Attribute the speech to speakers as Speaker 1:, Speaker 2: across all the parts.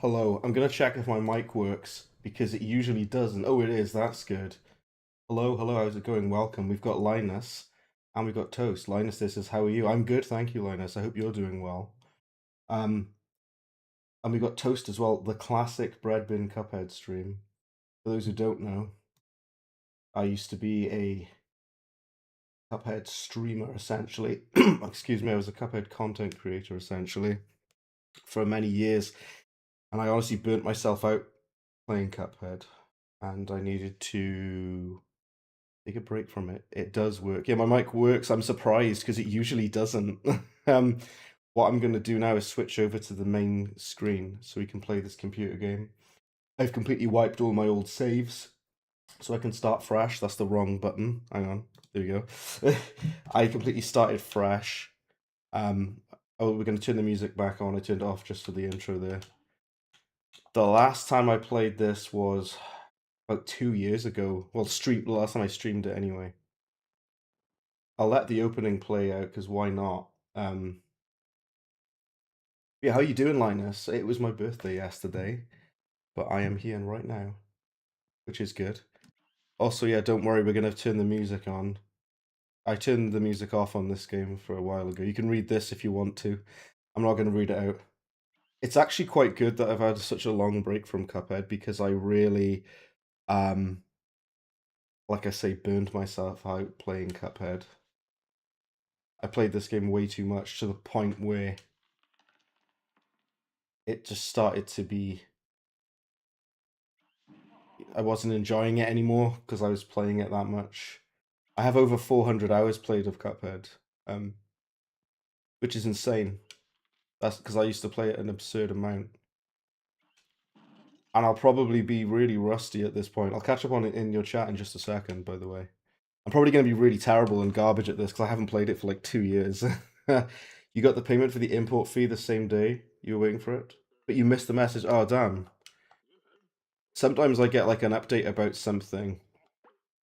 Speaker 1: Hello, I'm gonna check if my mic works because it usually doesn't. Oh, it is. That's good. Hello, hello. How's it going? Welcome. We've got Linus and we've got Toast. Linus, this is how are you? I'm good, thank you, Linus. I hope you're doing well. Um, and we got Toast as well. The classic bread bin Cuphead stream. For those who don't know, I used to be a Cuphead streamer essentially. Excuse me, I was a Cuphead content creator essentially for many years, and I honestly burnt myself out playing Cuphead, and I needed to take a break from it. It does work. Yeah, my mic works. I'm surprised because it usually doesn't. um, what I'm going to do now is switch over to the main screen so we can play this computer game. I've completely wiped all my old saves so I can start fresh. That's the wrong button. Hang on. There we go. I completely started fresh. Oh, we're going to turn the music back on. I turned it off just for the intro there. The last time I played this was about 2 years ago. Well, the last time I streamed it anyway. I'll let the opening play out because why not? Yeah, how you doing, Linus? It was my birthday yesterday, but I am here right now, which is good. Also, yeah, don't worry, we're gonna turn the music on. I turned the music off on this game for a while ago. You can read this if you want to. I'm not gonna read it out. It's actually quite good that I've had such a long break from Cuphead because I really, like I say, burned myself out playing Cuphead. I played this game way too much to the point where it just started to be I wasn't enjoying it anymore because I was playing it that much. I have over 400 hours played of Cuphead, which is insane. That's because I used to play it an absurd amount. And I'll probably be really rusty at this point. I'll catch up on it in your chat in just a second, by the way. I'm probably going to be really terrible and garbage at this because I haven't played it for like 2 years. You got the payment for the import fee the same day you were waiting for it, but you missed the message. Oh, damn. Sometimes I get like an update about something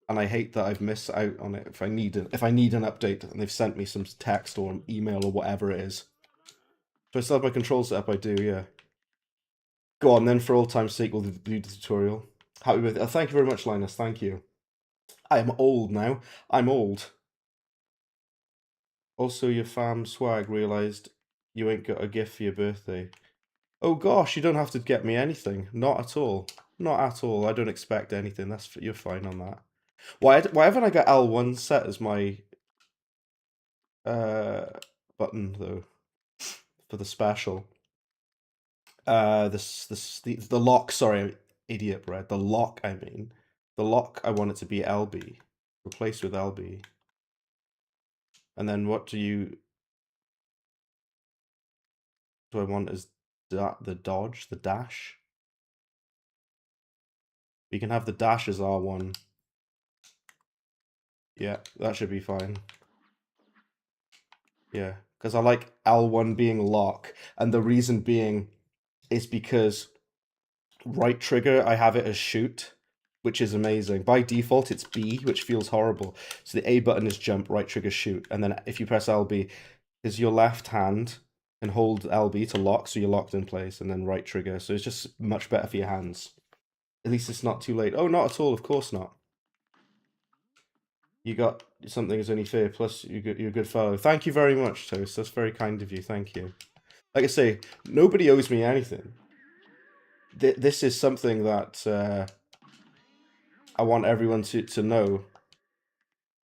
Speaker 1: and I hate that I've missed out on it. If I need an update and they've sent me some text or email or whatever it is. Do I still have my controls set up? I do, yeah. Go on then, for all time's sake, we'll do the tutorial. Happy birthday. Oh, thank you very much, Linus. Thank you. I am old now. I'm old. Also, your fam swag realised you ain't got a gift for your birthday. Oh gosh, you don't have to get me anything. Not at all. Not at all. I don't expect anything. You're fine on that. Why haven't I got L1 set as my button though for the special? The lock. Sorry, idiot, Brad. The lock. I mean, the lock. I want it to be LB, replaced with LB. And then what do I want as the dodge, the dash? You can have the dash as R1. Yeah, that should be fine. Yeah, because I like L1 being lock, and the reason being is because right trigger, I have it as shoot, which is amazing. By default, it's B, which feels horrible. So the A button is jump, right trigger shoot, and then if you press LB, is your left hand and hold LB to lock, so you're locked in place, and then right trigger. So it's just much better for your hands. At least it's not too late. Oh, not at all. Of course not. You got something is only fair. Plus, you're a good fellow. Thank you very much, Toast. That's very kind of you. Thank you. Like I say, nobody owes me anything. This is something that I want everyone to know.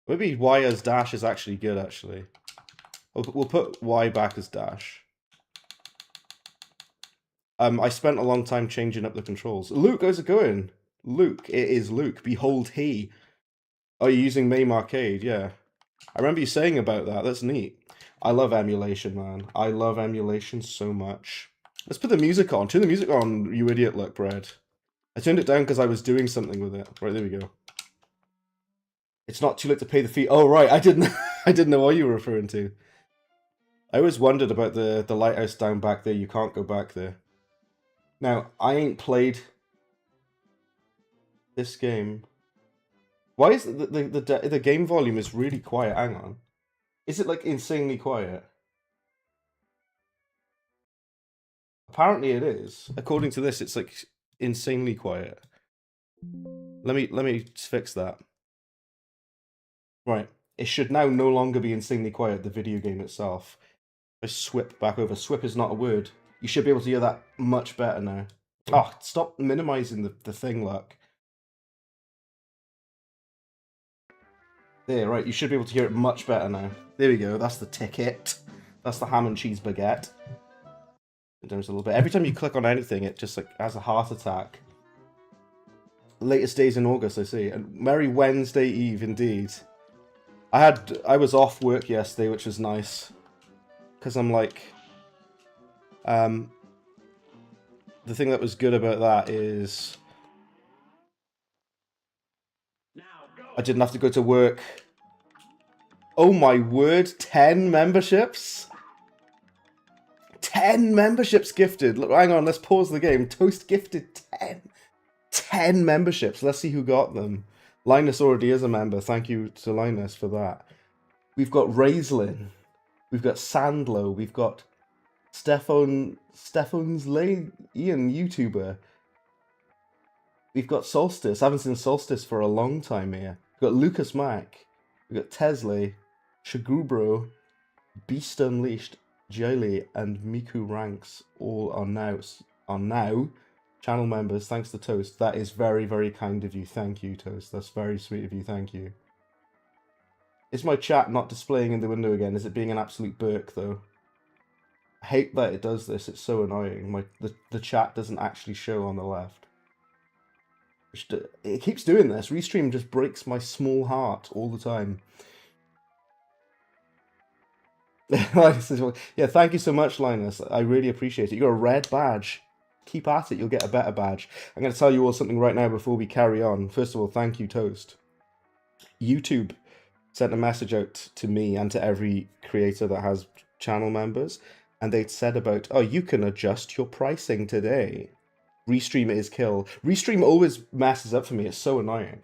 Speaker 1: Maybe Y as dash is actually good, actually. We'll put Y back as dash. I spent a long time changing up the controls. Luke, how's it going? Luke, it is Luke. Behold he. Oh, you're using MAME Arcade, yeah. I remember you saying about that. That's neat. I love emulation, man. I love emulation so much. Let's put the music on. Turn the music on, you idiot, look, Brad. I turned it down because I was doing something with it. Right, there we go. It's not too late to pay the fee. Oh, right. I didn't I didn't know what you were referring to. I always wondered about the lighthouse down back there. You can't go back there. Now, I ain't played this game. Why is the game volume is really quiet? Hang on. Is it like insanely quiet? Apparently it is. According to this, it's like insanely quiet. Let me fix that. Right. It should now no longer be insanely quiet, the video game itself. If I swip back over. Swip is not a word. You should be able to hear that much better now. Oh, stop minimizing the thing, look. There, right, you should be able to hear it much better now. There we go, that's the ticket. That's the ham and cheese baguette. There's a little bit. Every time you click on anything, it just like has a heart attack. Latest days in August, I see. And Merry Wednesday Eve, indeed. I was off work yesterday, which was nice. Because I'm like... the thing that was good about that is... I didn't have to go to work. Oh my word, 10 memberships? 10 memberships gifted. Look, hang on, let's pause the game. Toast gifted 10. 10 memberships. Let's see who got them. Linus already is a member. Thank you to Linus for that. We've got Raislin. We've got Sandlo. We've got Stefan's Lane, Ian, YouTuber. We've got Solstice. I haven't seen Solstice for a long time here. We've got Lucas Mack. We've got Tesla, Shagubro, Beast Unleashed, Jolly, and Miku Ranks all are now channel members. Thanks to Toast. That is very, very kind of you. Thank you, Toast. That's very sweet of you. Thank you. Is my chat not displaying in the window again? Is it being an absolute burk, though? I hate that it does this. It's so annoying. The chat doesn't actually show on the left. It keeps doing this. Restream just breaks my small heart all the time. Yeah, thank you so much, Linus. I really appreciate it. You got a red badge. Keep at it. You'll get a better badge. I'm going to tell you all something right now before we carry on. First of all, thank you, Toast. YouTube sent a message out to me and to every creator that has channel members, and they'd said about, oh, you can adjust your pricing today. Restream is kill. Restream always messes up for me. It's so annoying. In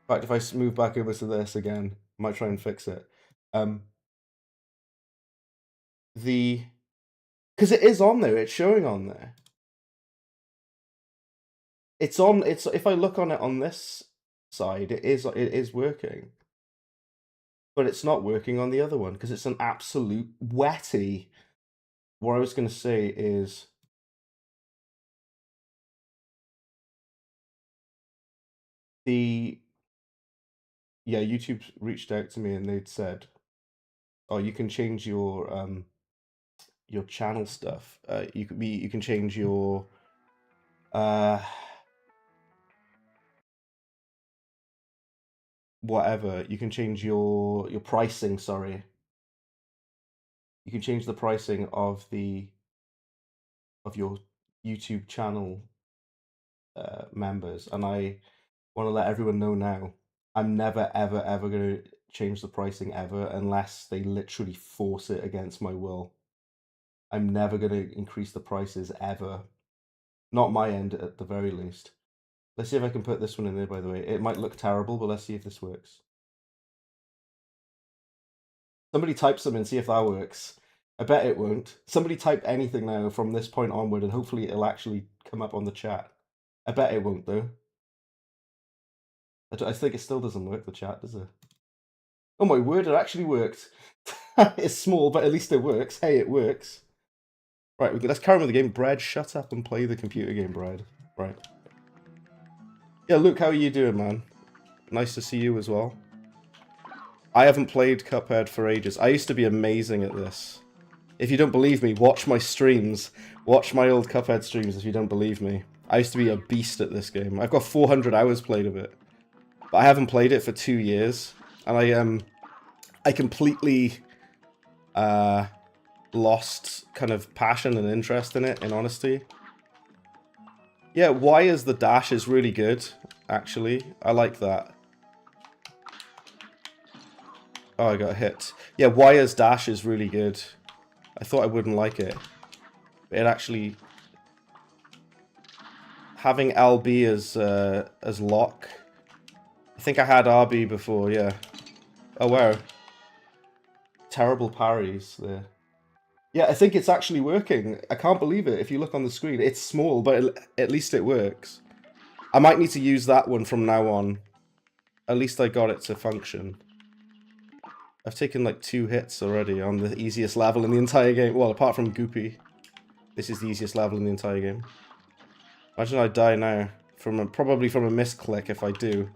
Speaker 1: fact, if I move back over to this again, I might try and fix it. Because it is on there. It's showing on there. It's on. It's if I look on it on this side, it is working. But it's not working on the other one because it's an absolute wetty. What I was going to say is... Yeah, YouTube reached out to me and they'd said, oh, you can change your channel stuff. You can change your whatever. You can change your pricing, sorry. You can change the pricing of your YouTube channel members, and I want to let everyone know now, I'm never ever ever going to change the pricing ever unless they literally force it against my will. I'm never going to increase the prices ever. Not my end, at the very least. Let's see if I can put this one in there, by the way. It might look terrible, but let's see if this works. Somebody type something and see if that works. I bet it won't. Somebody type anything now from this point onward, and hopefully it'll actually come up on the chat. I bet it won't, though. I think it still doesn't work, the chat, does it? Oh my word, it actually worked. It's small, but at least it works. Hey, it works. Right, let's carry on with the game. Brad, shut up and play the computer game, Brad. Right. Yeah, Luke, how are you doing, man? Nice to see you as well. I haven't played CUPHEAD for ages. I used to be amazing at this. If you don't believe me, watch my streams. Watch my old CUPHEAD streams if you don't believe me. I used to be a beast at this game. I've got 400 hours played of it. But I haven't played it for 2 years. And I completely lost kind of passion and interest in it, in honesty. Yeah, why is the dash is really good, actually. I like that. Oh, I got hit. Yeah, why is dash is really good. I thought I wouldn't like it. But it actually... Having LB as lock... I think I had RB before, yeah. Oh, wow. Terrible parries there. Yeah, I think it's actually working. I can't believe it. If you look on the screen, it's small, but at least it works. I might need to use that one from now on. At least I got it to function. I've taken like 2 hits already on the easiest level in the entire game. Well, apart from Goopy. This is the easiest level in the entire game. Imagine I die now. Probably from a misclick if I do.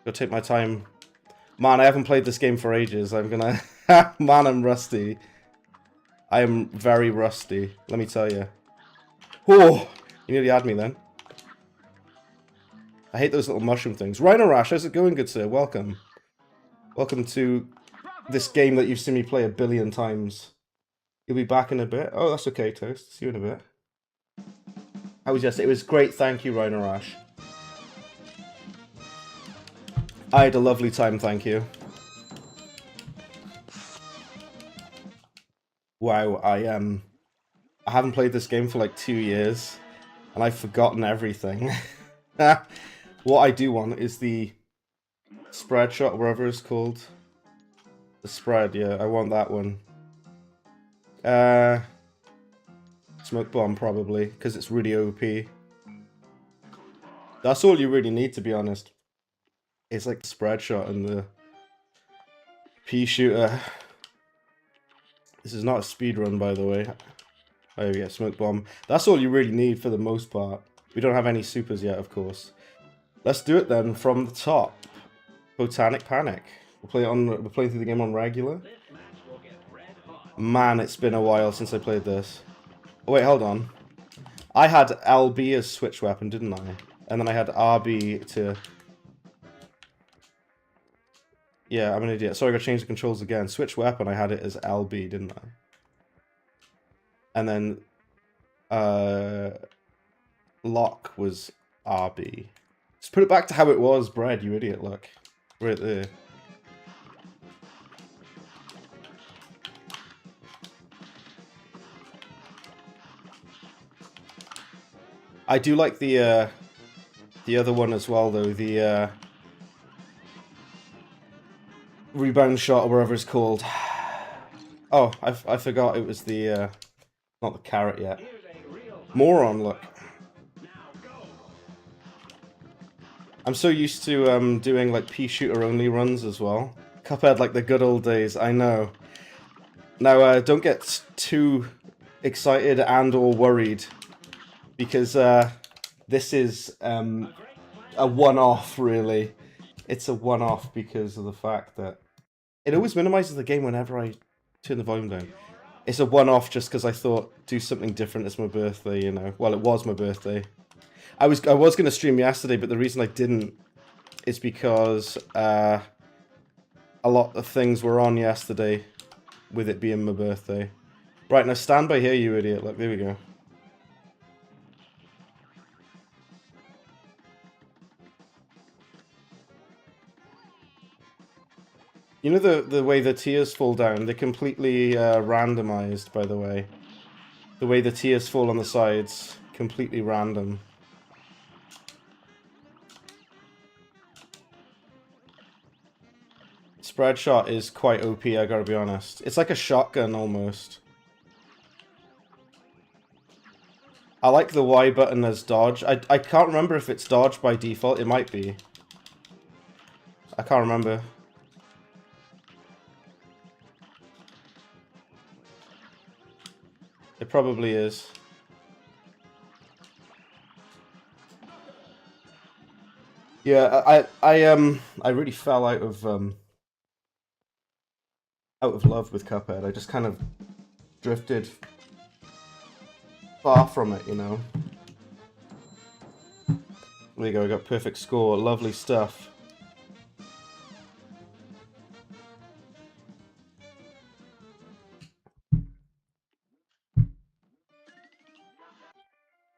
Speaker 1: Go take my time. Man, I haven't played this game for ages. I'm gonna... Man, I'm rusty. I am very rusty, let me tell you. Oh, you nearly had me then. I hate those little mushroom things. Rhino Rash, how's it going, good sir? Welcome. Welcome to this game that you've seen me play a billion times. You'll be back in a bit. Oh, that's okay, Toast. See you in a bit. How was yesterday? It was great, thank you, Rhino Rash. I had a lovely time, thank you. Wow, I haven't played this game for like 2 years, and I've forgotten everything. What I do want is the spread shot, whatever it's called. The spread, yeah, I want that one. Smoke bomb probably, because it's really OP. That's all you really need, to be honest. It's like the spread shot and the pea shooter. This is not a speed run, by the way. Oh yeah, smoke bomb. That's all you really need for the most part. We don't have any supers yet, of course. Let's do it then from the top. Botanic Panic. We're playing through the game on regular. Man, it's been a while since I played this. Oh, wait, hold on. I had LB as switch weapon, didn't I? And then I had RB to... Yeah, I'm an idiot. Sorry, I gotta change the controls again. Switch weapon, I had it as LB, didn't I? And then... Lock was RB. Just put it back to how it was, Bread, you idiot, look. Right there. I do like the other one as well, though. The rebound shot or whatever it's called. Oh, I forgot it was the not the carrot yet. Moron, look. I'm so used to doing like pea shooter only runs as well. Cuphead like the good old days. I know. Now don't get too excited and or worried, because this is a one-off, really. It's a one-off because of the fact that it always minimizes the game whenever I turn the volume down. It's a one-off just because I thought, do something different. It's my birthday, you know. Well, it was my birthday. I was going to stream yesterday, but the reason I didn't is because a lot of things were on yesterday with it being my birthday. Right, now stand by here, you idiot. Look, there we go. You know the way the tears fall down? They're completely randomized, by the way. The way the tears fall on the sides, completely random. Spread shot is quite OP, I gotta be honest. It's like a shotgun, almost. I like the Y button as dodge. I can't remember if it's dodge by default. It might be. I can't remember. It probably is. Yeah, I really fell out of love with Cuphead. I just kind of drifted far from it, you know. There you go, we got perfect score. Lovely stuff.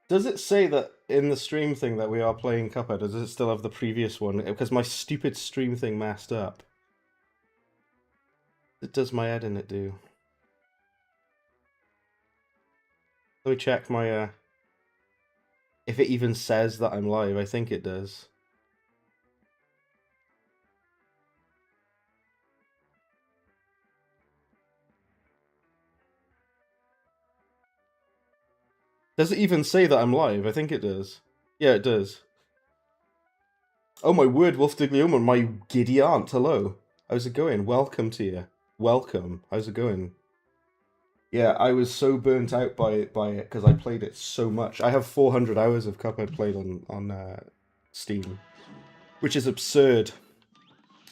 Speaker 1: Does it say that in the stream thing that we are playing Cuphead, or does it still have the previous one? Because my stupid stream thing messed up. It does my head in it do. Let me check my, if it even says that I'm live. I think it does. Does it even say that I'm live? I think it does. Yeah, it does. Oh my word, Wolf Diglioma, my giddy aunt, hello. How's it going? Welcome to you. Welcome. How's it going? Yeah, I was so burnt out by it because I played it so much. I have 400 hours of Cuphead played on Steam, which is absurd.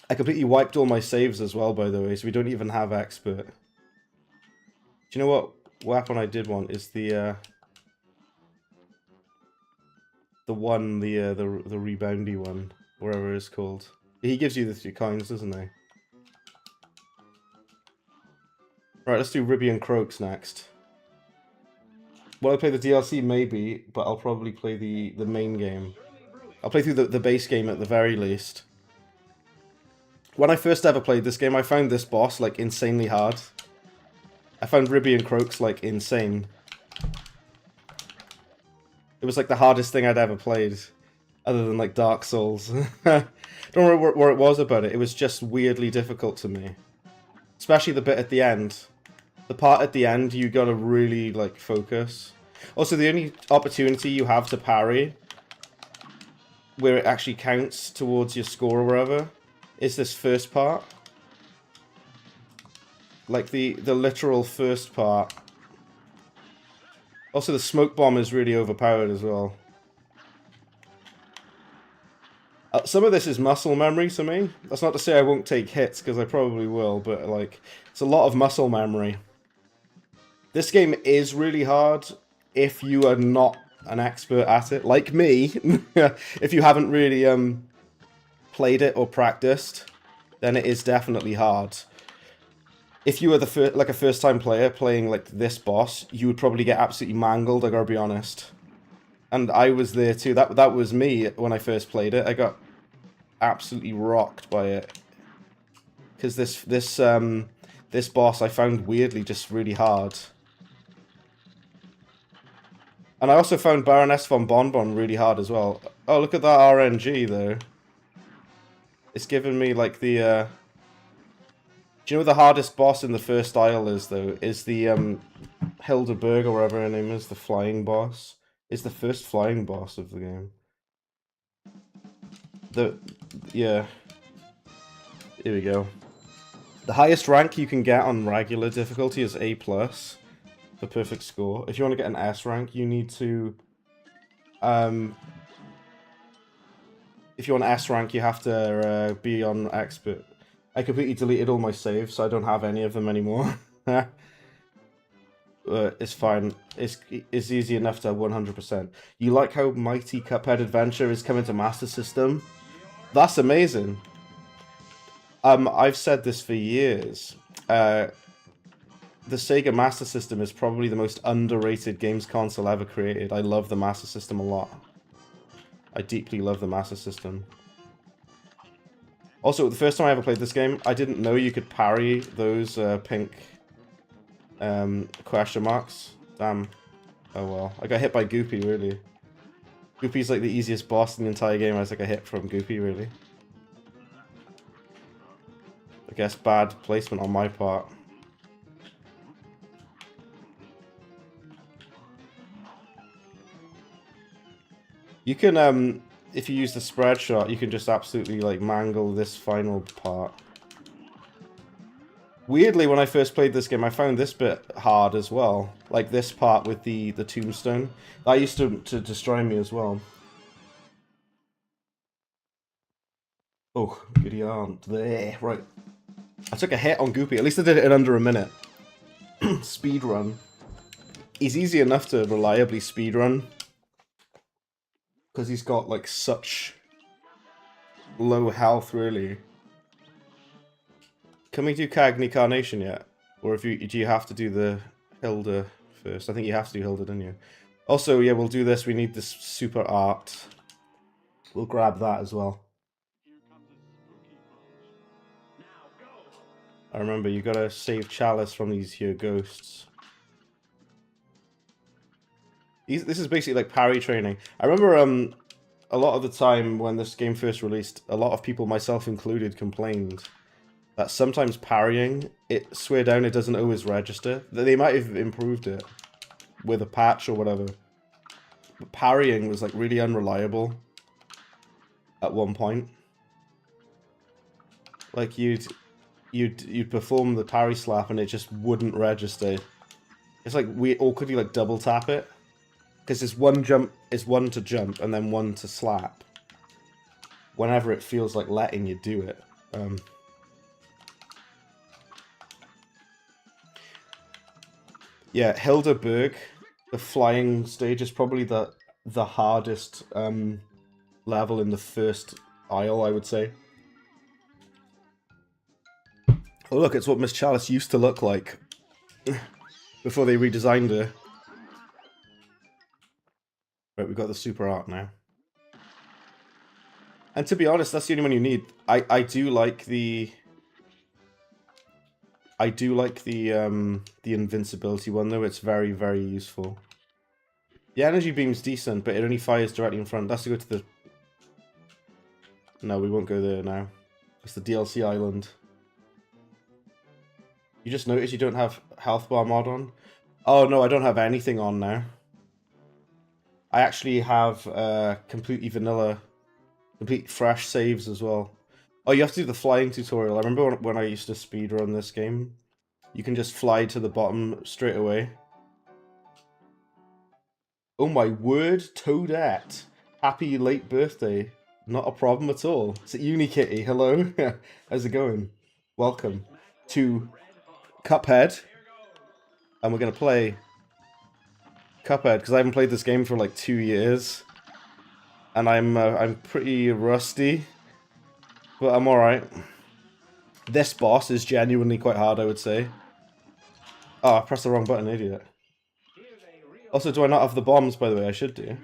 Speaker 1: I completely wiped all my saves as well, by the way, so we don't even have expert. Do you know what weapon I did want is the reboundy one, whatever it's called. He gives you the 3 coins, doesn't he? Right, let's do Ribby and Croaks next. Will I play the DLC? Maybe, but I'll probably play the main game. I'll play through the base game at the very least. When I first ever played this game, I found this boss, like, insanely hard. I found Ribby and Croaks, like, insane. It was, like, the hardest thing I'd ever played. Other than, like, Dark Souls. Don't know what it was about it. It was just weirdly difficult to me. Especially the bit at the end. The part at the end, you gotta really, like, focus. Also, the only opportunity you have to parry, where it actually counts towards your score or whatever, is this first part. Like, the literal first part. Also, the smoke bomb is really overpowered as well. Some of this is muscle memory to me. That's not to say I won't take hits, because I probably will, but, like, it's a lot of muscle memory. This game is really hard if you are not an expert at it, like me. If you haven't really played it or practiced, then it is definitely hard. If you were like a first-time player playing like this boss, you would probably get absolutely mangled, I gotta be honest. And I was there too. That was me when I first played it. I got absolutely rocked by it. Because this boss I found weirdly just really hard. And I also found Baroness von Bonbon really hard as well. Oh, look at that RNG though. It's given me like the do you know what the hardest boss in the first isle is though? Is the Hildeberg or whatever her name is, the flying boss. It's the first flying boss of the game. Yeah. Here we go. The highest rank you can get on regular difficulty is A+. For perfect score. If you want to get an S rank, you need to if you want S rank, you have to be on expert. I completely deleted all my saves, so I don't have any of them anymore. But it's fine. It's easy enough to 100%. You like how Mighty Cuphead Adventure is coming to Master System? That's amazing. I've said this for years. The Sega Master System is probably the most underrated games console ever created. I love the Master System a lot. I deeply love the Master System. Also, the first time I ever played this game, I didn't know you could parry those pink question marks. Damn. Oh well. I got hit by Goopy, really. Goopy's like the easiest boss in the entire game. I was like a hit from Goopy, really. I guess bad placement on my part. You can, if you use the spread shot, you can just absolutely, like, mangle this final part. Weirdly, when I first played this game, I found this bit hard as well. Like, this part with the tombstone. That used to destroy me as well. Oh, goody aunt. There, right. I took a hit on Goopy. At least I did it in under a minute. Speedrun. He's easy enough to reliably speedrun. Because he's got, like, such low health, really. Can we do Cagney Carnation yet? Or do you have to do the Hilda first? I think you have to do Hilda, don't you? Also, yeah, we'll do this. We need this super art. We'll grab that as well. I remember, you gotta save Chalice from these here ghosts. This is basically like parry training. I remember a lot of the time when this game first released, a lot of people, myself included, complained that sometimes parrying, swear down, it doesn't always register. They might have improved it with a patch or whatever. parrying was like really unreliable at one point. Like you'd perform the parry slap and it just wouldn't register. It's like or could you like double tap it? Because it's one to jump and then one to slap. Whenever it feels like letting you do it. Yeah, Hildeberg, the flying stage is probably the hardest level in the first aisle, I would say. Oh look, it's what Miss Chalice used to look like before they redesigned her. Right, we've got the super art now. And to be honest, that's the only one you need. I do like the invincibility one though. It's very, very useful. The energy beam's decent, but it only fires directly in front. That's to go to the... No, we won't go there now. It's the DLC island. You just noticed you don't have health bar mod on? Oh no, I don't have anything on now. I actually have completely vanilla, complete fresh saves as well. Oh, you have to do the flying tutorial. I remember when I used to speedrun this game. You can just fly to the bottom straight away. Oh my word, Toadette. Happy late birthday. Not a problem at all. It's at Unikitty. Hello. How's it going? Welcome to CUPHEAD. And we're going to play CUPHEAD because I haven't played this game for like 2 years. And I'm pretty rusty. But I'm alright. This boss is genuinely quite hard, I would say. Oh, I pressed the wrong button, idiot. Also, do I not have the bombs, by the way? I should do.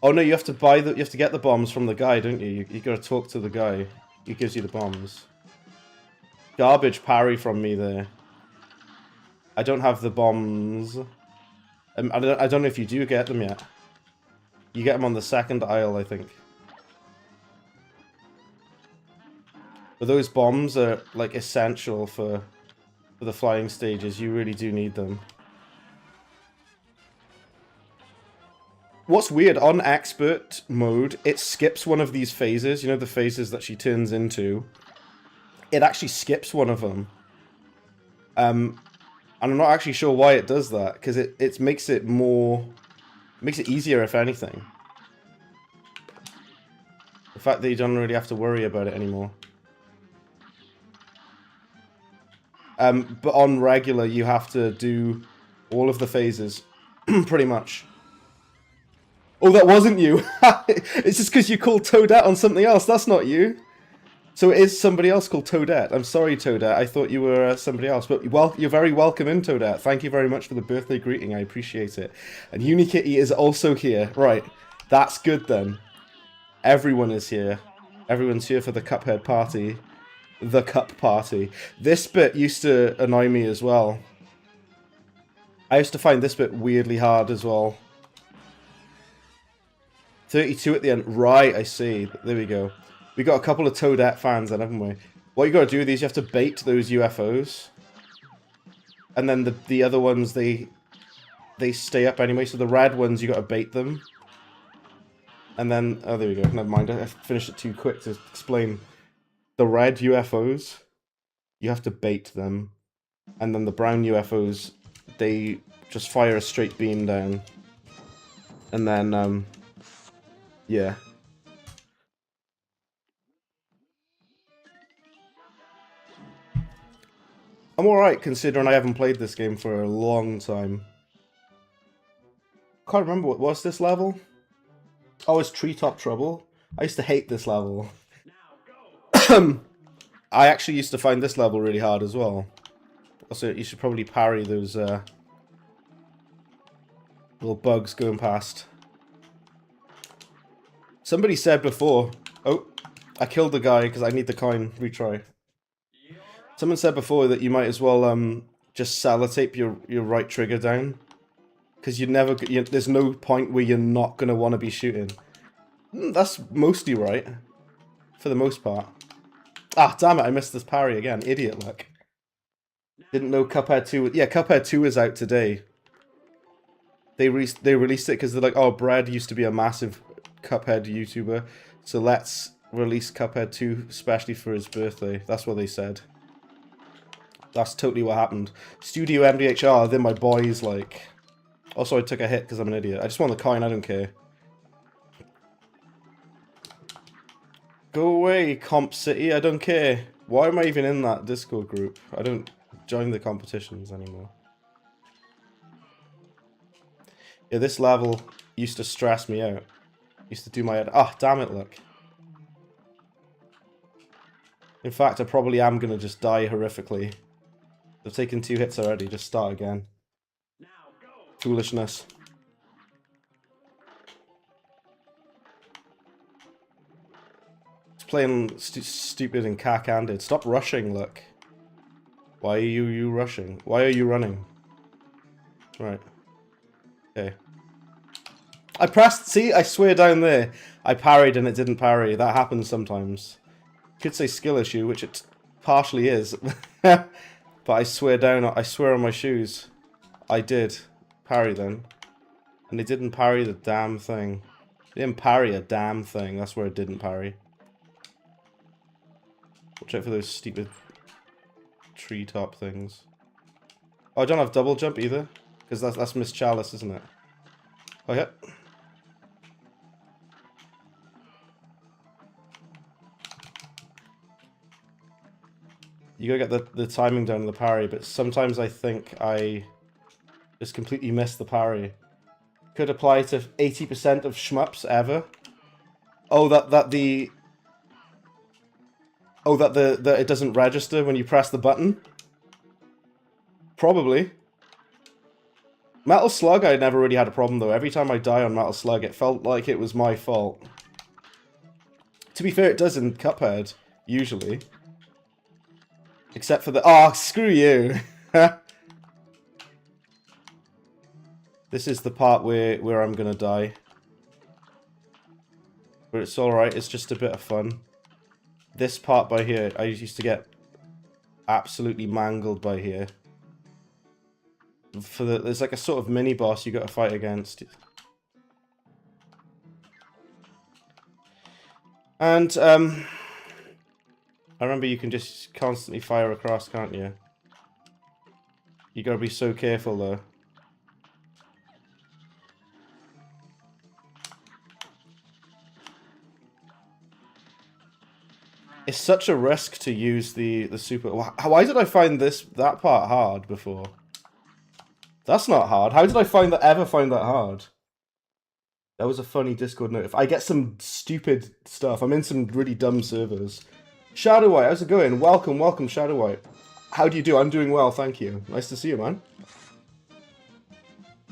Speaker 1: Oh no, you have to buy you have to get the bombs from the guy, don't you? You gotta talk to the guy. He gives you the bombs. Garbage parry from me there. I don't have the bombs. I don't know if you do get them yet. You get them on the second aisle, I think. But those bombs are like essential for the flying stages. You really do need them. What's weird, on expert mode, it skips one of these phases. You know, the phases that she turns into. It actually skips one of them. And I'm not actually sure why it does that, because it makes it more... makes it easier, if anything. The fact that you don't really have to worry about it anymore. But on regular, you have to do all of the phases, pretty much. Oh, that wasn't you! It's just because you called Toadette on something else, that's not you! So it is somebody else called Toadette. I'm sorry, Toadette, I thought you were somebody else. But you're very welcome in, Toadette. Thank you very much for the birthday greeting, I appreciate it. And Unikitty is also here. Right, that's good then. Everyone is here. Everyone's here for the CUPHEAD party. The Cup party. This bit used to annoy me as well. I used to find this bit weirdly hard as well. 32 at the end. Right, I see. There we go. We got a couple of Toadette fans then, haven't we? What you got to do with these, you have to bait those UFOs. And then the other ones, they stay up anyway. So the red ones, you got to bait them. And then, oh, there we go. Never mind. I finished it too quick to explain. The red UFOs, you have to bait them. And then the brown UFOs, they just fire a straight beam down. And then, yeah. I'm alright considering I haven't played this game for a long time. Can't remember what was this level? Oh, it's Treetop Trouble. I used to hate this level. I actually used to find this level really hard as well. Also, you should probably parry those little bugs going past. Somebody said before... Oh, I killed the guy because I need the coin. Retry. Someone said before that you might as well just sellotape your right trigger down. Because there's no point where you're not going to want to be shooting. That's mostly right. For the most part. Ah, damn it, I missed this parry again. Idiot luck. Didn't know Cuphead 2... Yeah, Cuphead 2 is out today. They released it because they're like, oh, Brad used to be a massive Cuphead YouTuber, so let's release Cuphead 2 especially for his birthday. That's what they said. That's totally what happened. Studio MDHR, they're my boys, like... Also, I took a hit because I'm an idiot. I just want the coin, I don't care. Go away, Comp City, I don't care. Why am I even in that Discord group? I don't join the competitions anymore. Yeah, this level used to stress me out. Used to do my head. Ah, damn it, look. In fact, I probably am going to just die horrifically. I've taken 2 hits already, just start again. Foolishness. It's playing stupid and cack-handed. Stop rushing, look. Why are you rushing? Why are you running? Right. Okay. I pressed, see, I swear down there. I parried and it didn't parry. That happens sometimes. Could say skill issue, which it partially is. But I swear down, I swear on my shoes. I did parry then. And it didn't parry the damn thing. It didn't parry a damn thing. That's where it didn't parry. Watch out for those stupid treetop things. Oh, I don't have double jump either. Because that's Miss Chalice, isn't it? Oh, yeah. You gotta get the timing down on the parry, but sometimes I think I just completely missed the parry. Could apply to 80% of shmups ever. Oh, that it doesn't register when you press the button? Probably. Metal Slug, I never really had a problem though. Every time I die on Metal Slug, it felt like it was my fault. To be fair, it does in Cuphead, usually. Except for the... Oh, screw you! This is the part where I'm gonna die. But it's alright, it's just a bit of fun. This part by here, I used to get absolutely mangled by here. There's like a sort of mini-boss you gotta fight against. And, I remember you can just constantly fire across, can't you? You gotta be so careful, though. It's such a risk to use the super... Why did I find that part hard before? That's not hard. How did I ever find that hard? That was a funny Discord note. If I get some stupid stuff, I'm in some really dumb servers. Shadow White, how's it going? Welcome, welcome, Shadow White. How do you do? I'm doing well, thank you. Nice to see you, man.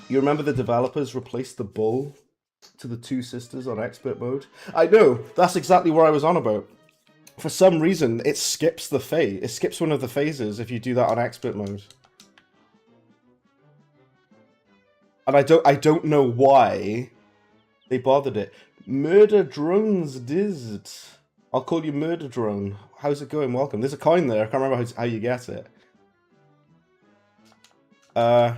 Speaker 1: You remember the developers replaced the bull to the 2 sisters on expert mode? I know, that's exactly what I was on about. For some reason, it skips the phase. It skips one of the phases if you do that on expert mode. And I don't know why they bothered it. Murder drones did. I'll call you Murder Drone. How's it going? Welcome. There's a coin there. I can't remember how you get it. Yeah,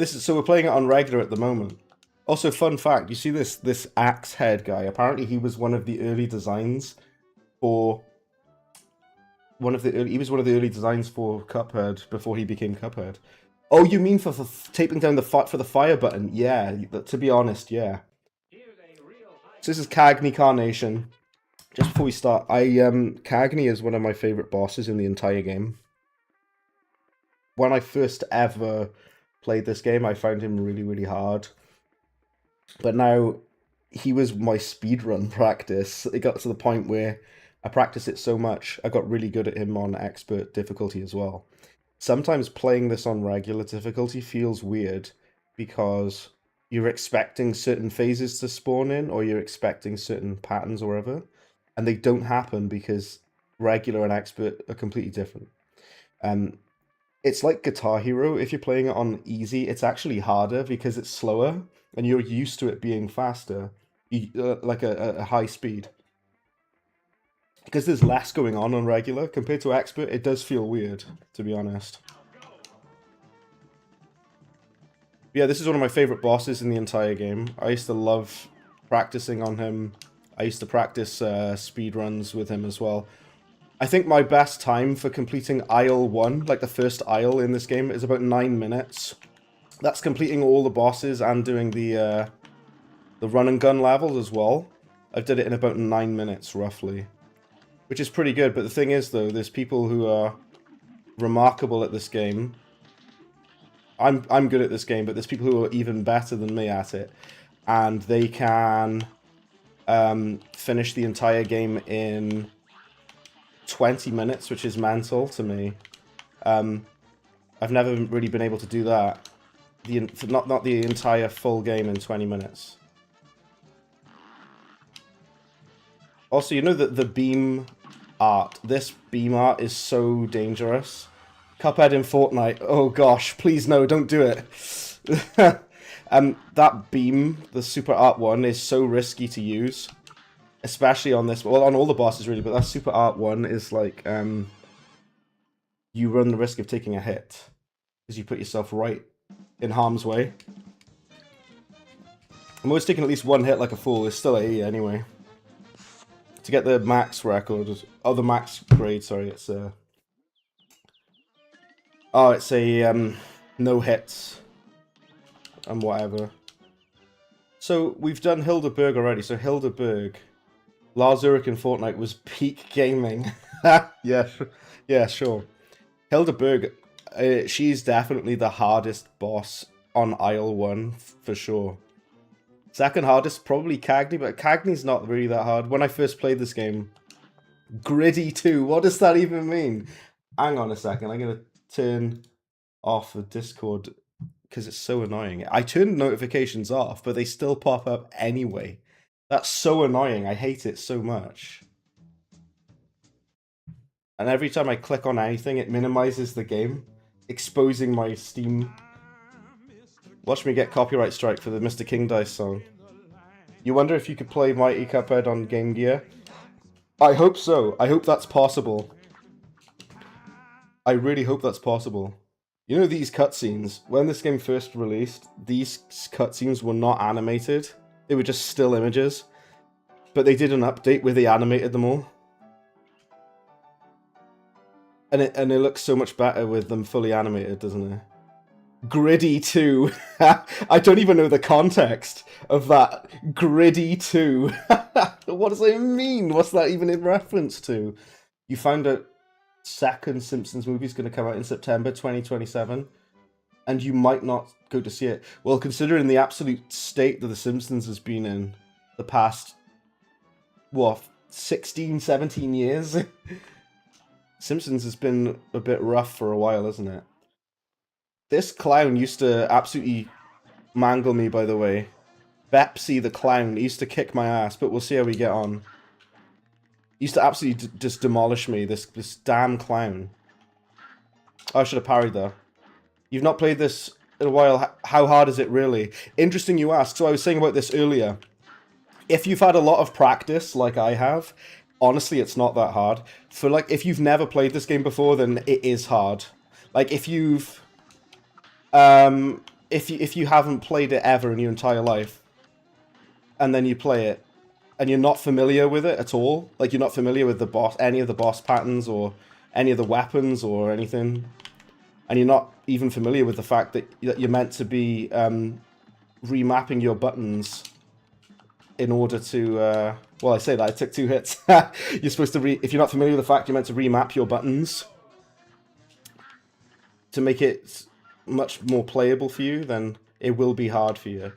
Speaker 1: so we're playing it on regular at the moment. Also, fun fact, you see this axe head guy? Apparently he was one of the early designs for he was one of the early designs for Cuphead before he became Cuphead. Oh, you mean for taping down for the fire button? Yeah, to be honest, yeah. So this is Cagney Carnation. Just before we start, Cagney is one of my favorite bosses in the entire game. When I first ever played this game, I found him really, really hard. But now, he was my speedrun practice. It got to the point where I practiced it so much, I got really good at him on expert difficulty as well. Sometimes playing this on regular difficulty feels weird because you're expecting certain phases to spawn in, or you're expecting certain patterns or whatever, and they don't happen because regular and expert are completely different. It's like Guitar Hero. If you're playing it on easy, it's actually harder because it's slower, and you're used to it being faster, like a high speed. Because there's less going on regular compared to expert, it does feel weird, to be honest. But Yeah, this is one of my favorite bosses in the entire game. I used to love practicing on him. I used to practice speed runs with him as well. I think my best time for completing Isle 1, like the first Isle in this game, is about 9 minutes. That's completing all the bosses and doing the run and gun levels as well. I've did it in about 9 minutes, roughly. Which is pretty good, but the thing is, though, there's people who are remarkable at this game. I'm good at this game, but there's people who are even better than me at it. And they can finish the entire game in 20 minutes, which is mental to me. I've never really been able to do that. Not the entire full game in 20 minutes. Also, you know that the beam art, this beam art is so dangerous. Cuphead in Fortnite, oh gosh, please no, don't do it. That beam, the super art one, is so risky to use. Especially on this, well, on all the bosses really, but that super art one is like, you run the risk of taking a hit. Because you put yourself right in harm's way. I'm always taking at least one hit like a fool, it's still a E anyway. To get the max record, oh, the max grade, sorry, it's a... Oh, it's a, no hits. And whatever. So, we've done Hildeberg already, so Hildeberg... Lars Ulrich in Fortnite was peak gaming. Yeah, sure. Hildeberg, she's definitely the hardest boss on Isle 1, for sure. Second hardest, probably Cagney, but Cagney's not really that hard. When I first played this game, Gritty 2, what does that even mean? Hang on a second, I'm going to turn off the Discord, because it's so annoying. I turned notifications off, but they still pop up anyway. That's so annoying, I hate it so much. And every time I click on anything, it minimizes the game, exposing my Steam. Watch me get copyright strike for the Mr. King Dice song. You wonder if you could play Mighty Cuphead on Game Gear? I hope so. I hope that's possible. I really hope that's possible. You know these cutscenes, when this game first released, these cutscenes were not animated. They were just still images. But they did an update where they animated them all. And it looks so much better with them fully animated, doesn't it? Gritty 2. I don't even know the context of that. Gritty 2. What does it mean? What's that even in reference to? You found out second Simpsons movie is going to come out in September 2027, and you might not go to see it. Well, considering the absolute state that The Simpsons has been in the past, what, 16, 17 years? Simpsons has been a bit rough for a while, hasn't it? This clown used to absolutely mangle me, by the way. Bepsy the clown used to kick my ass, but we'll see how we get on. He used to absolutely just demolish me, this damn clown. Oh, I should have parried there. You've not played this in a while. How hard is it really? Interesting you ask. So I was saying about this earlier. If you've had a lot of practice, like I have, honestly, it's not that hard. For like, if you've never played this game before, then it is hard. Like, if you've... if you haven't played it ever in your entire life, and then you play it, and you're not familiar with it at all, like you're not familiar with the boss, any of the boss patterns, or any of the weapons, or anything, and you're not even familiar with the fact that you're meant to be remapping your buttons in order to, well, I say that, I took 2 hits. You're supposed to, if you're not familiar with the fact you're meant to remap your buttons to make it much more playable for you, then it will be hard for you.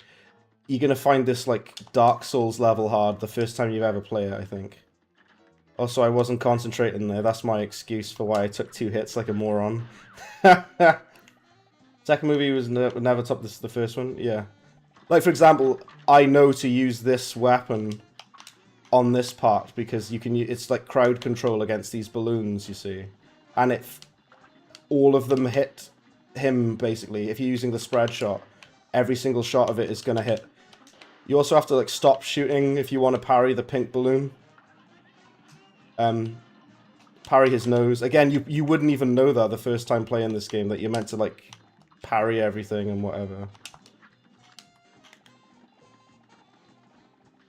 Speaker 1: You're going to find this, like, Dark Souls level hard the first time you ever play it, I think. Also, I wasn't concentrating there. That's my excuse for why I took 2 hits like a moron. Second movie was never top the first one? Yeah. Like, for example, I know to use this weapon on this part because you can. It's like crowd control against these balloons, you see. And all of them hit him, basically. If you're using the spread shot, every single shot of it is going to hit. You also have to, like, stop shooting if you want to parry the pink balloon. Parry his nose. Again, you wouldn't even know that the first time playing this game, that you're meant to, like, parry everything and whatever.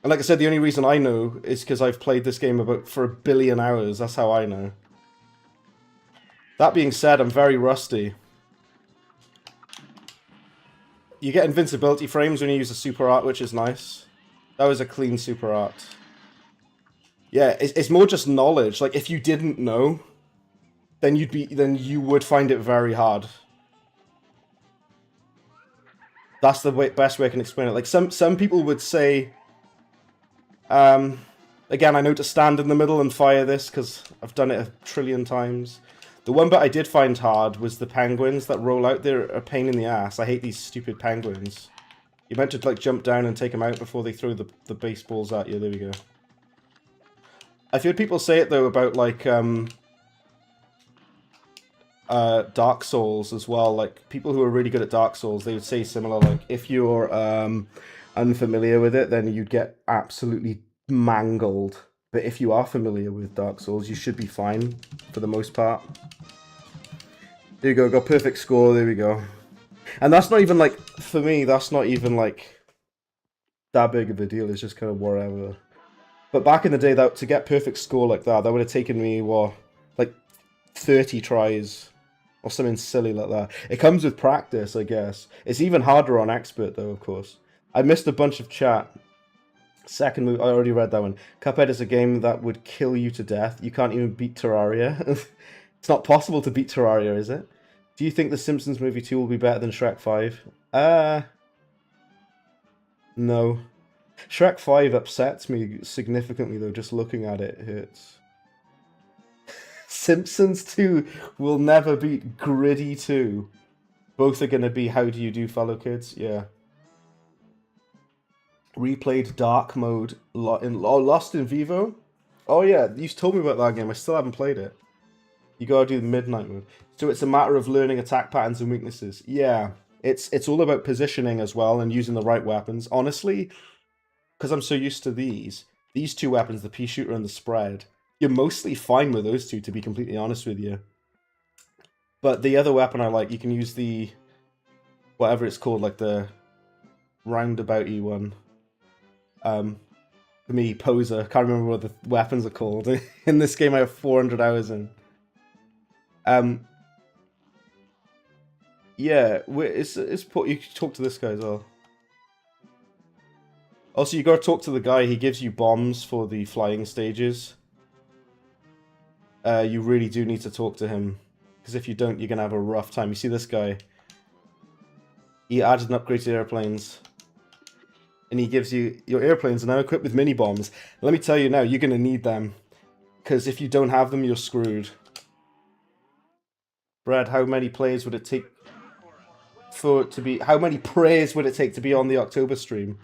Speaker 1: And like I said, the only reason I know is because I've played this game for 1 billion hours. That's how I know. That being said, I'm very rusty. You get invincibility frames when you use a super art, which is nice. That was a clean super art. Yeah, it's more just knowledge. Like, if you didn't know, then you would find it very hard. That's the best way I can explain it. Like, some people would say, again, I know to stand in the middle and fire this because I've done it 1 trillion times. The one bit I did find hard was the penguins that roll out. They're a pain in the ass. I hate these stupid penguins. You meant to like jump down and take them out before they throw the baseballs at you. There we go. I've heard people say it though about like Dark Souls as well. Like people who are really good at Dark Souls, they would say similar. Like if you're unfamiliar with it, then you'd get absolutely mangled. But if you are familiar with Dark Souls, you should be fine for the most part. There you go, got perfect score, there we go. And that's not even like, for me, that's not even like that big of a deal, it's just kind of whatever. But back in the day, that to get perfect score like that would have taken me, what, like 30 tries or something silly like that. It comes with practice, I guess. It's even harder on expert though, of course. I missed a bunch of chat. Second move, I already read that one. Cuphead is a game that would kill you to death. You can't even beat Terraria. It's not possible to beat Terraria, is it? Do you think The Simpsons Movie 2 will be better than Shrek 5? No. Shrek 5 upsets me significantly, though. Just looking at it hurts. Simpsons 2 will never beat Gritty 2. Both are going to be How Do You Do, Fellow Kids? Yeah. Replayed Dark Mode Lost in Vivo? Oh yeah, you told me about that game. I still haven't played it. You gotta do the Midnight Mode. So it's a matter of learning attack patterns and weaknesses. Yeah, it's all about positioning as well and using the right weapons. Honestly, because I'm so used to these two weapons, the pea shooter and the spread, you're mostly fine with those two, to be completely honest with you. But the other weapon I like, you can use the whatever it's called, like the roundabout-y one. For me, poser. Can't remember what the weapons are called. In this game, I have 400 hours in. Yeah, you can talk to this guy as well. Also, you gotta talk to the guy. He gives you bombs for the flying stages. You really do need to talk to him, because if you don't, you're gonna have a rough time. You see this guy? He added an upgrade to airplanes. And he gives you, your airplanes are now equipped with mini bombs. Let me tell you now, you're going to need them. Because if you don't have them, you're screwed. Brad, how many plays would it take for it to be... How many prays would it take to be on the October stream?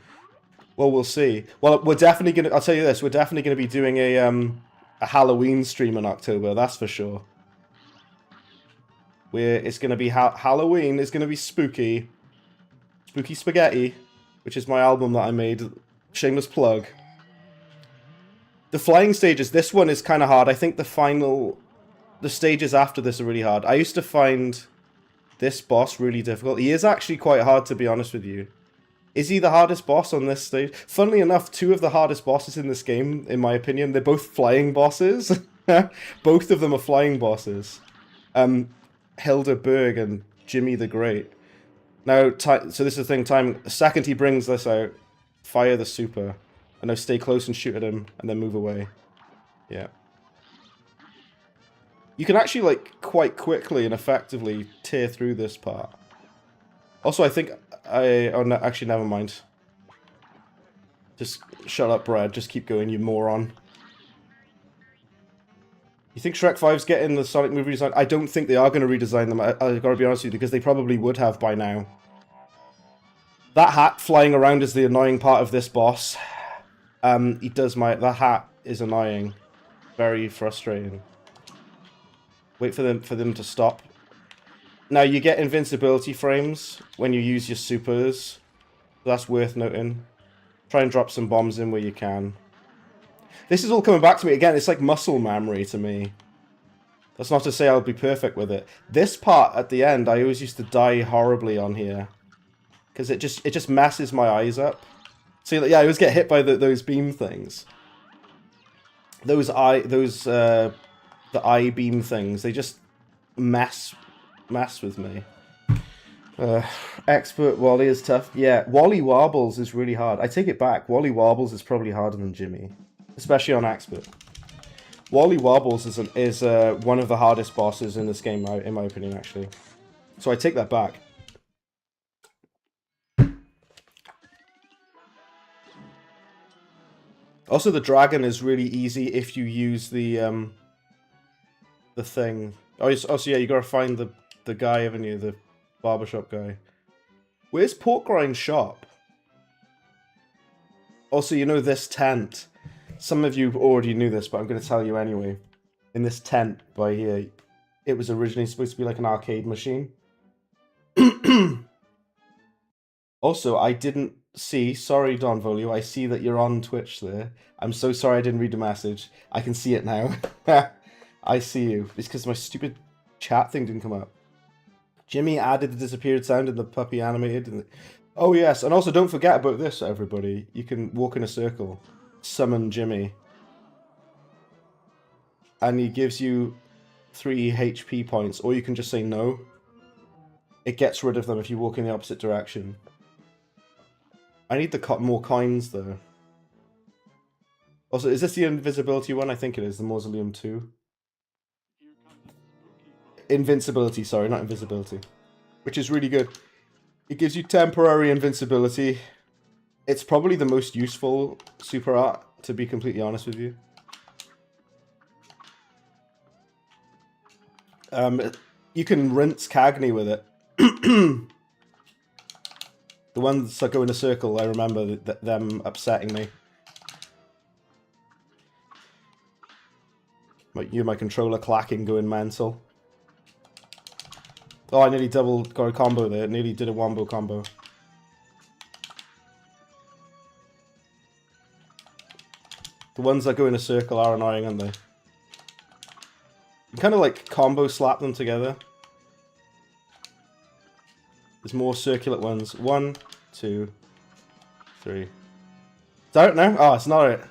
Speaker 1: Well, we'll see. Well, we're definitely going to... I'll tell you this, we're definitely going to be doing a Halloween stream in October, that's for sure. It's going to be... Halloween is going to be spooky. Spooky Spaghetti. Which is my album that I made. Shameless plug. The flying stages, this one is kind of hard. I think the stages after this are really hard. I used to find this boss really difficult. He is actually quite hard, to be honest with you. Is he the hardest boss on this stage? Funnily enough, 2 of the hardest bosses in this game, in my opinion, they're both flying bosses. Both of them are flying bosses. Hilda Berg and Jimmy the Great. Now, so this is the thing, the second he brings this out, fire the super. And now stay close and shoot at him, and then move away. Yeah. You can actually, like, quite quickly and effectively tear through this part. Also, I think oh, no, actually, never mind. Just shut up, Brad. Just keep going, you moron. You think Shrek 5's getting the Sonic movie design? I don't think they are going to redesign them, I gotta be honest with you, because they probably would have by now. That hat flying around is the annoying part of this boss. That hat is annoying. Very frustrating. Wait for them to stop. Now, you get invincibility frames when you use your supers. That's worth noting. Try and drop some bombs in where you can. This is all coming back to me again. It's like muscle memory to me. That's not to say I'll be perfect with it. This part at the end, I always used to die horribly on here. Because it just messes my eyes up. See, yeah, I always get hit by those beam things. The eye beam things. They just mess with me. Expert Wally is tough. Yeah, Wally Warbles is really hard. I take it back. Wally Warbles is probably harder than Jimmy, especially on expert. Wally Warbles is one of the hardest bosses in this game, in my opinion, actually. So I take that back. Also, the dragon is really easy if you use the thing. Oh, so yeah, you gotta find the guy, haven't you? The barbershop guy. Where's Porkrind's shop? Also, you know this tent. Some of you already knew this, but I'm going to tell you anyway. In this tent by here, it was originally supposed to be like an arcade machine. Also, I didn't see... Sorry, Don Volio. I see that you're on Twitch there. I'm so sorry I didn't read the message. I can see it now. I see you. It's because my stupid chat thing didn't come up. Jimmy added the disappeared sound in the puppy animated. Oh, yes. And also, don't forget about this, everybody. You can walk in a circle. Summon Jimmy. And he gives you 3 HP points. Or you can just say no. It gets rid of them if you walk in the opposite direction. I need the more coins, though. Also, is this the invisibility one? I think it is. The Mausoleum 2. Invincibility, sorry, not invisibility. Which is really good. It gives you temporary invincibility. It's probably the most useful super art, to be completely honest with you. You can rinse Cagney with it. The ones that go in a circle, I remember them upsetting me. My controller clacking, going mental. Oh, I nearly got a combo there. Nearly did a wombo combo. The ones that go in a circle are annoying, aren't they? You kind of like combo slap them together. There's more circular ones. 1, 2, 3. Is that it now? Oh, it's not it.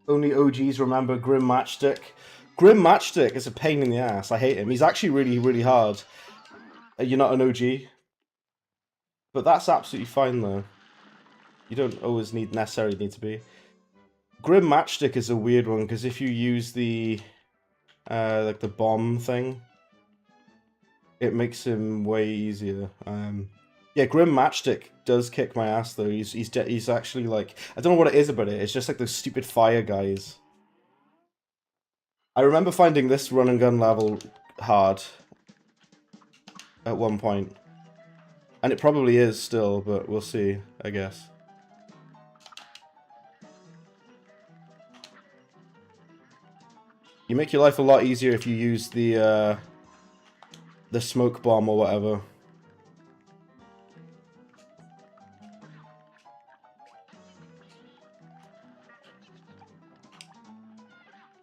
Speaker 1: Only OGs remember Grim Matchstick. Grim Matchstick is a pain in the ass. I hate him. He's actually really, really hard. You're not an OG. But that's absolutely fine, though. You don't always necessarily need to be. Grim Matchstick is a weird one, because if you use the like the bomb thing, it makes him way easier. Yeah, Grim Matchstick does kick my ass, though. He's actually like... I don't know what it is about it. It's just like those stupid fire guys. I remember finding this run and gun level hard at one point. And it probably is still, but we'll see, I guess. You make your life a lot easier if you use the smoke bomb or whatever.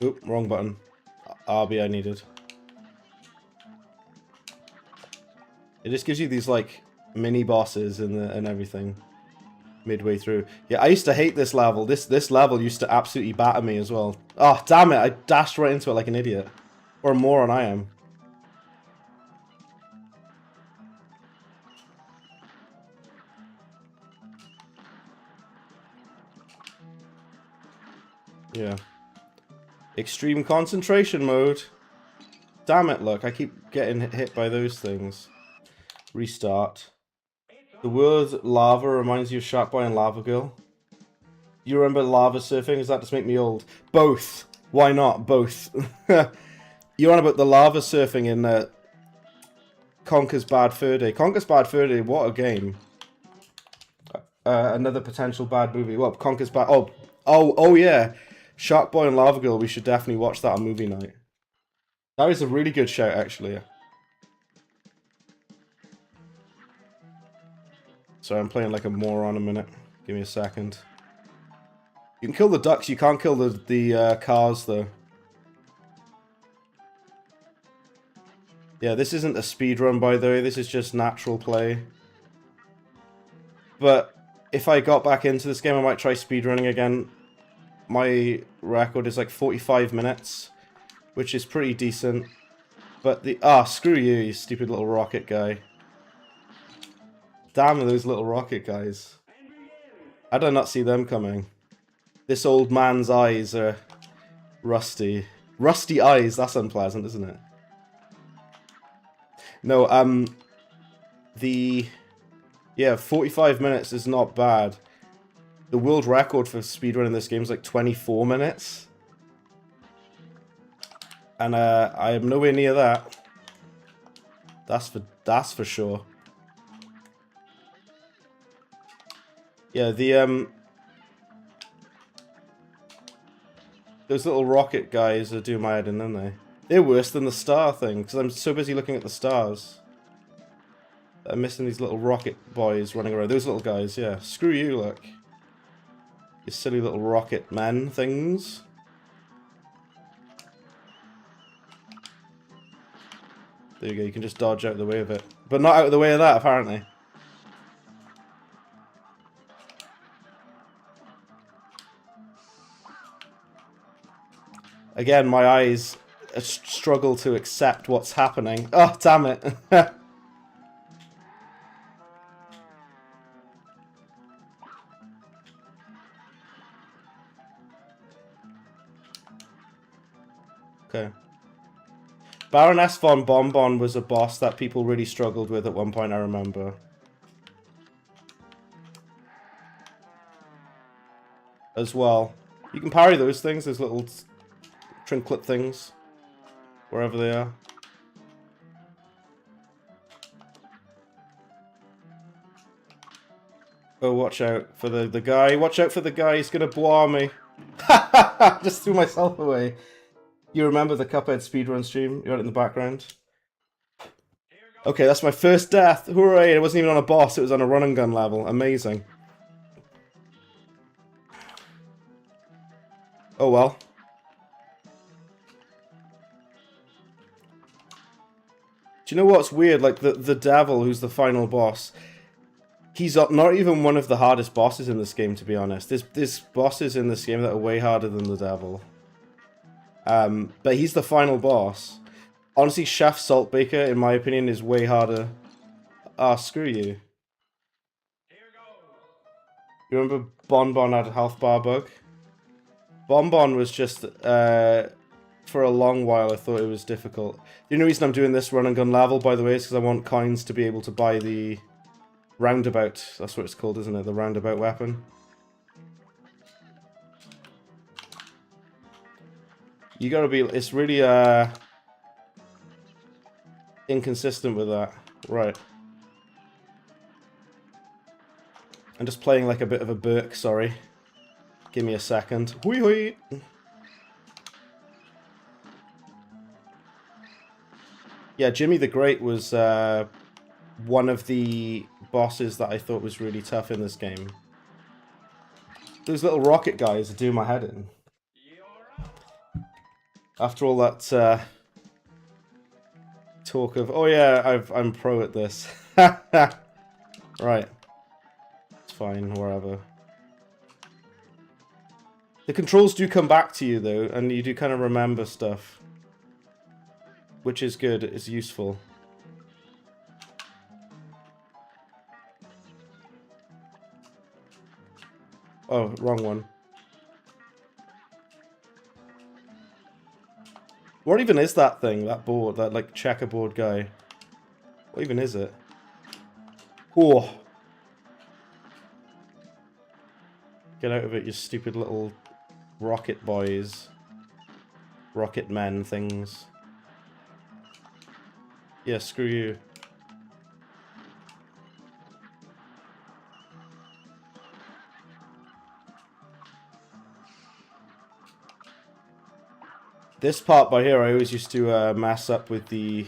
Speaker 1: Oop, wrong button. RB I needed. It just gives you these like mini bosses and everything midway through. Yeah, I used to hate this level. This level used to absolutely batter me as well. Oh, damn it, I dashed right into it like an idiot. Or a moron I am. Yeah. Extreme concentration mode. Damn it, look, I keep getting hit by those things. Restart. The word lava reminds you of Shark Boy and Lava Girl. You remember lava surfing? Does that just make me old? Both. Why not? Both. You're on about the lava surfing in Conker's Bad Fur Day. Conker's Bad Fur Day, what a game. Another potential bad movie. What? Conker's Bad... Oh yeah. Shark Boy and Lava Girl, we should definitely watch that on movie night. That is a really good shout, actually. Sorry, I'm playing like a moron a minute. Give me a second. You can kill the ducks, you can't kill the cars, though. Yeah, this isn't a speedrun, by the way. This is just natural play. But if I got back into this game, I might try speedrunning again. My record is like 45 minutes, which is pretty decent. But the... Ah, screw you, you stupid little rocket guy. Damn those little rocket guys. I did not see them coming. This old man's eyes are rusty. Rusty eyes, that's unpleasant, isn't it? No, yeah, 45 minutes is not bad. The world record for speedrun in this game is like 24 minutes. And I am nowhere near that. That's for sure. Yeah, those little rocket guys are doing my head in, aren't they? They're worse than the star thing, because I'm so busy looking at the stars. I'm missing these little rocket boys running around. Those little guys, yeah. Screw you, look. You silly little rocket men things. There you go, you can just dodge out of the way of it. But not out of the way of that, apparently. Again, my eyes struggle to accept what's happening. Oh, damn it. Okay. Baroness von Bonbon was a boss that people really struggled with at one point, I remember. As well. You can parry those things, those little trinket things. Wherever they are. Oh, watch out for the guy. Watch out for the guy, he's gonna blah me. Just threw myself away. You remember the Cuphead speedrun stream? You had it in the background? Okay, that's my first death. Hooray! It wasn't even on a boss, it was on a run and gun level. Amazing. Oh well. Do you know what's weird? Like, the devil, who's the final boss, he's not even one of the hardest bosses in this game, to be honest. There's bosses in this game that are way harder than the devil. But he's the final boss. Honestly, Chef Saltbaker, in my opinion, is way harder. Ah, screw you. You remember Bonbon had a health bar bug? Bonbon was just, for a long while I thought it was difficult. The only reason I'm doing this run and gun level, by the way, is because I want coins to be able to buy the roundabout. That's what it's called, isn't it? The roundabout weapon. You gotta be... It's really, inconsistent with that. Right. I'm just playing like a bit of a Burke, sorry. Give me a second. Hui hui! Yeah, Jimmy the Great was one of the bosses that I thought was really tough in this game. Those little rocket guys are doing my head in. After all that talk of, oh yeah, I'm pro at this. Right. It's fine, wherever. The controls do come back to you though, and you do kind of remember stuff. Which is good, it's useful. Oh, wrong one. What even is that thing, that board, that like checkerboard guy? What even is it? Oh. Get out of it, you stupid little rocket boys. Rocket men things. Yeah, screw you. This part by here I always used to mess up with the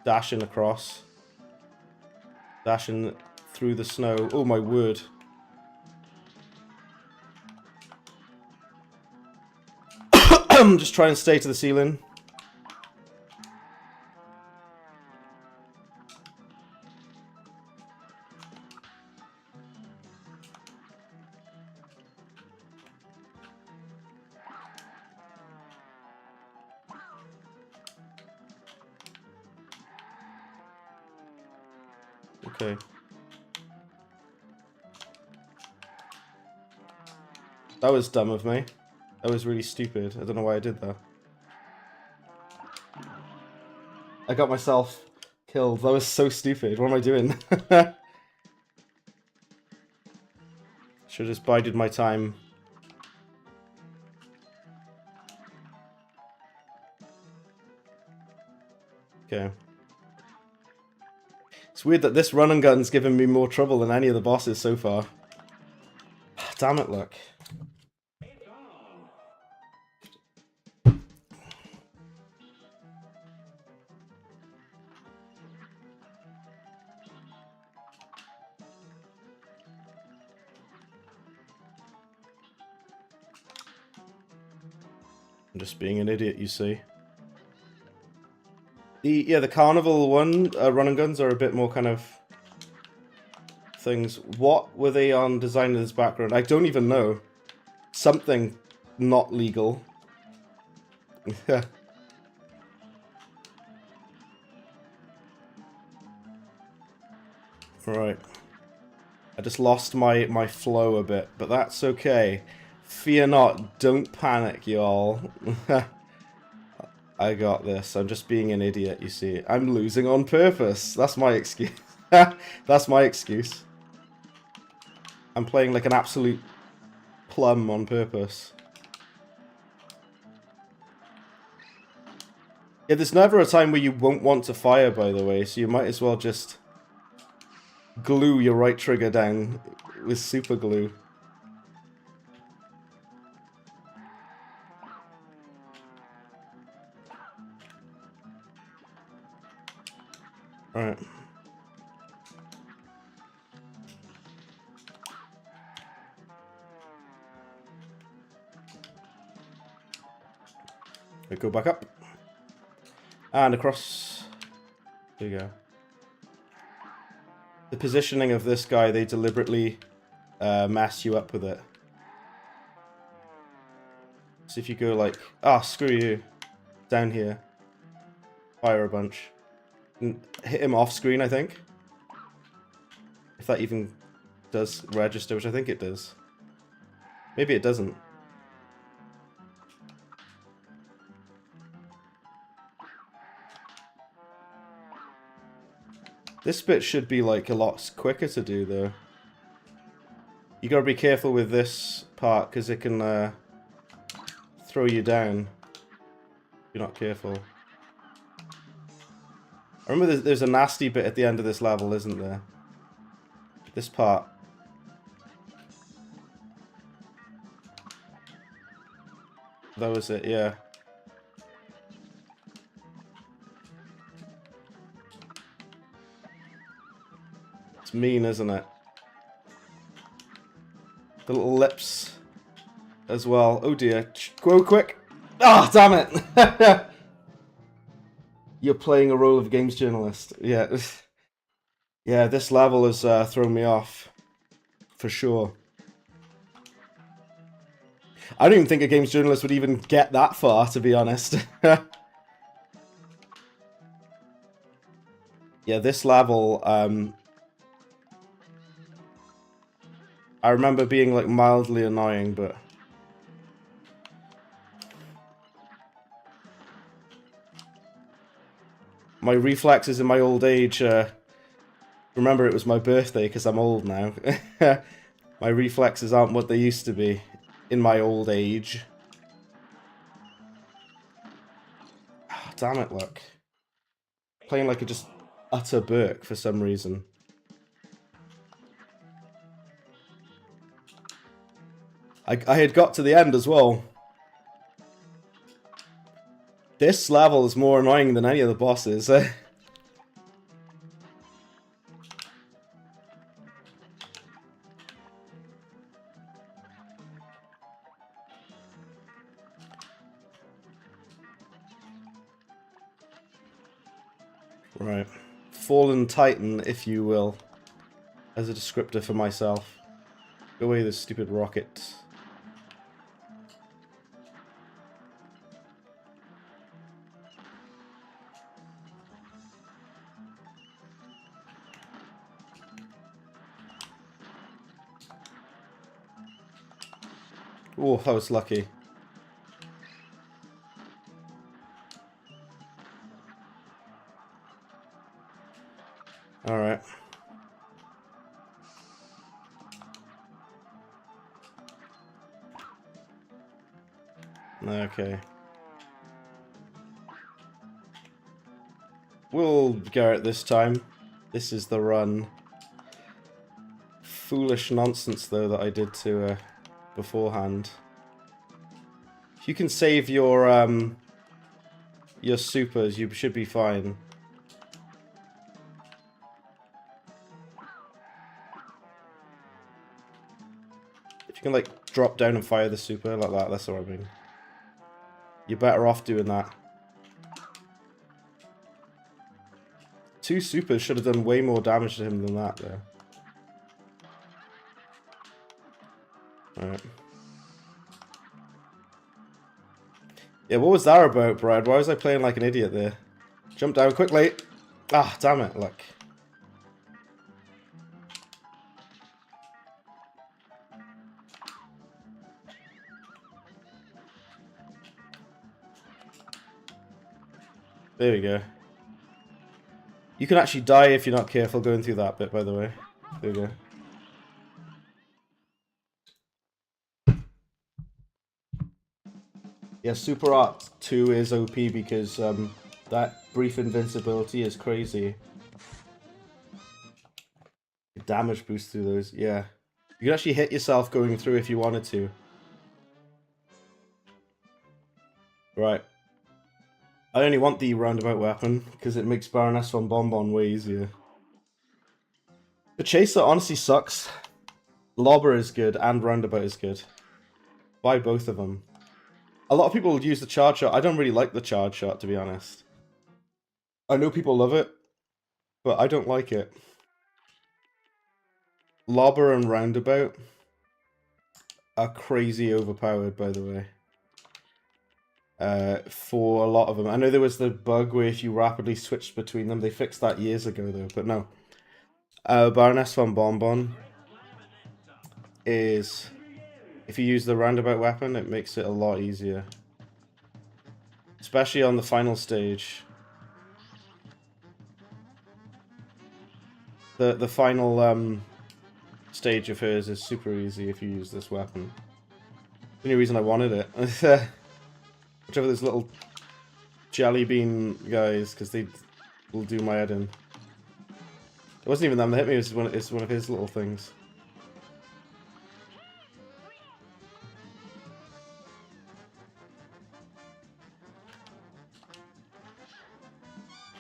Speaker 1: dashing across. Dashing through the snow. Oh my word. Just try and stay to the ceiling. Okay. That was dumb of me. That was really stupid. I don't know why I did that. I got myself killed. That was so stupid. What am I doing? Should have just bided my time. Okay. It's weird that this run and gun's given me more trouble than any of the bosses so far. Damn it, look. I'm just being an idiot, you see. The carnival one, run and guns are a bit more kind of things. What were they on designing this background? I don't even know. Something not legal. Right. I just lost my flow a bit, but that's okay. Fear not, don't panic, y'all. I got this. I'm just being an idiot, you see. I'm losing on purpose. That's my excuse. That's my excuse. I'm playing like an absolute plum on purpose. Yeah, there's never a time where you won't want to fire, by the way, so you might as well just glue your right trigger down with super glue. Alright. We go back up. And across. There you go. The positioning of this guy, they deliberately mess you up with it. So if you go like, screw you, down here, fire a bunch, and hit him off screen, I think. If that even does register, which I think it does. Maybe it doesn't. This bit should be like a lot quicker to do though. You gotta be careful with this part because it can throw you down if you're not careful. I remember there's a nasty bit at the end of this level, isn't there? This part. That was it, yeah. It's mean, isn't it? The little lips as well. Oh dear. Go quick! Ah, damn it! You're playing a role of games journalist. Yeah. Yeah, this level has thrown me off. For sure. I don't even think a games journalist would even get that far, to be honest. Yeah, this level, I remember being like mildly annoying, but my reflexes in my old age, remember it was my birthday because I'm old now. My reflexes aren't what they used to be in my old age. Oh, damn it, look. Playing like a just utter Burke for some reason. I had got to the end as well. This level is more annoying than any of the bosses. Right. Fallen Titan, if you will. As a descriptor for myself. Go away, this stupid rocket. Oh, that was lucky. Alright. Okay. We'll go it this time. This is the run. Foolish nonsense, though, that I did to beforehand. If you can save your supers, you should be fine. If you can, like, drop down and fire the super like that, that's what I mean. You're better off doing that. 2 supers should have done way more damage to him than that, though. Alright. Yeah, what was that about, Brad? Why was I playing like an idiot there? Jump down quickly! Ah, damn it, look. There we go. You can actually die if you're not careful going through that bit, by the way. There we go. Yeah, Super Art 2 is OP because that brief invincibility is crazy. Damage boost through those, yeah. You can actually hit yourself going through if you wanted to. Right. I only want the roundabout weapon because it makes Baroness von Bonbon way easier. The Chaser honestly sucks. Lobber is good and roundabout is good. Buy both of them. A lot of people use the charge shot. I don't really like the charge shot, to be honest. I know people love it, but I don't like it. Lobber and roundabout are crazy overpowered, by the way. For a lot of them. I know there was the bug where if you rapidly switched between them, they fixed that years ago though, but no. Baroness von Bonbon is, if you use the roundabout weapon, it makes it a lot easier. Especially on the final stage. The final stage of hers is super easy if you use this weapon. The only reason I wanted it. Whichever those little jelly bean guys, because they will do my head in. It wasn't even them that hit me, it's one of his little things.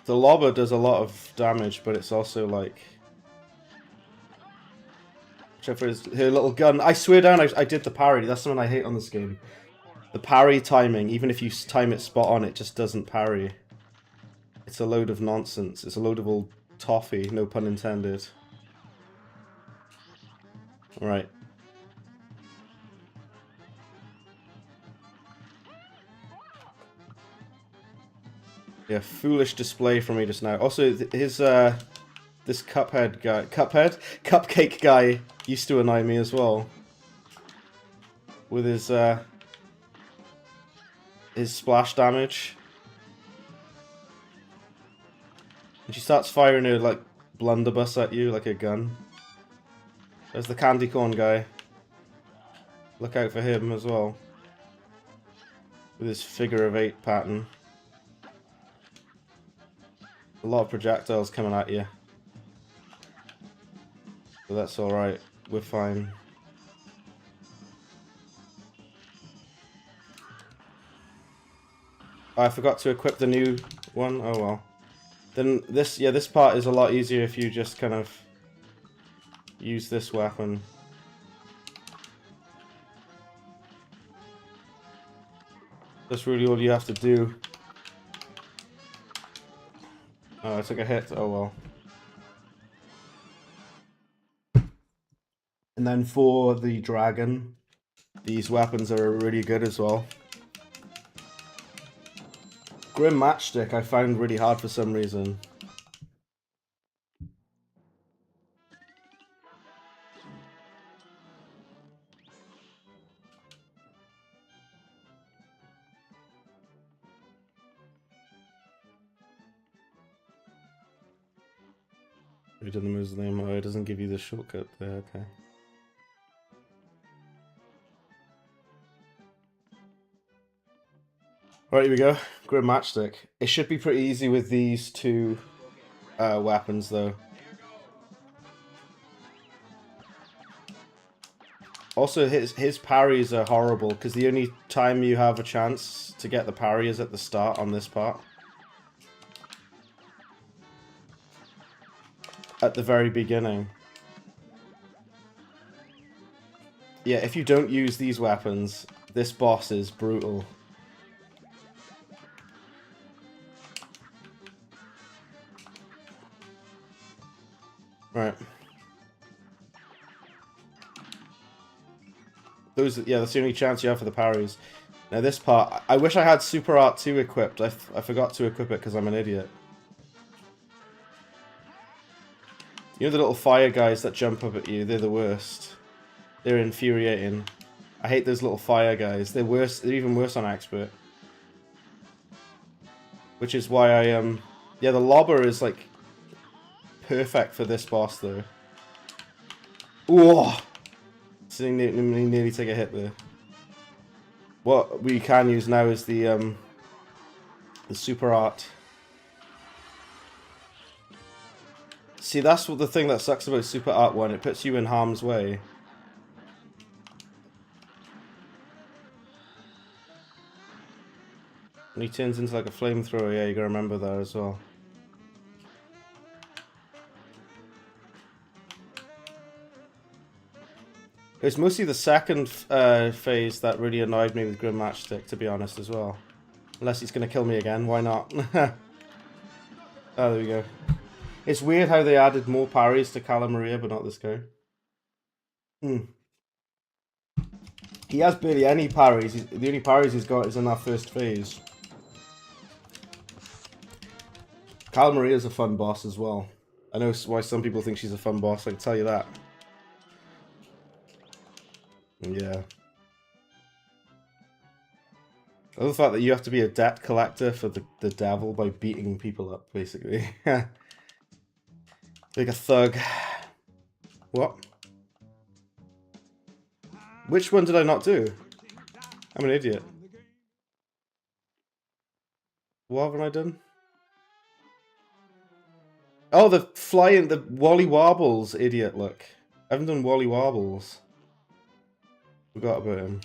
Speaker 1: The lobber does a lot of damage, but it's also like... Whichever is her little gun. I swear down, I did the parry. That's something I hate on this game. The parry timing, even if you time it spot on, it just doesn't parry. It's a load of nonsense. It's a load of old toffee, no pun intended. Alright. Yeah, foolish display from me just now. Also, his, this Cuphead guy... Cupcake guy used to annoy me as well. With his splash damage. And she starts firing her, like, blunderbuss at you, like a gun. There's the candy corn guy. Look out for him as well. With his figure of 8 pattern. A lot of projectiles coming at you. But that's alright. We're fine. I forgot to equip the new one. Oh well. Then this part is a lot easier if you just kind of use this weapon. That's really all you have to do. Oh, I took a hit. Oh well. And then for the dragon, these weapons are really good as well. Grim Matchstick I found really hard for some reason. Have you done the moves name? Oh, it doesn't give you the shortcut there, okay. Alright, here we go. Grim Matchstick. It should be pretty easy with these two weapons, though. Also, his parries are horrible, because the only time you have a chance to get the parry is at the start on this part. At the very beginning. Yeah, if you don't use these weapons, this boss is brutal. Right. That's the only chance you have for the parries. Now this part, I wish I had Super Art 2 equipped. I forgot to equip it because I'm an idiot. You know the little fire guys that jump up at you? They're the worst. They're infuriating. I hate those little fire guys. They're worse. They're even worse on Expert. Which is why I yeah, the lobber is like perfect for this boss though. Whoa! So he nearly take a hit there. What we can use now is the Super Art. See, that's what the thing that sucks about Super Art 1. It puts you in harm's way. And he turns into like a flamethrower. Yeah, you gotta remember that as well. It was mostly the second phase that really annoyed me with Grim Matchstick, to be honest, as well. Unless he's going to kill me again, why not? Oh, there we go. It's weird how they added more parries to Cala Maria, but not this guy. He has barely any parries. The only parries he's got is in that first phase. Cala Maria is a fun boss as well. I know why some people think she's a fun boss, I can tell you that. Yeah. I love the fact that you have to be a debt collector for the devil by beating people up, basically. Like a thug. What? Which one did I not do? I'm an idiot. What haven't I done? Oh, the flying, the Wally Wobbles, idiot, look. I haven't done Wally Wobbles. Forgot about him.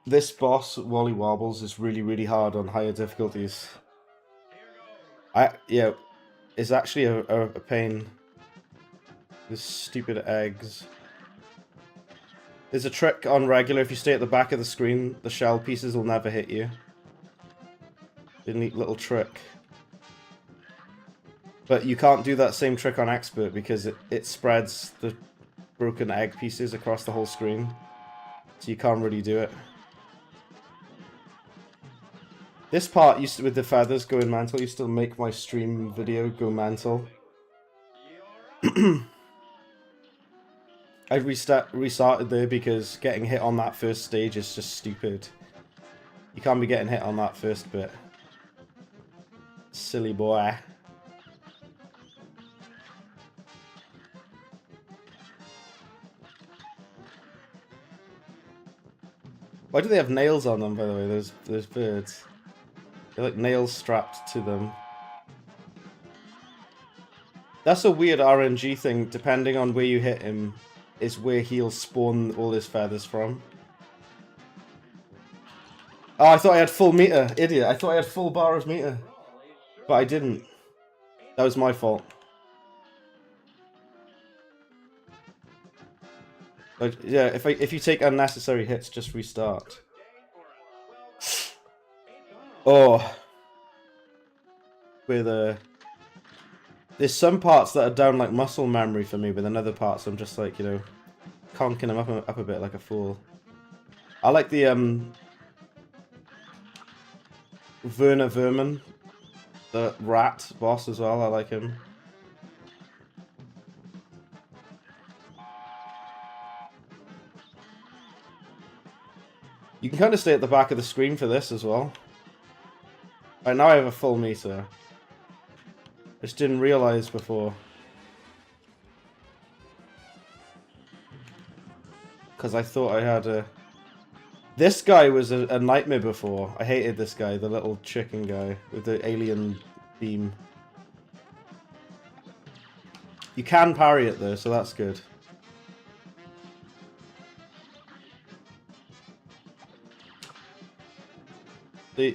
Speaker 1: This boss, Wally Wobbles, is really, really hard on higher difficulties. Yeah, it's actually a pain. This stupid eggs. There's a trick on regular, if you stay at the back of the screen, the shell pieces will never hit you. A neat little trick. But you can't do that same trick on Expert because it spreads the broken egg pieces across the whole screen. So you can't really do it. This part used to, with the feathers going mental, used to make my stream video go mental. I restarted there because getting hit on that first stage is just stupid. You can't be getting hit on that first bit. Silly boy. Why do they have nails on them, by the way, those birds? They're like nails strapped to them. That's a weird RNG thing, depending on where you hit him, is where he'll spawn all his feathers from. Oh, I thought I had full meter, idiot. I thought I had full bar of meter. But I didn't. That was my fault. But yeah, if you take unnecessary hits, just restart. Oh. There's some parts that are down like muscle memory for me, but then other parts I'm just like, you know, conking them up a bit like a fool. I like the Werner Vermin, the rat boss as well. I like him. You can kind of stay at the back of the screen for this as well. Right, now I have a full meter. I just didn't realize before. Because I thought I had a... This guy was a nightmare before. I hated this guy, the little chicken guy with the alien beam. You can parry it though, so that's good.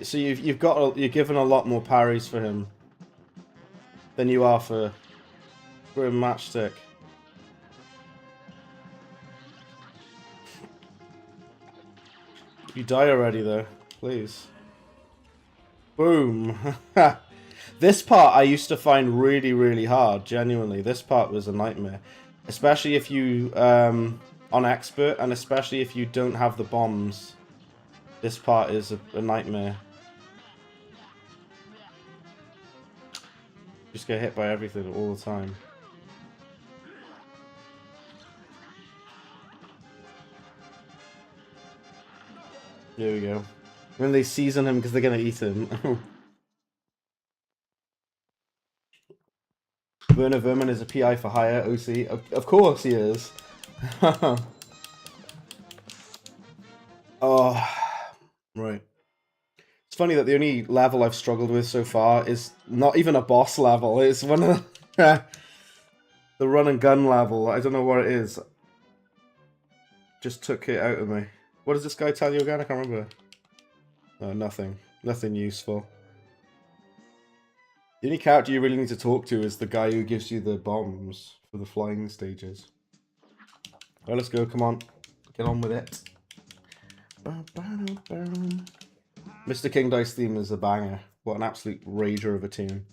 Speaker 1: So you're given a lot more parries for him than you are for a matchstick. You die already though, please. Boom. This part I used to find really, really hard, genuinely. This part was a nightmare. Especially if you, on expert, and especially if you don't have the bombs. This part is a nightmare. Just get hit by everything all the time. There we go. When they season him because they're gonna eat him. Werner Verman is a PI for hire, OC. Of course he is. Oh, right. It's funny that the only level I've struggled with so far is not even a boss level. It's one of the run and gun level. I don't know what it is. Just took it out of me. What does this guy tell you again? I can't remember. Oh, nothing. Nothing useful. The only character you really need to talk to is the guy who gives you the bombs for the flying stages. Well, let's go. Come on. Get on with it. Mr. King Dice theme is a banger. What an absolute rager of a tune.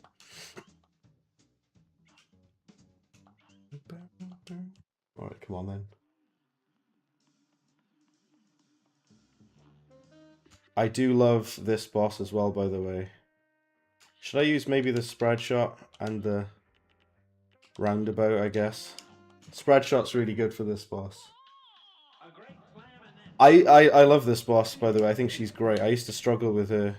Speaker 1: Alright, come on then. I do love this boss as well, by the way. Should I use maybe the spread shot and the roundabout, I guess? Spread shot's really good for this boss. I love this boss, by the way. I think she's great. I used to struggle with her.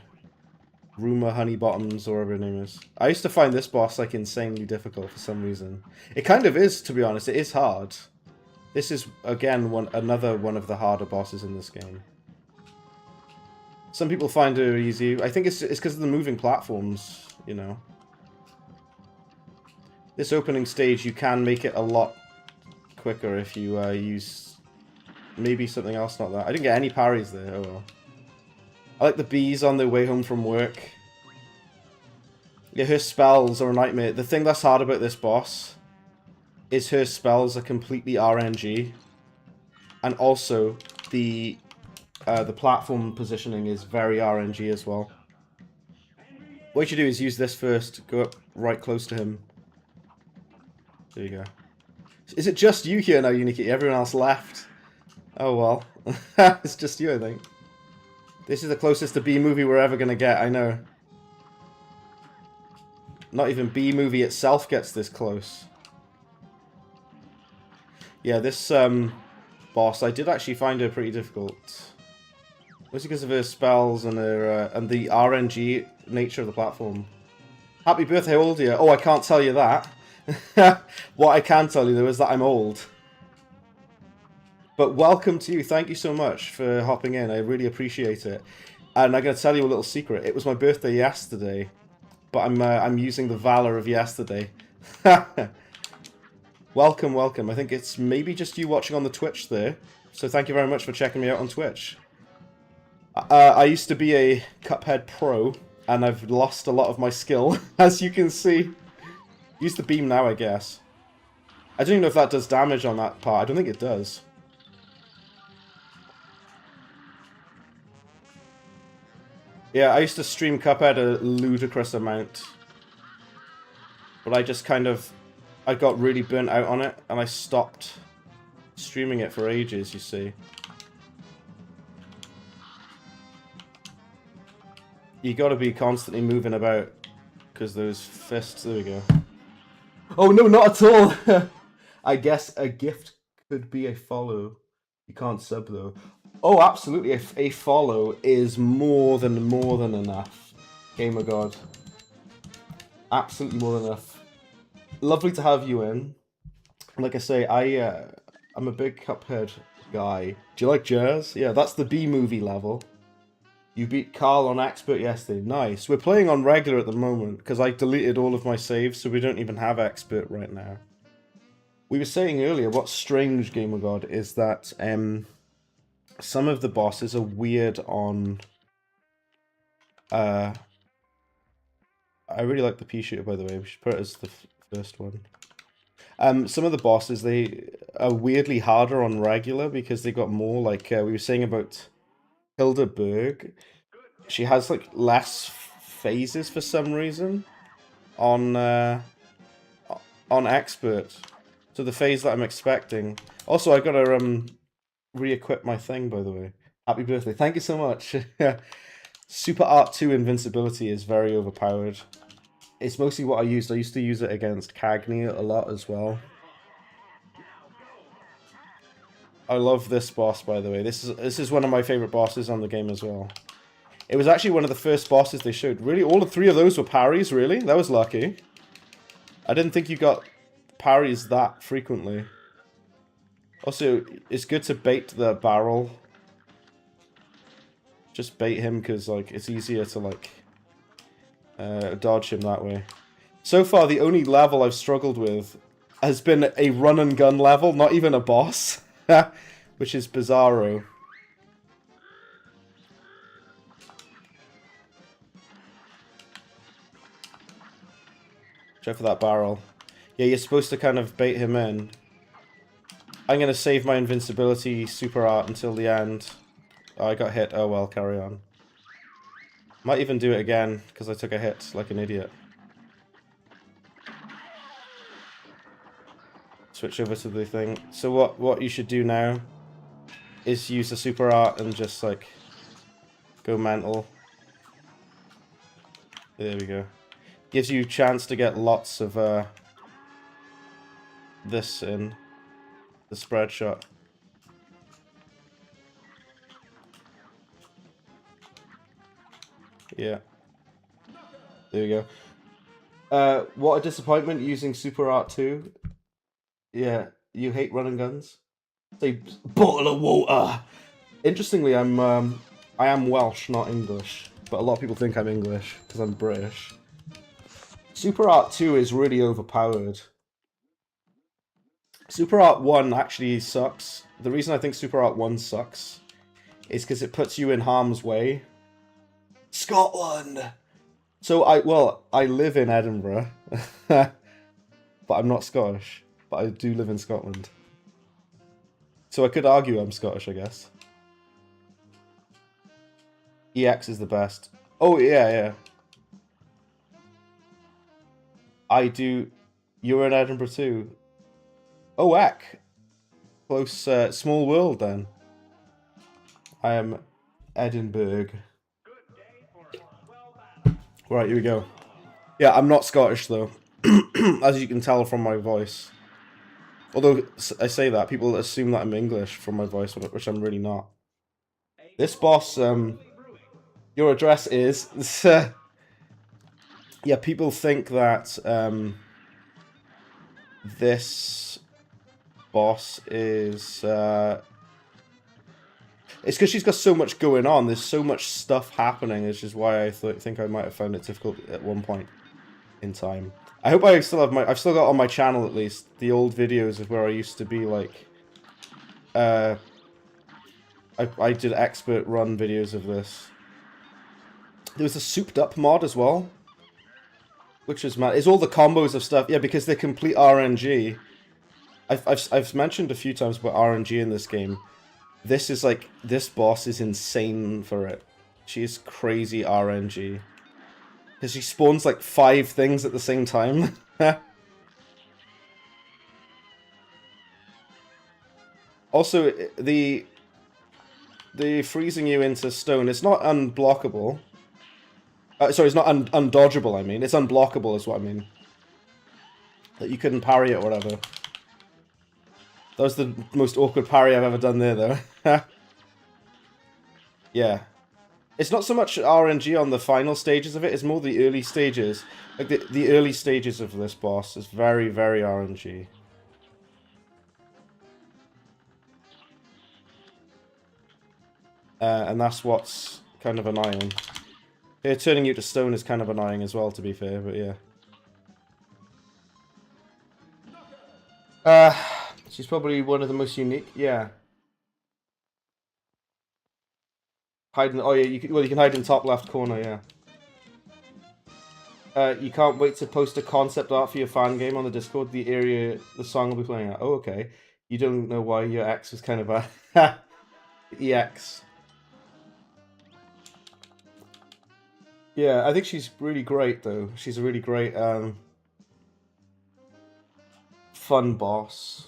Speaker 1: Rumor Honeybottoms, or whatever her name is. I used to find this boss, like, insanely difficult for some reason. It kind of is, to be honest. It is hard. This is, again, another one of the harder bosses in this game. Some people find her easy. I think it's because of the moving platforms, you know. This opening stage, you can make it a lot quicker if you use maybe something else, not that. I didn't get any parries there, oh well. I like the bees on their way home from work. Yeah, her spells are a nightmare. The thing that's hard about this boss is her spells are completely RNG. And also, the platform positioning is very RNG as well. What you should do is use this first. Go up right close to him. There you go. Is it just you here now, Uniki? Everyone else left. Oh well. It's just you, I think. This is the closest to B-movie we're ever going to get, I know. Not even B-movie itself gets this close. Yeah, this boss, I did actually find her pretty difficult. Mostly because of her spells and her and the RNG nature of the platform. Happy birthday, how old are you? Oh, I can't tell you that. What I can tell you, though, is that I'm old. But welcome to you. Thank you so much for hopping in. I really appreciate it. And I'm going to tell you a little secret. It was my birthday yesterday, but I'm using the valor of yesterday. Welcome, welcome. I think it's maybe just you watching on the Twitch there. So thank you very much for checking me out on Twitch. I used to be a CUPHEAD pro, and I've lost a lot of my skill, as you can see. Use the beam now, I guess. I don't even know if that does damage on that part. I don't think it does. Yeah, I used to stream Cuphead a ludicrous amount. But I just kind of... I got really burnt out on it, and I stopped streaming it for ages, you see. You gotta be constantly moving about, because those fists... There we go. Oh, no, not at all! I guess a gift could be a follow. You can't sub, though. Oh, absolutely. A follow is more than enough. Gamer God. Absolutely more than enough. Lovely to have you in. Like I say, I'm a big Cuphead guy. Do you like jazz? Yeah, that's the B-movie level. You beat Carl on Expert yesterday. Nice. We're playing on regular at the moment, because I deleted all of my saves, so we don't even have Expert right now. We were saying earlier, what's strange, Gamer God, is that some of the bosses are weird on... I really like the pea shooter, by the way. We should put it as the first one. Some of the bosses, they are weirdly harder on regular because they got more, like we were saying about Hildeberg. She has like less phases for some reason on expert. So the phase that I'm expecting. Also, I gotta re-equip my thing, by the way. Happy birthday! Thank you so much. Super Art 2 invincibility is very overpowered. It's mostly what I used. I used to use it against Cagney a lot as well. I love this boss, by the way. This is one of my favorite bosses on the game as well. It was actually one of the first bosses they showed. Really, all the three of those were parries, really? That was lucky. I didn't think you got parries that frequently. Also, it's good to bait the barrel. Just bait him because, like, it's easier to, like, dodge him that way. So far, the only level I've struggled with has been a run and gun level, not even a boss. Which is Bizarro. Try for that barrel. Yeah, you're supposed to kind of bait him in. I'm going to save my invincibility super art until the end. Oh, I got hit. Oh well, carry on. Might even do it again, because I took a hit like an idiot. Switch over to the thing. So what you should do now is use the super art and just, like, go mental. There we go. Gives you a chance to get lots of this in. The spread shot. Yeah. There we go. What a disappointment using Super Art 2. Yeah, you hate running guns? Say, bottle of water! Interestingly, I am Welsh, not English. But a lot of people think I'm English, because I'm British. Super Art 2 is really overpowered. Super Art 1 actually sucks. The reason I think Super Art 1 sucks is because it puts you in harm's way. Scotland! So I live in Edinburgh, but I'm not Scottish. But I do live in Scotland. So I could argue I'm Scottish, I guess. EX is the best. Oh, yeah, yeah. I do... You're in Edinburgh too. Oh, heck. Close, small world then. I am Edinburgh. Right, here we go. Yeah, I'm not Scottish though. As you can tell from my voice. Although I say that, people assume that I'm English from my voice, which I'm really not. This boss, your address is... yeah, people think that this boss is... It's because she's got so much going on. There's so much stuff happening, which is why I think I might have found it difficult at one point in time. I hope I still have I've still got on my channel at least the old videos of where I used to be like. I did expert run videos of this. There was a souped up mod as well, which is mad. It's all the combos of stuff. Yeah, because they're complete RNG. I've mentioned a few times about RNG in this game. This is like, this boss is insane for it. She is crazy RNG. Because she spawns like 5 things at the same time. Also, the freezing you into stone, it's not unblockable. Sorry, it's not undodgeable, I mean. It's unblockable is what I mean. That you couldn't parry it or whatever. That was the most awkward parry I've ever done there, though. Yeah. It's not so much RNG on the final stages of it, it's more the early stages. Like, the early stages of this boss is very, very RNG. And that's what's kind of annoying. Yeah, turning you to stone is kind of annoying as well, to be fair, but yeah. She's probably one of the most unique, yeah. Hide in, oh yeah, you can hide in the top left corner, yeah. You can't wait to post a concept art for your fan game on the Discord, the area the song will be playing at. Oh, okay. You don't know why your ex was kind of a... EX. Yeah, I think she's really great, though. She's a really great, fun boss.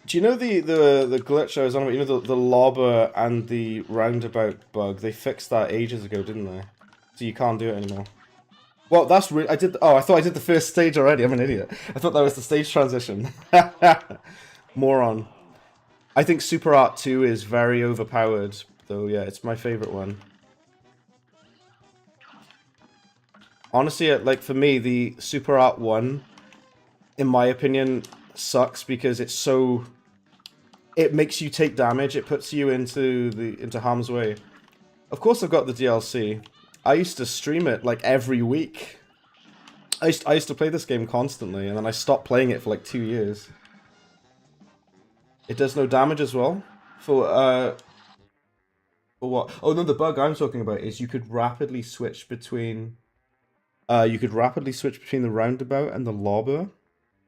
Speaker 1: Do you know the glitch I was on about? You know, the lobber and the roundabout bug? They fixed that ages ago, didn't they? So you can't do it anymore. Well, that's really... I did... Oh, I thought I did the first stage already. I'm an idiot. I thought that was the stage transition. Moron. I think Super Art 2 is very overpowered, though. Yeah, it's my favorite one. Honestly, like, for me, the Super Art 1, in my opinion, sucks because it's so... It makes you take damage. It puts you into harm's way. Of course, I've got the DLC. I used to stream it like every week. I used to play this game constantly, and then I stopped playing it for like 2 years. It does no damage as well. For what? Oh no, the bug I'm talking about is you could rapidly switch between. You could rapidly switch between the roundabout and the lobber,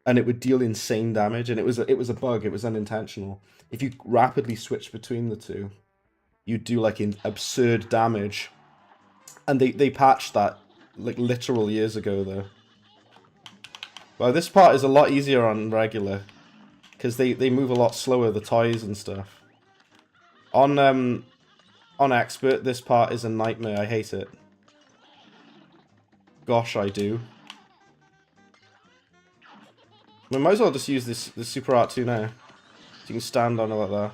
Speaker 1: and it would deal insane damage. And it was a bug. It was unintentional. If you rapidly switch between the two, you'd do like absurd damage. And they patched that like literal years ago though. Well, this part is a lot easier on regular because they move a lot slower, the toys and stuff. On expert, this part is a nightmare. I hate it. Gosh, I do. We might as well just use this Super Art 2 now. So you can stand on it like that.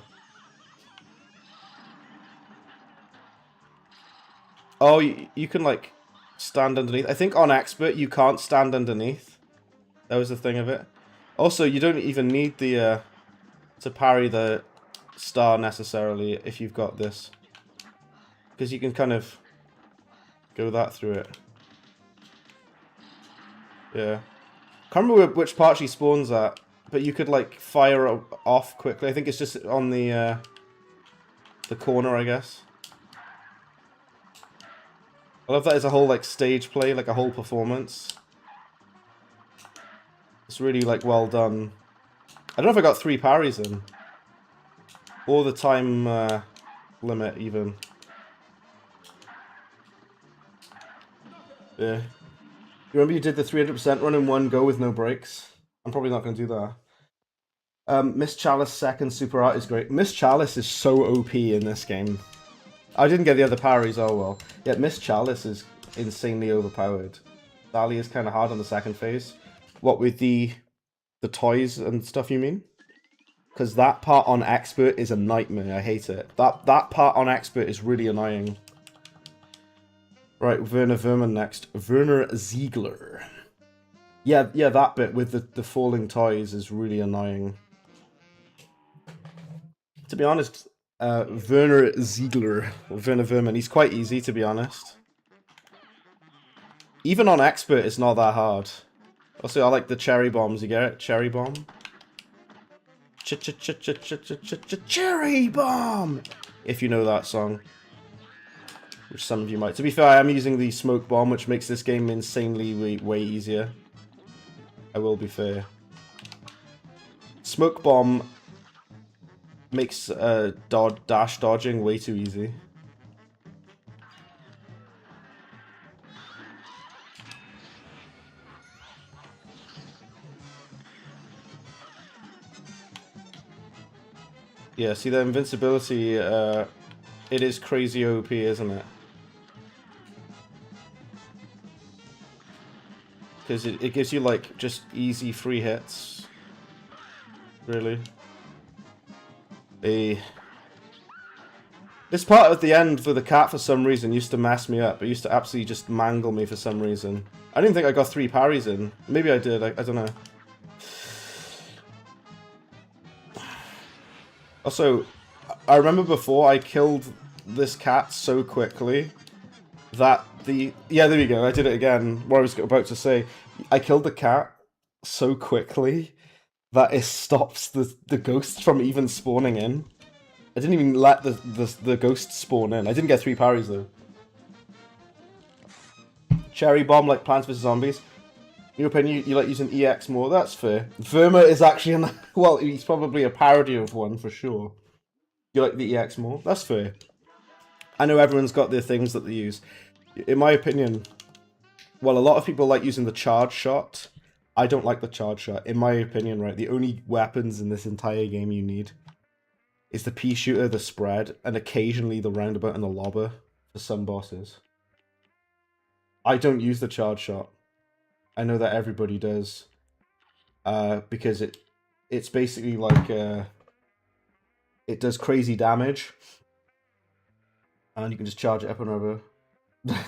Speaker 1: Oh, you can like stand underneath. I think on expert you can't stand underneath. That was the thing of it. Also, you don't even need the to parry the star necessarily if you've got this, because you can kind of go that through it. Yeah. Can't remember which part she spawns at, but you could like fire it off quickly. I think it's just on the corner, I guess. I love that as a whole like stage play, like a whole performance. It's really like well done. I don't know if I got 3 parries in, or the time limit even. Yeah. You remember you did the 300% run in one go with no breaks? I'm probably not going to do that. Miss Chalice second Super Art is great. Miss Chalice is so OP in this game. I didn't get the other parries, oh well. Yet Miss Chalice is insanely overpowered. Dali is kind of hard on the second phase. What, with the toys and stuff, you mean? Because that part on expert is a nightmare. I hate it. That part on expert is really annoying. Right, Werner Verman next. Werner Ziegler. Yeah, that bit with the falling toys is really annoying. To be honest, Werner Ziegler, or Werner Verman, he's quite easy, to be honest. Even on expert, it's not that hard. Also, I like the cherry bombs. You get it? Cherry bomb? Cherry bomb! If you know that song. Which some of you might. To be fair, I am using the smoke bomb, which makes this game insanely way easier. I will be fair. Smoke bomb makes dash dodging way too easy. Yeah, see the invincibility, it is crazy OP, isn't it? Because it gives you, like, just easy free hits. Really. This part at the end for the cat, for some reason, used to mess me up. It used to absolutely just mangle me for some reason. I didn't think I got 3 parries in. Maybe I did, I don't know. Also, I remember before I killed this cat so quickly that the... Yeah, there we go, I did it again. What I was about to say. I killed the cat so quickly that it stops the ghosts from even spawning in. I didn't even let the ghost spawn in. I didn't get 3 parries though. Cherry bomb like Plants vs Zombies. In your opinion, you like using EX more? That's fair. Verma is actually well, he's probably a parody of one for sure. You like the EX more? That's fair. I know everyone's got their things that they use. In my opinion, well, a lot of people like using the charge shot. I don't like the charge shot. In my opinion, right, the only weapons in this entire game you need is the pea shooter, the spread, and occasionally the roundabout and the lobber for some bosses. I don't use the charge shot. I know that everybody does. Because it's basically like it does crazy damage. And you can just charge it up and over.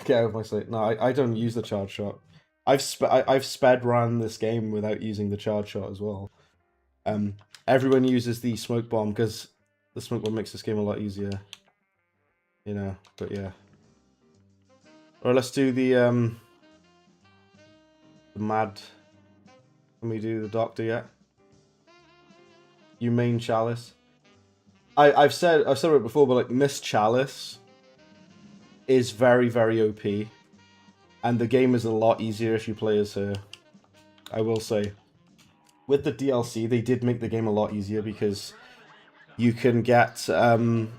Speaker 1: Get out of my sight. No, I don't use the charge shot. I've sped ran this game without using the charge shot as well. Everyone uses the smoke bomb because the smoke bomb makes this game a lot easier. You know, but yeah. Alright, let's do the mad... Can we do the doctor yet? You main Chalice. I've said it before, but like Miss Chalice is very, very OP. And the game is a lot easier if you play as her. I will say. With the DLC, they did make the game a lot easier because you can get an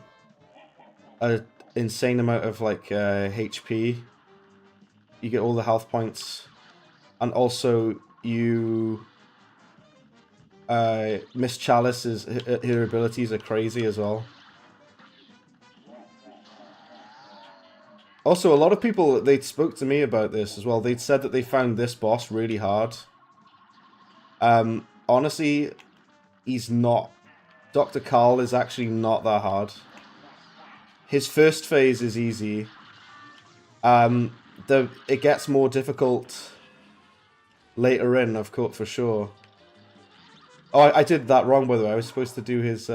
Speaker 1: insane amount of like HP. You get all the health points, and also you Miss Chalice's her abilities are crazy as well. Also, a lot of people, they spoke to me about this as well. They'd said that they found this boss really hard. Honestly, he's not. Dr. Carl is actually not that hard. His first phase is easy. It gets more difficult later in, of course, for sure. Oh, I did that wrong, by the way. I was supposed to do his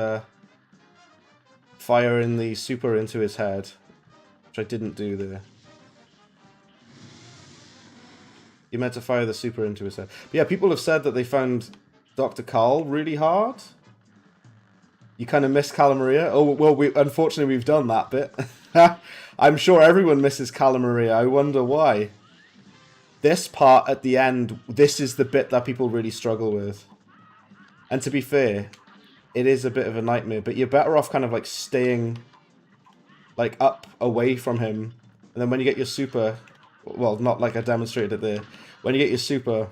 Speaker 1: firing the super into his head, which I didn't do there. You meant to fire the super into his head. But yeah, people have said that they found Dr. Carl really hard. You kind of miss Cala Maria. Oh, well, unfortunately we've done that bit. I'm sure everyone misses Cala Maria. I wonder why. This part at the end, this is the bit that people really struggle with. And to be fair, it is a bit of a nightmare, but you're better off kind of like staying like up away from him. And then when you get your super, well, not like I demonstrated it there. When you get your super,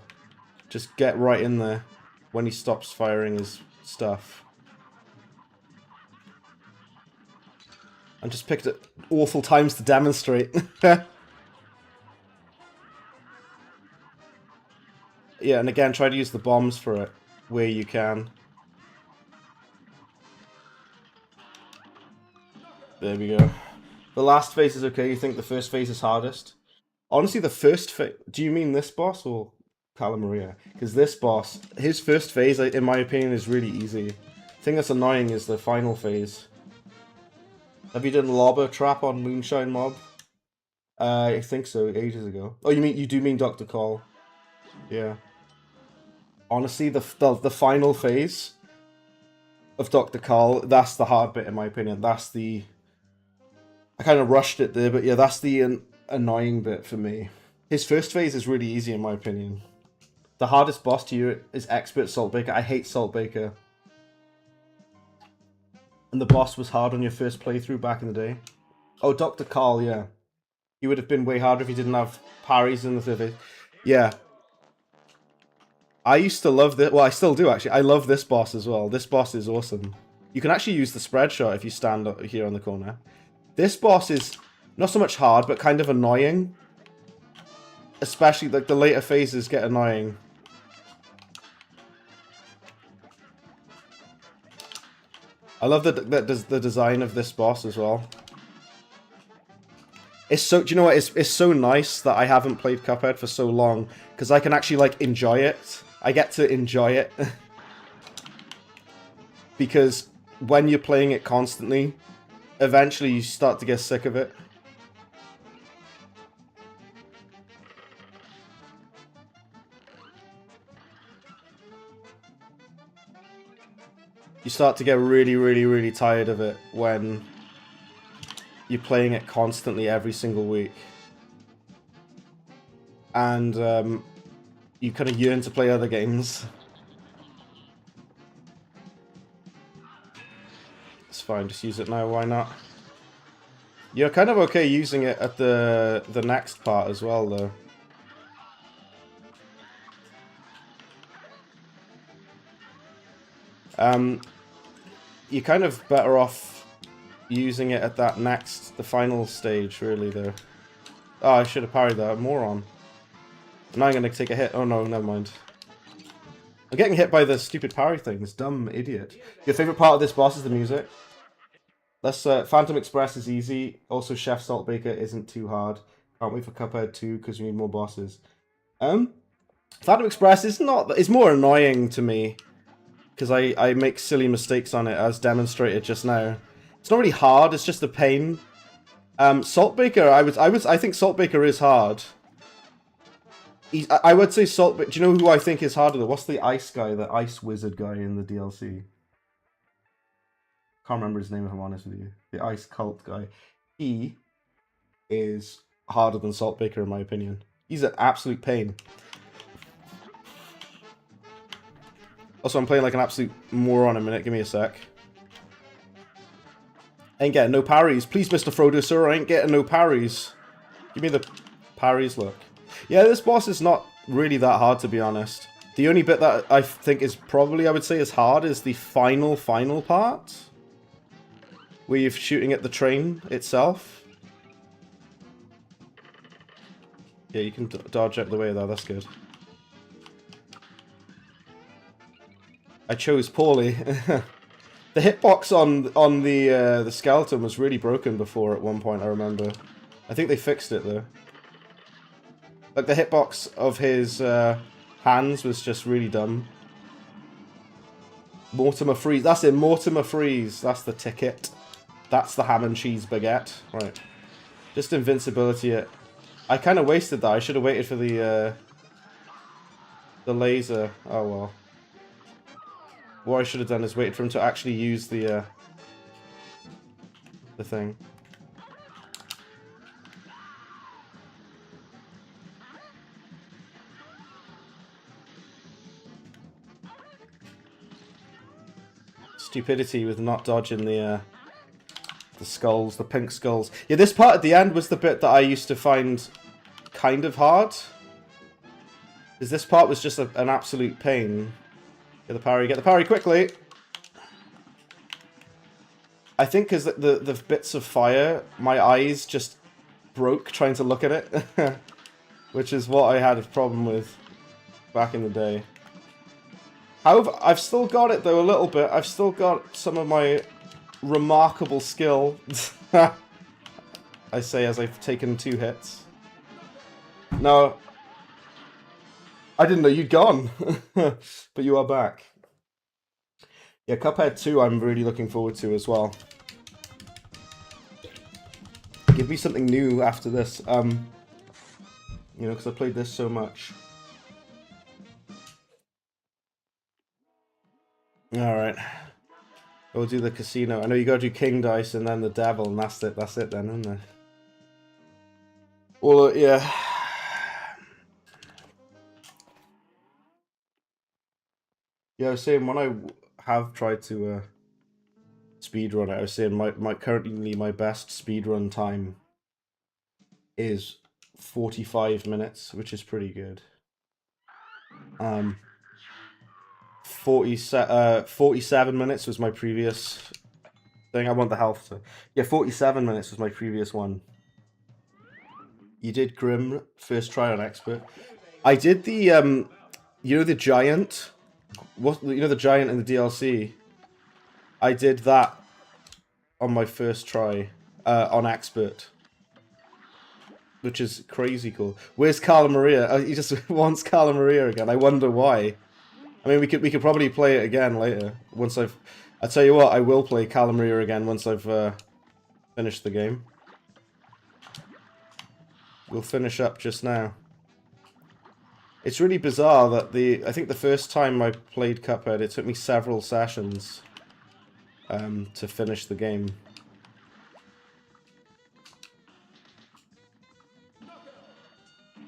Speaker 1: just get right in there when he stops firing his stuff. I just picked it awful times to demonstrate. Yeah, and again, try to use the bombs for it where you can. There we go. The last phase is okay. You think the first phase is hardest? Honestly, the first phase... Do you mean this boss or Cala Maria? Because this boss, his first phase, in my opinion, is really easy. The thing that's annoying is the final phase. Have you done Lobber Trap on Moonshine Mob? I think so, ages ago. Oh, you do mean Dr. Call? Yeah. Honestly, the final phase of Dr. Carl, that's the hard bit in my opinion. That's the... I kind of rushed it there, but yeah, that's the annoying bit for me. His first phase is really easy in my opinion. The hardest boss to you is Expert Saltbaker. I hate Saltbaker. And the boss was hard on your first playthrough back in the day. Oh, Dr. Carl, yeah. He would have been way harder if he didn't have parries in the third phase. Yeah. I used to love this. Well, I still do, actually. I love this boss as well. This boss is awesome. You can actually use the spread shot if you stand up here on the corner. This boss is not so much hard, but kind of annoying. Especially, like, the later phases get annoying. I love the design of this boss as well. It's so, do you know what? It's so nice that I haven't played Cuphead for so long, because I can actually like enjoy it. I get to enjoy it. Because when you're playing it constantly, eventually you start to get sick of it. You start to get really, really, really tired of it when you're playing it constantly every single week. And you kind of yearn to play other games. It's fine, just use it now, why not? You're kind of okay using it at the next part as well, though. You're kind of better off using it at that the final stage, really, though. Oh, I should have parried that, moron. Now I'm gonna take a hit. Oh no, never mind. I'm getting hit by the stupid parry thing, this dumb idiot. Your favourite part of this boss is the music? Phantom Express is easy. Also, Chef Saltbaker isn't too hard. Can't wait for Cuphead 2 because we need more bosses. Phantom Express is more annoying to me because I make silly mistakes on it, as demonstrated just now. It's not really hard. It's just a pain. Saltbaker, I think Saltbaker is hard. I would say Saltbaker. Do you know who I think is harder though? What's the ice guy, the ice wizard guy in the DLC? Can't remember his name if I'm honest with you. The ice cult guy. He is harder than Saltbaker in my opinion. He's an absolute pain. Also, I'm playing like an absolute moron a minute. Give me a sec. Ain't getting no parries. Please, Mr. Frodo, sir, I ain't getting no parries. Give me the parries look. Yeah, this boss is not really that hard, to be honest. The only bit that I think is probably, I would say, is hard is the final part. Where you're shooting at the train itself. Yeah, you can dodge out the way though, that's good. I chose poorly. The hitbox on the skeleton was really broken before at one point, I remember. I think they fixed it though. Like the hitbox of his hands was just really dumb. Mortimer Freeze, that's it, Mortimer Freeze, that's the ticket. That's the ham and cheese baguette. Right. Just invincibility it. I kind of wasted that. I should have waited for the laser. Oh well. What I should have done is waited for him to actually use the thing. Stupidity with not dodging the skulls, the pink skulls. Yeah, this part at the end was the bit that I used to find kind of hard. Because this part was just an absolute pain. Get the parry quickly! I think because the bits of fire, my eyes just broke trying to look at it. Which is what I had a problem with back in the day. However, I've still got it though a little bit. I've still got some of my remarkable skill. I say as I've taken 2 hits. No. I didn't know you'd gone. But you are back. Yeah, Cuphead 2 I'm really looking forward to as well. Give me something new after this. You know, because I played this so much. Alright. We'll do the casino. I know you gotta do King Dice and then the Devil, and that's it then, isn't it? Well, yeah. Yeah, I was saying, when I have tried to speedrun it, I was saying currently my best speedrun time is 45 minutes, which is pretty good. 47 minutes was my previous thing. I want the health to... Yeah, 47 minutes was my previous one. You did Grim first try on Expert. I did the, you know the giant? You know the giant in the DLC? I did that on my first try on expert, which is crazy cool. Where's Carla Maria? Oh, he just wants Carla Maria again. I wonder why. I mean, we could probably play it again later once I've. I tell you what, I will play Carla Maria again once I've finished the game. We'll finish up just now. It's really bizarre that I think the first time I played Cuphead, it took me several sessions to finish the game.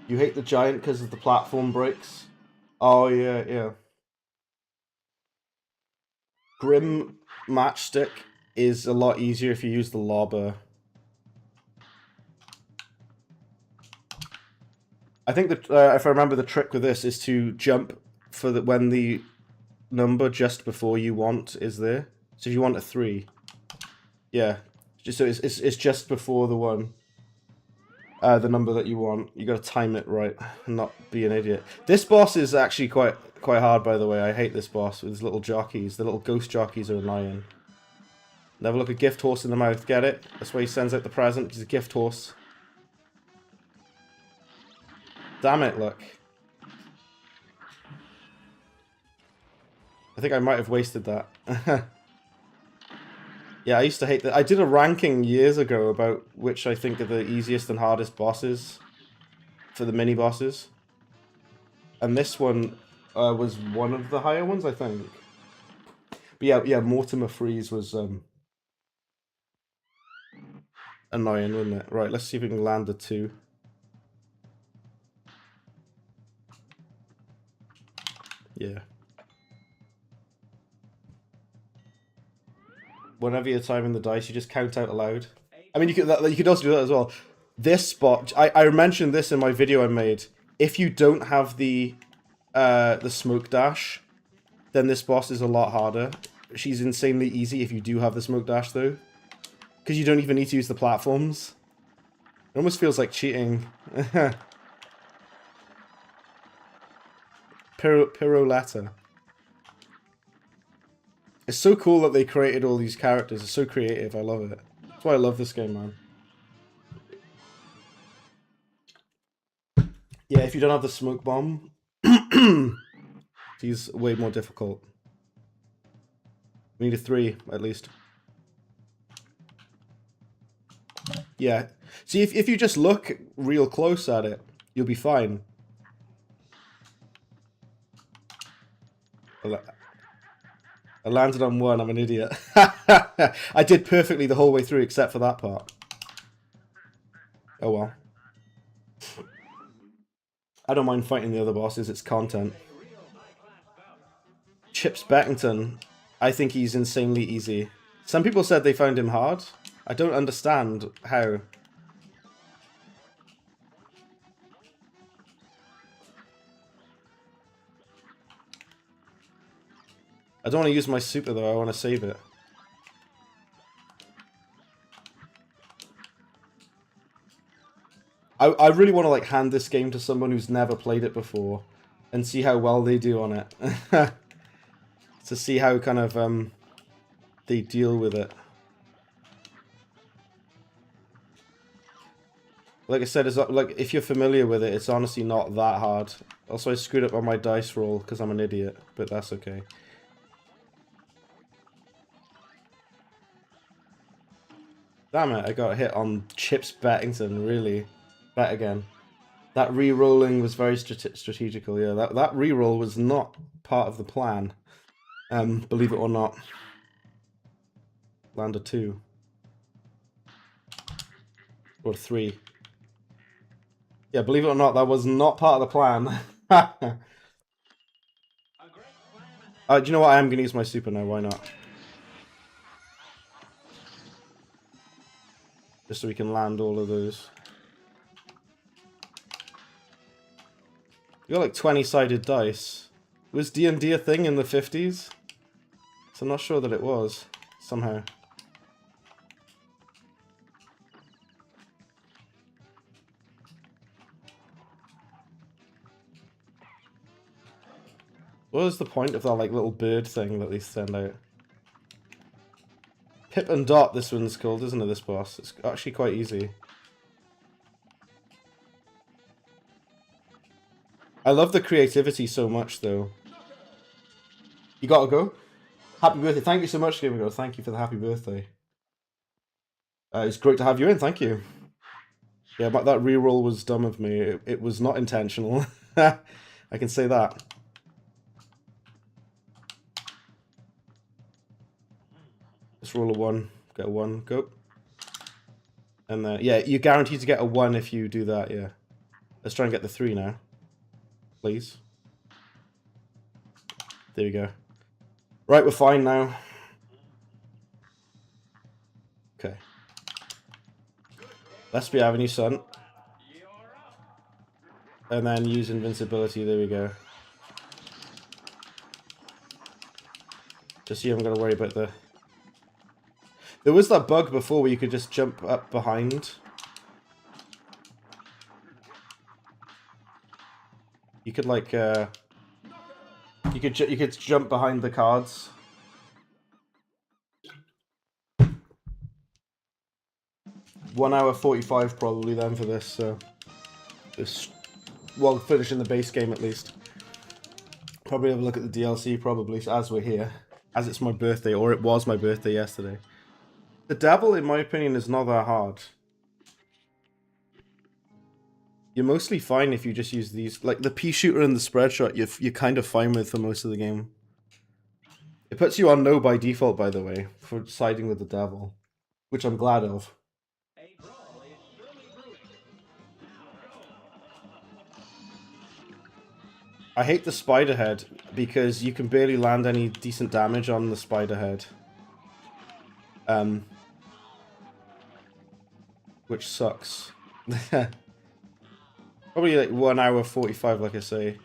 Speaker 1: You hate the giant because of the platform breaks? Oh, yeah, yeah. Grim Matchstick is a lot easier if you use the lobber. I think that if I remember, the trick with this is to jump for when the number just before you want is there. So if you want a 3, yeah, so it's just before the one, the number that you want. You got to time it right and not be an idiot. This boss is actually quite hard, by the way. I hate this boss with his little jockeys. The little ghost jockeys are annoying. Never look a gift horse in the mouth. Get it? That's why he sends out the present. He's a gift horse. Damn it, look. I think I might have wasted that. Yeah, I used to hate that. I did a ranking years ago about which I think are the easiest and hardest bosses for the mini bosses. And this one was one of the higher ones, I think. But yeah, Mortimer Freeze was annoying, wasn't it? Right, let's see if we can land a 2. Yeah. Whenever you're timing the dice, you just count out aloud. I mean, you could also do that as well. This spot, I mentioned this in my video I made. If you don't have the smoke dash, then this boss is a lot harder. She's insanely easy if you do have the smoke dash, though, because you don't even need to use the platforms. It almost feels like cheating. Piroletta. It's so cool that they created all these characters. It's so creative. I love it. That's why I love this game, man. Yeah, if you don't have the smoke bomb, he's way more difficult. We need a 3, at least. Yeah. See, if you just look real close at it, you'll be fine. I landed on 1, I'm an idiot. I did perfectly the whole way through except for that part. Oh well. I don't mind fighting the other bosses, it's content. Chips Beckington, I think he's insanely easy. Some people said they found him hard. I don't understand how. I don't want to use my super though, I want to save it. I really want to like hand this game to someone who's never played it before and see how well they do on it. To see how kind of they deal with it. Like I said, it's like if you're familiar with it, it's honestly not that hard. Also, I screwed up on my dice roll because I'm an idiot, but that's okay. Damn it, I got hit on Chips Bettington, really. Bet again. That re-rolling was very strategical, yeah. That re-roll was not part of the plan. Believe it or not. Land a 2. Or 3. Yeah, believe it or not, that was not part of the plan. Do you know what? I am going to use my super now, why not? Just so we can land all of those. You got like 20-sided dice. Was D&D a thing in the 50s? So I'm not sure that it was, somehow. What was the point of that like little bird thing that they send out? Pip and Dot, this one's called, isn't it, this boss? It's actually quite easy. I love the creativity so much, though. You gotta go? Happy birthday. Thank you so much, Game Ago. Thank you for the happy birthday. It's great to have you in. Thank you. Yeah, but that reroll was dumb of me. It was not intentional. I can say that. Let's roll a 1. Get a 1. Go. And then, yeah, you're guaranteed to get a 1 if you do that, yeah. Let's try and get the 3 now. Please. There we go. Right, we're fine now. Okay. Let's be Avenue, son. And then use invincibility, there we go. Just so you haven't got to worry about the... There was that bug before where you could just jump up behind. You could like, you could jump behind the cards. One hour 45 probably then for this, well, finishing the base game at least. Probably have a look at the DLC probably, as we're here. As it's my birthday, or it was my birthday yesterday. The Devil, in my opinion, is not that hard. You're mostly fine if you just use these. Like, the pea shooter and the spread shot, you're kind of fine with for most of the game. It puts you on no by default, by the way, for siding with the Devil. Which I'm glad of. I hate the spider head because you can barely land any decent damage on the spider head. Which sucks. Probably like 1 hour 45, like I say.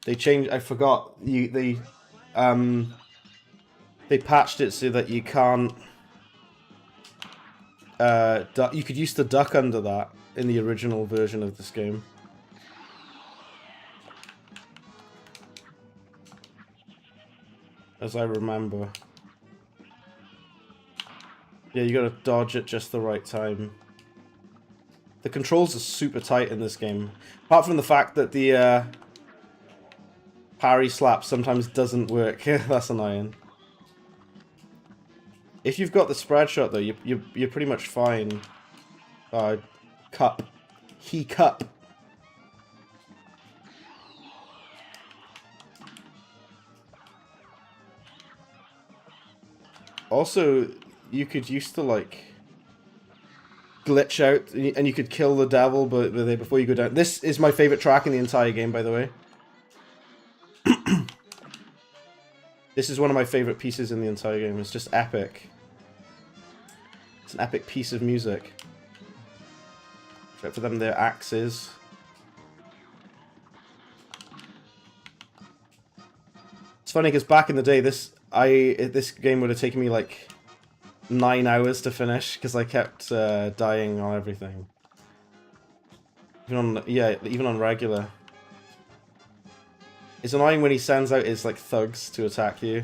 Speaker 1: They changed. I forgot. They patched it so that you can't. You could use the duck under that in the original version of this game. As I remember. Yeah, you gotta dodge at just the right time. The controls are super tight in this game. Apart from the fact that the parry slap sometimes doesn't work. That's annoying. If you've got the spread shot though, you're pretty much fine. Cup. Cup. Also, you could used to like glitch out and you could kill the devil before you go down. This is my favorite track in the entire game, by the way. This is one of my favorite pieces in the entire game. It's just epic. It's an epic piece of music. Except for them, their axes. It's funny because back in the day, this game would have taken me like 9 hours to finish because I kept dying on everything. Even on regular. It's annoying when he sends out his like thugs to attack you.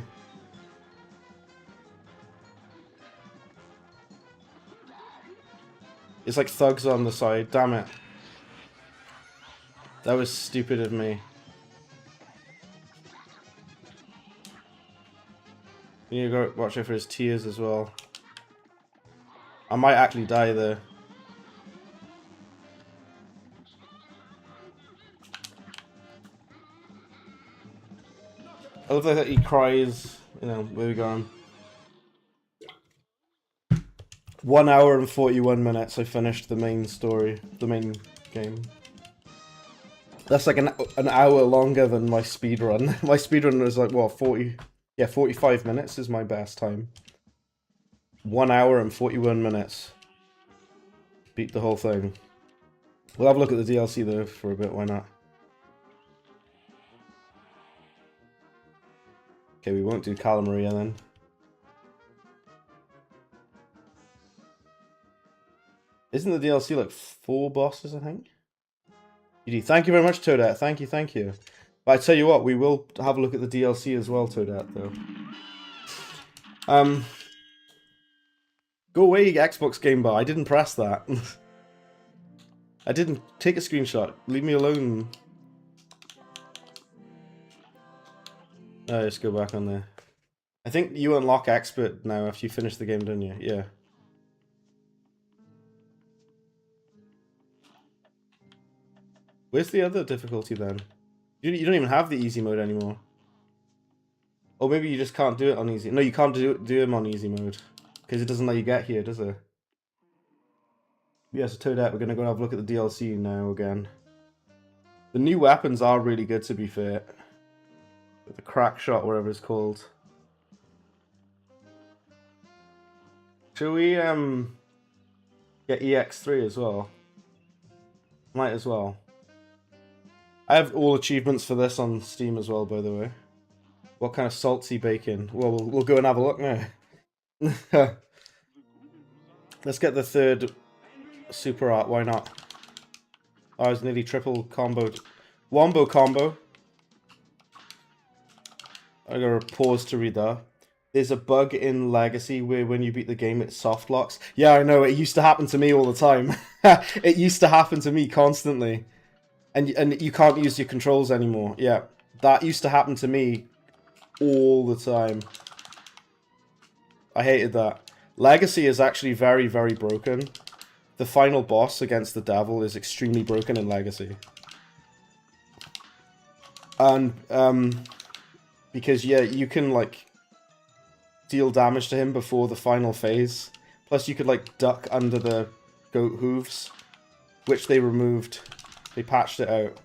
Speaker 1: It's like thugs on the side. Damn it. That was stupid of me. You need to go watch out for his tears as well. I might actually die there. I love that he cries, you know, where we going. 1 hour and 41 minutes I finished the main story, the main game. That's like an hour longer than my speedrun. My speedrun was like, what, 45 minutes is my best time. 1 hour and 41 minutes. Beat the whole thing. We'll have a look at the DLC though for a bit, why not? Okay, we won't do Cala Maria then. Isn't the DLC like 4 bosses, I think? Thank you very much, Toadette. Thank you. But I tell you what, we will have a look at the DLC as well, Toadette, though. Go away, Xbox Game Bar. I didn't press that. I didn't take a screenshot. Leave me alone. Let's go back on there. I think you unlock expert now after you finish the game, don't you? Yeah. Where's the other difficulty then? You don't even have the easy mode anymore. Or maybe you just can't do it on easy. No, you can't do him on easy mode. Because it doesn't let you get here, does it? Yeah, so Toadette, we're going to go have a look at the DLC now again. The new weapons are really good, to be fair. The crack shot, whatever it's called. Shall we get EX3 as well? Might as well. I have all achievements for this on Steam as well, by the way. What kind of salty bacon? Well, we'll go and have a look now. Let's get the third super art, why not? Oh, I was nearly triple comboed. Wombo combo. I gotta pause to read that. There's a bug in Legacy where when you beat the game it soft locks. Yeah, I know, it used to happen to me all the time. It used to happen to me constantly. And you can't use your controls anymore. Yeah, that used to happen to me all the time. I hated that. Legacy is actually very, very broken. The final boss against the devil is extremely broken in Legacy. And, because, yeah, you can, like, deal damage to him before the final phase. Plus, you could, like, duck under the goat hooves, which they removed. They patched it out.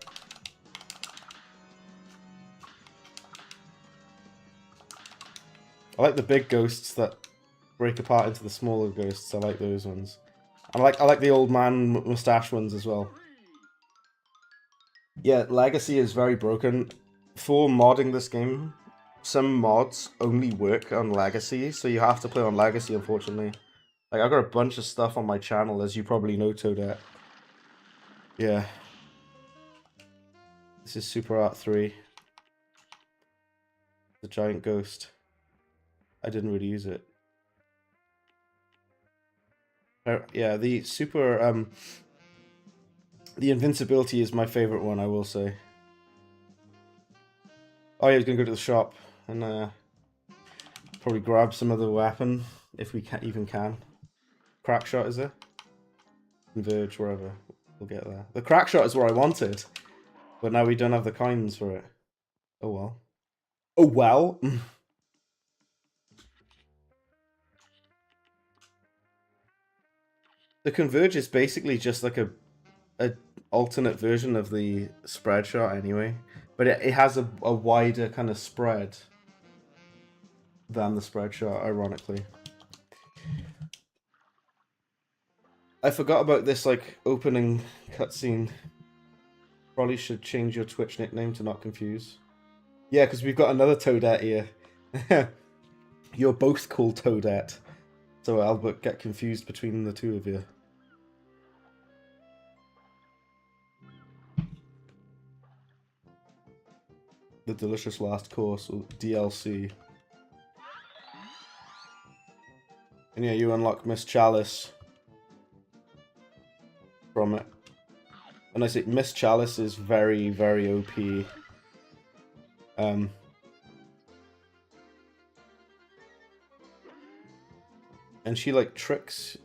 Speaker 1: I like the big ghosts that break apart into the smaller ghosts. I like those ones. I like the old man mustache ones as well. Yeah, Legacy is very broken. For modding this game, some mods only work on Legacy, so you have to play on Legacy, unfortunately. Like, I've got a bunch of stuff on my channel, as you probably know, Toadette. Yeah. This is Super Art 3. The giant ghost. I didn't really use it. Yeah, the super, the invincibility is my favorite one, I will say. Oh yeah, he's gonna go to the shop and probably grab some other weapon if we even can. Crack shot, is there? Converge, wherever. We'll get there. The crack shot is what I wanted, but now we don't have the coins for it. Oh well. Oh well. The Converge is basically just like a alternate version of the spread shot anyway, but it has a wider kind of spread than the spread shot, ironically. I forgot about this, like, opening cutscene. Probably should change your Twitch nickname to not confuse. Yeah, because we've got another Toadette here. You're both called Toadette, so I'll get confused between the two of you. The Delicious Last Course, or DLC. And yeah, you unlock Miss Chalice from it. And I say Miss Chalice is very, very OP. And she, like, tricks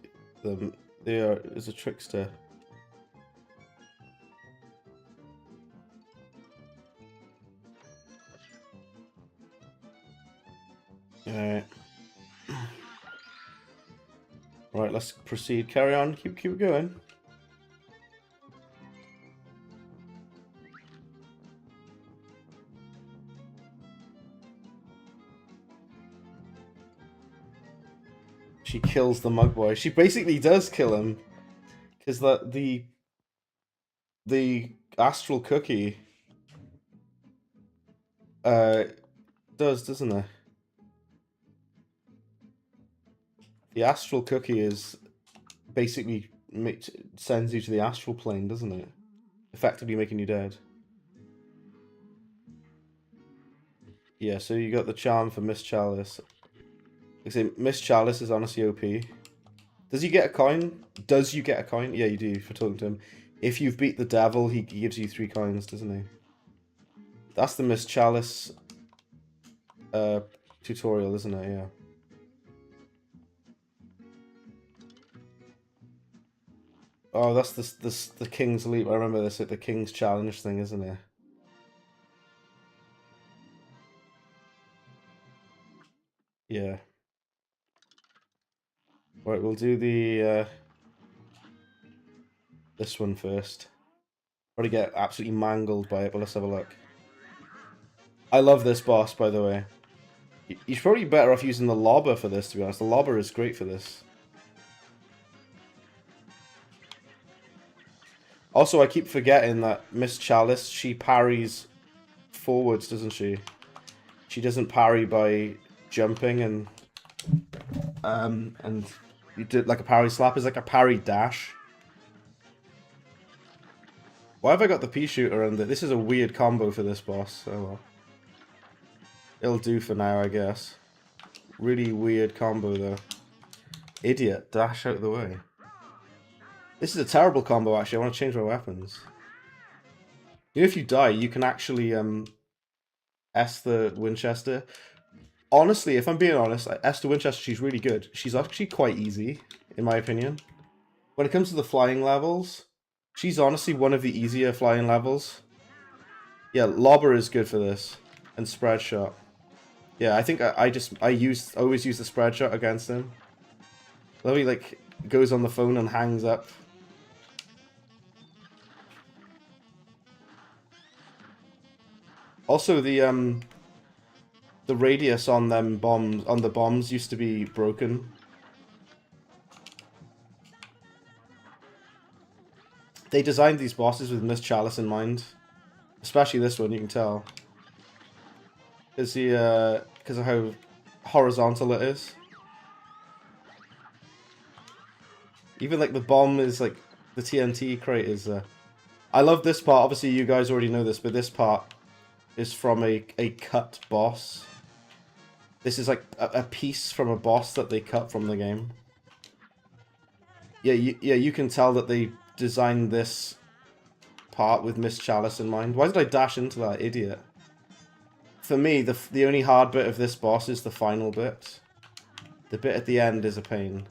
Speaker 1: them. Is a trickster. Alright. Right, let's proceed. Carry on. Keep it going. She kills the mug boy. She basically does kill him. Because the astral cookie doesn't it? The astral cookie is basically sends you to the astral plane, doesn't it? Effectively making you dead. Yeah, so you got the charm for Miss Chalice. I say Miss Chalice is honestly OP. Does he get a coin? Does you get a coin? Yeah, you do for talking to him. If you've beat the devil, he gives you 3 coins, doesn't he? That's the Miss Chalice tutorial, isn't it? Yeah. Oh, that's the King's Leap. I remember this, like the King's Challenge thing, isn't it? Yeah. Right, we'll do the this one first. Probably get absolutely mangled by it, but let's have a look. I love this boss, by the way. You're probably better off using the lobber for this, to be honest. The lobber is great for this. Also, I keep forgetting that Miss Chalice, she parries forwards, doesn't she? She doesn't parry by jumping and you do like a parry slap is like a parry dash. Why have I got the pea shooter under? This is a weird combo for this boss. Oh well. It'll do for now, I guess. Really weird combo though. Idiot, dash out of the way. This is a terrible combo actually. I want to change my weapons. You know, if you die, you can actually S the Winchester. Honestly, if I'm being honest, S the Winchester, she's really good. She's actually quite easy, in my opinion. When it comes to the flying levels, she's honestly one of the easier flying levels. Yeah, Lobber is good for this. And Spread Shot. Yeah, I think I always use the Spread Shot against him. Then he like goes on the phone and hangs up. Also the radius on them bombs used to be broken. They designed these bosses with Miss Chalice in mind. Especially this one, you can tell. Because of how horizontal it is. Even like the bomb is like the TNT crate is I love this part. Obviously you guys already know this, but this part is from a cut boss. This is like a piece from a boss that they cut from the game. Yeah, you can tell that they designed this part with Miss Chalice in mind. Why did I dash into that, idiot? For me, the only hard bit of this boss is the final bit. The bit at the end is a pain.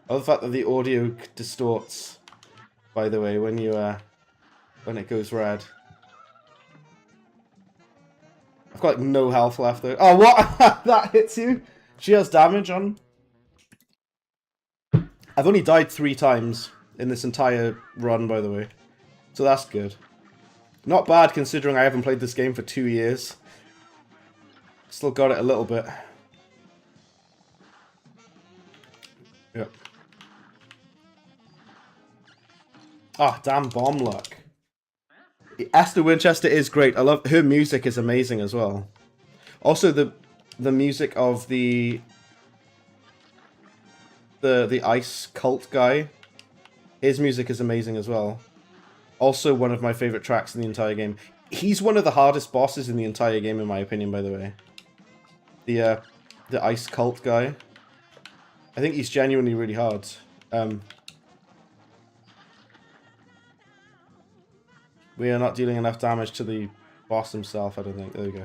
Speaker 1: Oh, the fact that the audio distorts, by the way, when you when it goes red. I've got like no health left though. Oh, what? That hits you? She has damage on. I've only died 3 times in this entire run, by the way. So that's good. Not bad considering I haven't played this game for 2 years. Still got it a little bit. Yep. Ah, damn bomb luck. Esther Winchester is great. I love her music is amazing as well. Also the music of the ice cult guy. His music is amazing as well. Also one of my favorite tracks in the entire game. He's one of the hardest bosses in the entire game in my opinion, by the way. The ice cult guy. I think he's genuinely really hard. We are not dealing enough damage to the boss himself, I don't think. There we go.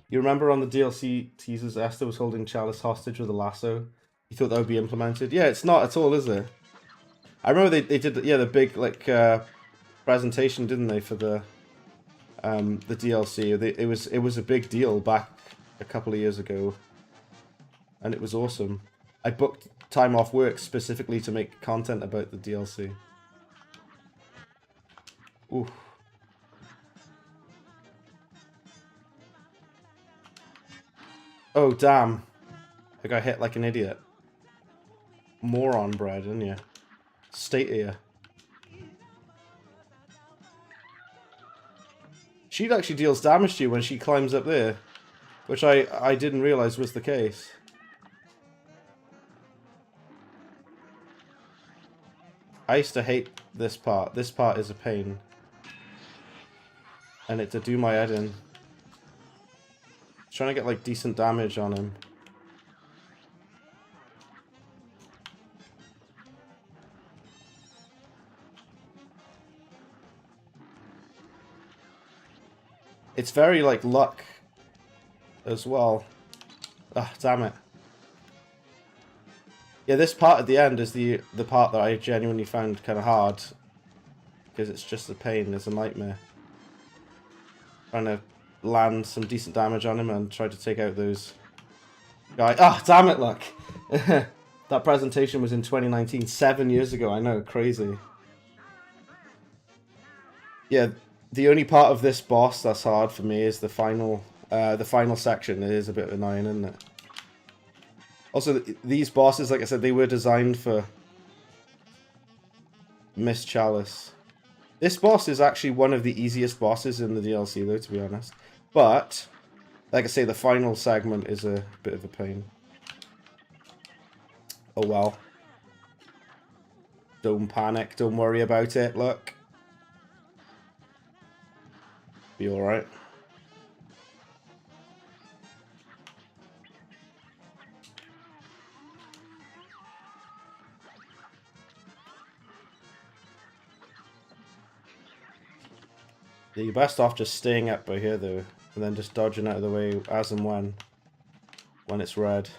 Speaker 1: You remember on the DLC teasers, Esther was holding Chalice hostage with a lasso? You thought that would be implemented? Yeah, it's not at all, is it? I remember they did, yeah, the big, like, presentation, didn't they, for the DLC. It was a big deal back a couple of years ago. And it was awesome. I booked time off work specifically to make content about the DLC. Ooh. Oh, damn. I got hit like an idiot. Moron bread, didn't you? State here. She actually deals damage to you when she climbs up there. Which I didn't realize was the case. I used to hate this part. This part is a pain. and it to do my head in. Trying to get like decent damage on him. It's very like luck as well. Ah, damn it. Yeah, this part at the end is the part that I genuinely found kind of hard. Because it's just a pain, it's a nightmare. Trying to land some decent damage on him and try to take out those guys. Ah, damn it, luck! That presentation was in 2019, 7 years ago, I know, crazy. Yeah, the only part of this boss that's hard for me is the final section. It is a bit annoying, isn't it? Also, these bosses, like I said, they were designed for Miss Chalice. This boss is actually one of the easiest bosses in the DLC, though, to be honest. But, like I say, the final segment is a bit of a pain. Oh well. Don't panic, don't worry about it, look. Be alright. Yeah, you're best off just staying up by here though, and then just dodging out of the way as and when it's red.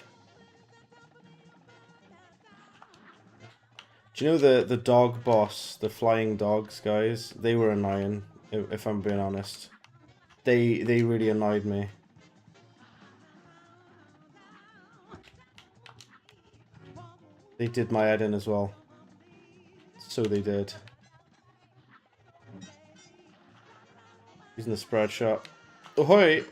Speaker 1: Do you know the dog boss, the flying dogs guys? They were annoying, if I'm being honest. They really annoyed me. They did my head in as well. So they did. Using the spread shot. Ahoy!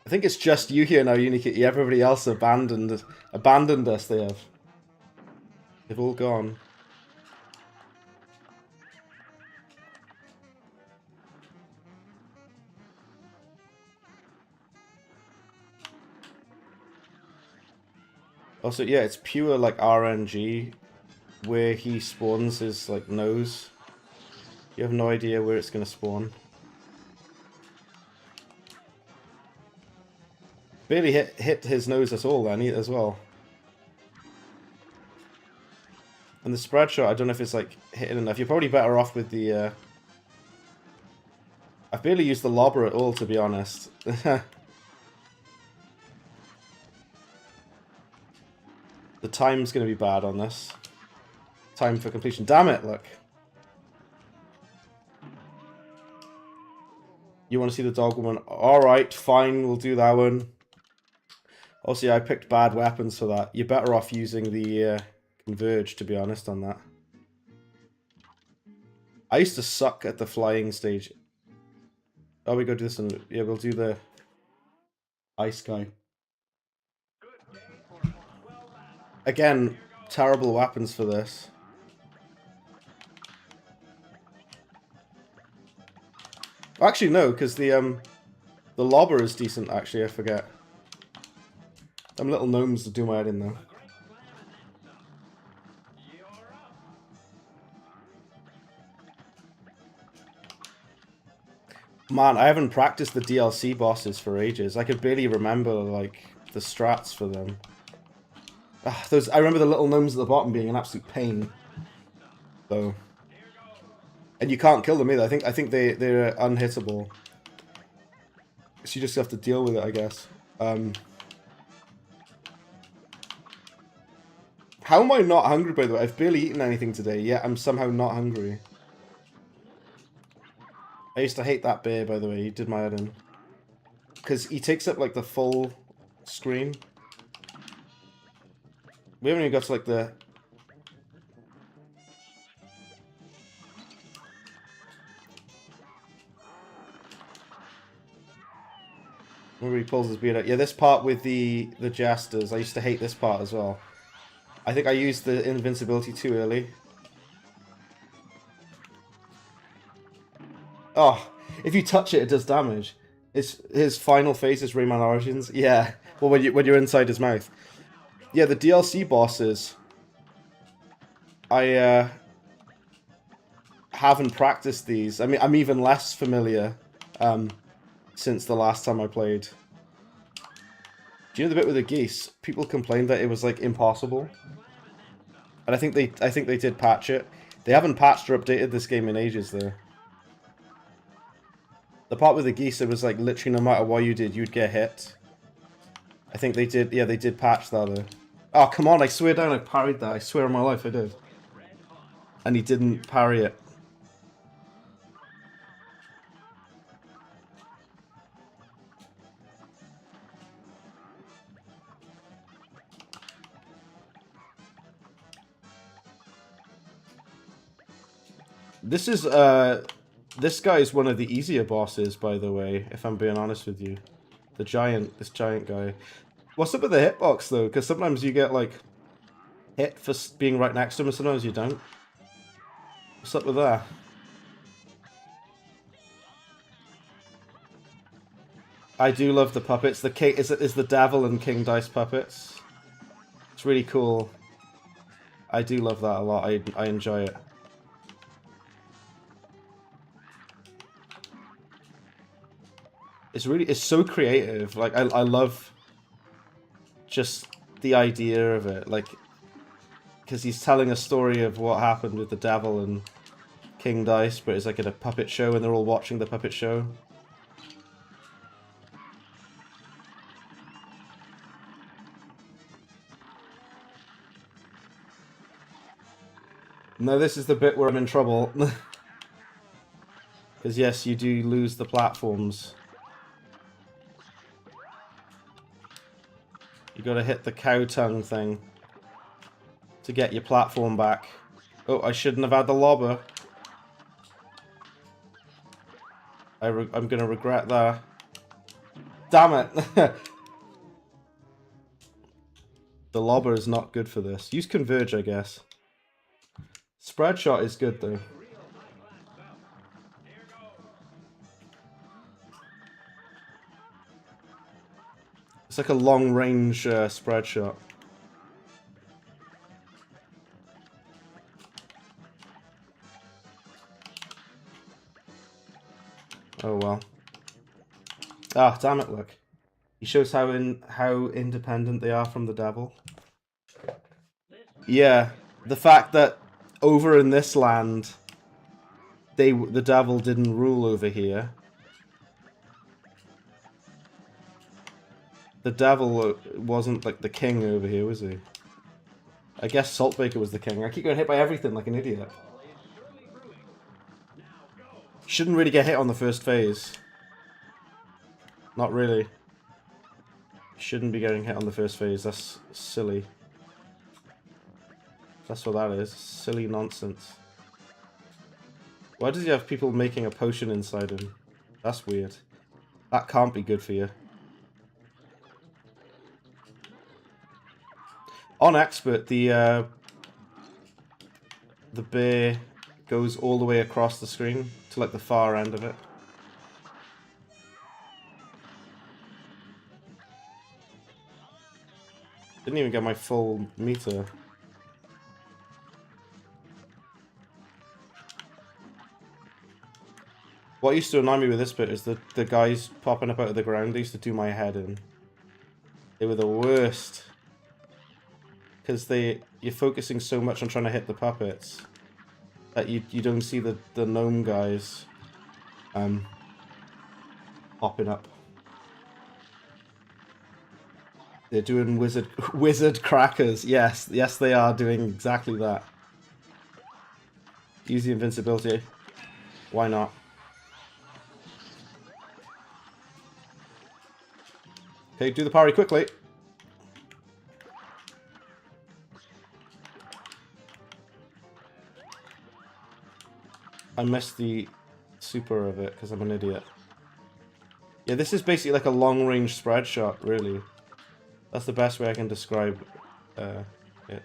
Speaker 1: I think it's just you here now, Unikitty. Everybody else abandoned us, they have. They've all gone. Also, yeah, it's pure, like, RNG. Where he spawns his, like, nose. You have no idea where it's gonna spawn. Barely hit his nose at all then, as well. And the spread shot, I don't know if it's, like, hitting enough. You're probably better off with the, I've barely used the lobber at all, to be honest. The time's going to be bad on this. Time for completion. Damn it, look. You want to see the dog woman? Alright, fine, we'll do that one. Also, yeah, I picked bad weapons for that. You're better off using the Converge, to be honest, on that. I used to suck at the flying stage. Oh, we go do this one. Yeah, we'll do the ice guy. Again, terrible weapons for this. Actually, no, because the lobber is decent, actually, I forget. Them little gnomes to do my head in, though. Man, I haven't practiced the DLC bosses for ages. I could barely remember, like, the strats for them. I remember the little gnomes at the bottom being an absolute pain. Though. And you can't kill them either. I think they're unhittable. So you just have to deal with it, I guess. How am I not hungry, by the way? I've barely eaten anything today, yet I'm somehow not hungry. I used to hate that bear, by the way. He did my head in. Because he takes up, like, the full screen. We haven't even got to, like, the... Where he pulls his beard out. Yeah, this part with the jesters. I used to hate this part as well. I think I used the invincibility too early. Oh, if you touch it, it does damage. His final phase is Rayman Origins. Yeah, well, when you're inside his mouth. Yeah, the DLC bosses. I haven't practiced these. I mean, I'm even less familiar since the last time I played. Do you know the bit with the geese? People complained that it was like impossible, and I think they did patch it. They haven't patched or updated this game in ages though. The part with the geese, it was like literally no matter what you did, you'd get hit. I think they did. Yeah, they did patch that though. Oh come on! I swear down, I parried that. I swear on my life, I did. And he didn't parry it. This guy is one of the easier bosses, by the way, if I'm being honest with you. This giant guy. What's up with the hitbox, though? Because sometimes you get, like, hit for being right next to him, and sometimes you don't. What's up with that? I do love the puppets. The king is the Devil and King Dice puppets. It's really cool. I do love that a lot. I enjoy it. It's so creative. Like I love just the idea of it. Like, because he's telling a story of what happened with the Devil and King Dice, but it's like at a puppet show and they're all watching the puppet show. No, this is the bit where I'm in trouble. Because yes, you do lose the platforms. You gotta hit the cow tongue thing to get your platform back. Oh, I shouldn't have had the lobber. I'm gonna regret that. Damn it! The lobber is not good for this. Use Converge, I guess. Spread shot is good though. It's like a long range spread shot. Oh well. Ah, damn it! Look, he shows how independent they are from the Devil. Yeah, the fact that over in this land, the Devil didn't rule over here. The Devil wasn't like the king over here, was he? I guess Saltbaker was the king. I keep getting hit by everything like an idiot. Shouldn't really get hit on the first phase. Not really. Shouldn't be getting hit on the first phase. That's silly. That's what that is. Silly nonsense. Why does he have people making a potion inside him? That's weird. That can't be good for you. On expert, the bear goes all the way across the screen to like the far end of it. Didn't even get my full meter. What used to annoy me with this bit is the guys popping up out of the ground. They used to do my head in. They were the worst. Because you're focusing so much on trying to hit the puppets that you don't see the gnome guys popping up. They're doing wizard crackers. Yes, they are doing exactly that. Use the invincibility. Why not? Okay, do the parry quickly. I missed the super of it because I'm an idiot. Yeah, this is basically like a long-range spread shot, really. That's the best way I can describe it.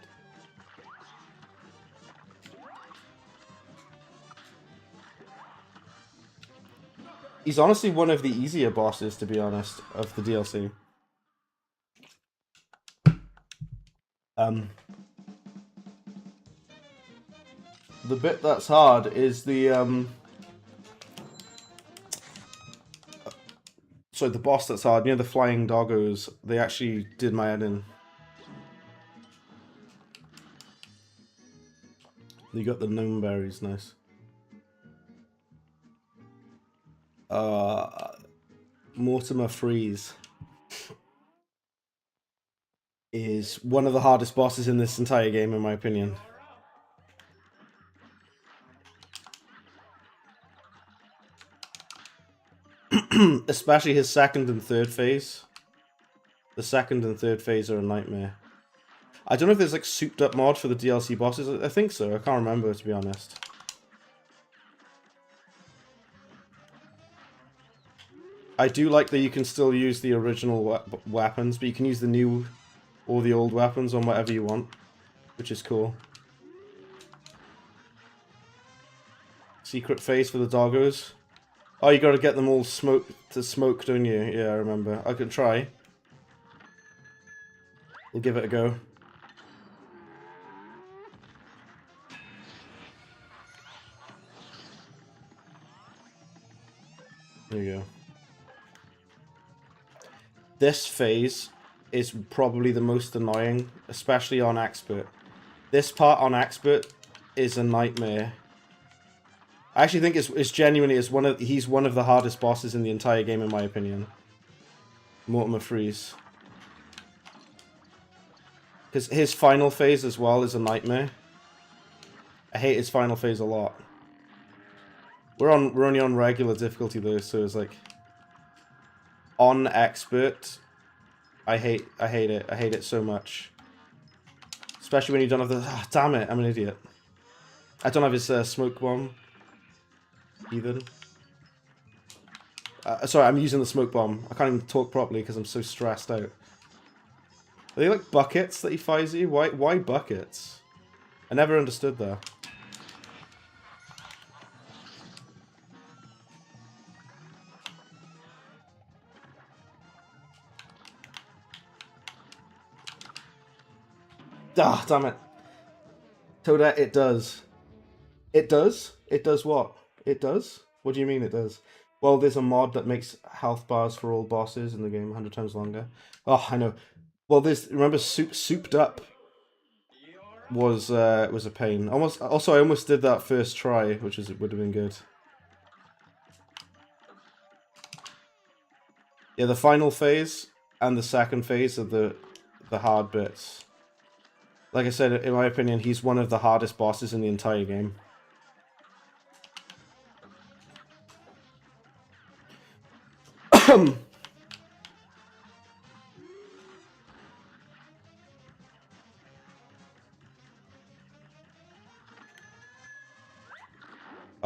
Speaker 1: He's honestly one of the easier bosses, to be honest, of the DLC. The bit that's hard is the So the boss that's hard, the flying doggos, they actually did my head in. You got the gnome berries, nice. Mortimer Freeze is one of the hardest bosses in this entire game, in my opinion. Especially his second and third phase. The second and third phase are a nightmare. I don't know if there's like souped up mod for the DLC bosses. I think so. I can't remember, to be honest. I do like that you can still use the original weapons, but you can use the new or the old weapons on whatever you want, which is cool. Secret phase for the doggos. Oh, you gotta get them all smoke, don't you? Yeah, I remember. I could try. We'll give it a go. There you go. This phase is probably the most annoying, especially on expert. This part on expert is a nightmare. I actually think it's genuinely he's one of the hardest bosses in the entire game, in my opinion. Mortimer Freeze. Because his final phase as well is a nightmare. I hate his final phase a lot. We're only on regular difficulty though, so it's like on expert. I hate it. I hate it so much. Especially when you don't have the... Oh, damn it, I'm an idiot. I don't have his smoke bomb. Either. Sorry, I'm using the smoke bomb. I can't even talk properly because I'm so stressed out. Are they like buckets that he fires you? Why buckets? I never understood that. Ah, damn it. Toadette, it does. It does? It does what? It does? What do you mean it does? Well, there's a mod that makes health bars for all bosses in the game 100 times longer. Oh, I know. Well, remember Souped Up was a pain. Also, I almost did that first try, which would have been good. Yeah, the final phase and the second phase are the hard bits. Like I said, in my opinion, he's one of the hardest bosses in the entire game.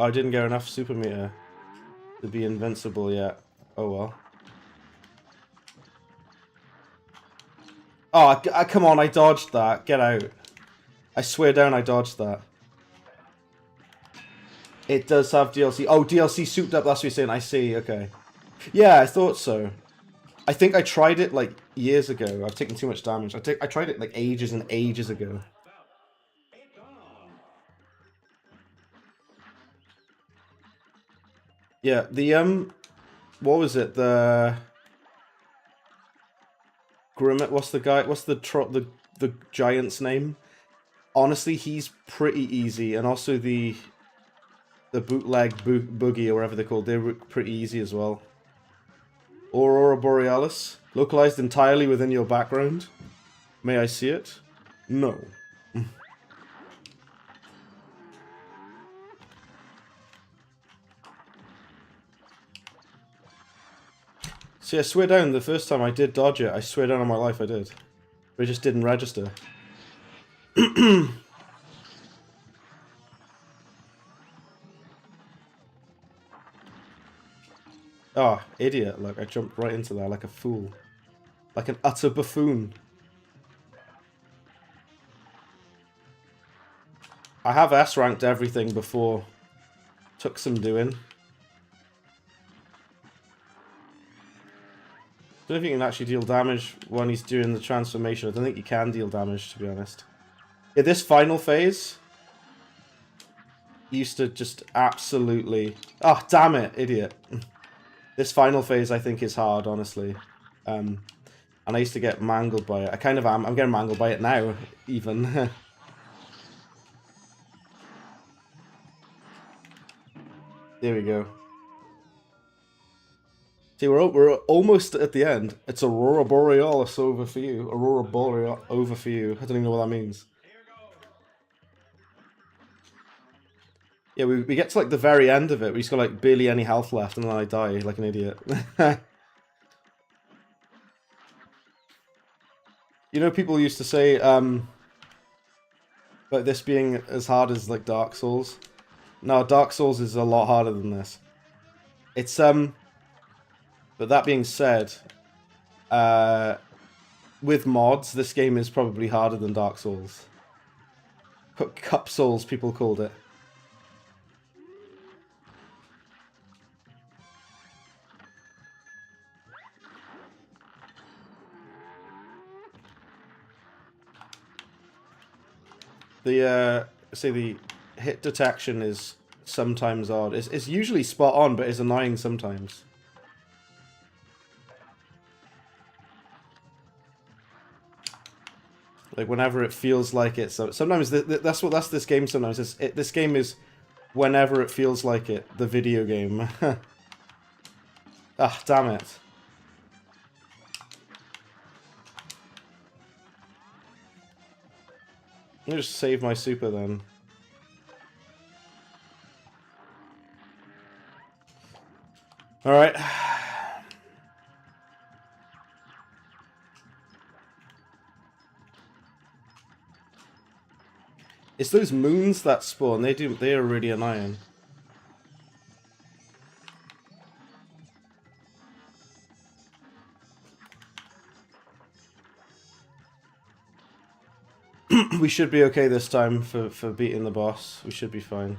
Speaker 1: Oh, I didn't get enough super meter to be invincible yet. Oh well. Oh, come on, I dodged that. Get out. I swear down I dodged that. It does have DLC. Oh, DLC Souped Up, that's what you're saying. I see, okay. Yeah, I thought so. I think I tried it like years ago. I've taken too much damage. I tried it like ages and ages ago. Yeah, what was it? The Grimmett, what's the giant's name? Honestly, he's pretty easy, and also the bootleg boogie or whatever they're called, they're pretty easy as well. Aurora Borealis, localized entirely within your background. May I see it? No. See, I swear down, the first time I did dodge it, I swear down on my life I did. But it just didn't register. Oh, idiot. Look, I jumped right into that like a fool. Like an utter buffoon. I have S-ranked everything before. Took some doing. I don't know if you can actually deal damage when he's doing the transformation. I don't think you can deal damage, to be honest. Yeah, this final phase used to just absolutely... Oh, damn it, idiot. This final phase, I think, is hard, honestly. And I used to get mangled by it. I kind of am. I'm getting mangled by it now, even. There we go. See, we're almost at the end. It's Aurora Borealis over for you. Aurora Borealis over for you. I don't even know what that means. Yeah, we get to like the very end of it. We just got like barely any health left, and then I die like an idiot. You know, people used to say about this being as hard as like Dark Souls. No, Dark Souls is a lot harder than this. It's But that being said, with mods, this game is probably harder than Dark Souls. Cup Souls, people called it. The hit detection is sometimes odd. It's usually spot on, but it's annoying sometimes. Like whenever it feels like it. So sometimes that's this game. Sometimes this game is whenever it feels like it. The video game. Ah, damn it. Let me just save my super then. Alright. It's those moons that spawn. They are really annoying. We should be okay this time for beating the boss. We should be fine.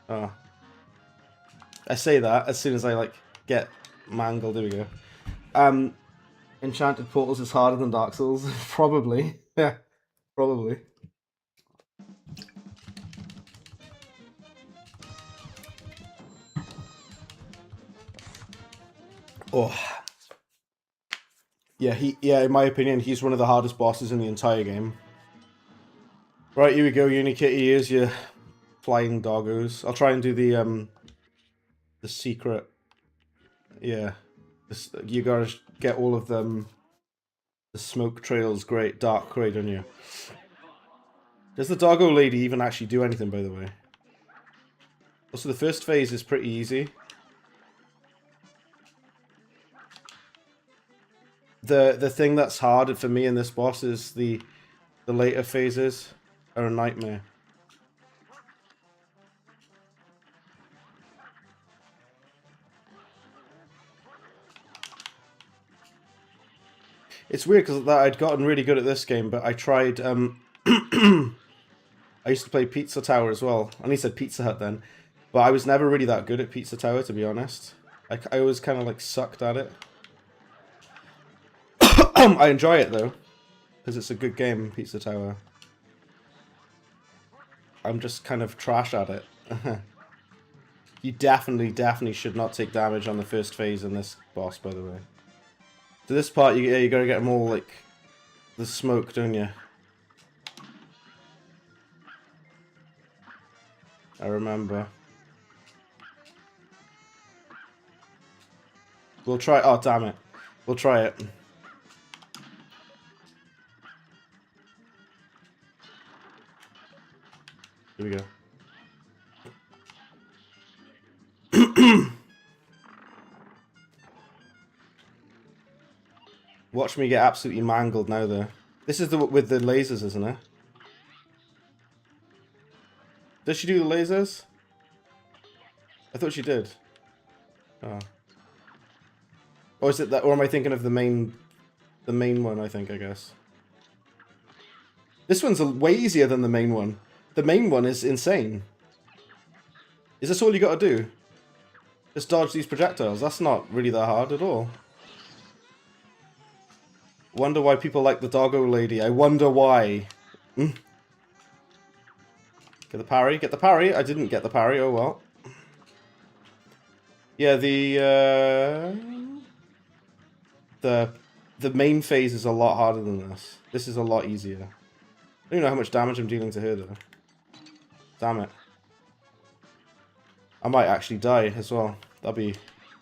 Speaker 1: Oh. I say that as soon as I like get mangled. There we go. Enchanted Portals is harder than Dark Souls. Probably. Yeah. Probably. Oh. Yeah, in my opinion, he's one of the hardest bosses in the entire game. Right, here we go, Unikitty. Here's your flying doggos. I'll try and do the secret. Yeah. You gotta get all of them. The smoke trail's great, dark, great on you. Does the doggo lady even actually do anything, by the way? Also, the first phase is pretty easy. The thing that's hard for me in this boss is the later phases are a nightmare. It's weird because I'd gotten really good at this game, but I tried. I used to play Pizza Tower as well. I only said Pizza Hut then, but I was never really that good at Pizza Tower, to be honest. I always kind of like sucked at it. I enjoy it though, because it's a good game, Pizza Tower. I'm just kind of trash at it. You definitely should not take damage on the first phase in this boss, by the way. To this part, you gotta get them all like the smoke, don't you? I remember. We'll try. Oh damn it! We'll try it. Here we go. Watch me get absolutely mangled now, though. This is the with the lasers, isn't it? Does she do the lasers? I thought she did. Oh. Or is it that? Or am I thinking of the main one? I think, I guess. This one's way easier than the main one. The main one is insane. Is this all you got to do? Just dodge these projectiles. That's not really that hard at all. Wonder why people like the doggo lady. I wonder why. Get the parry. Get the parry. I didn't get the parry. Oh well. Yeah, the main phase is a lot harder than this. This is a lot easier. I don't know how much damage I'm dealing to her though. Damn it. I might actually die as well. That'd be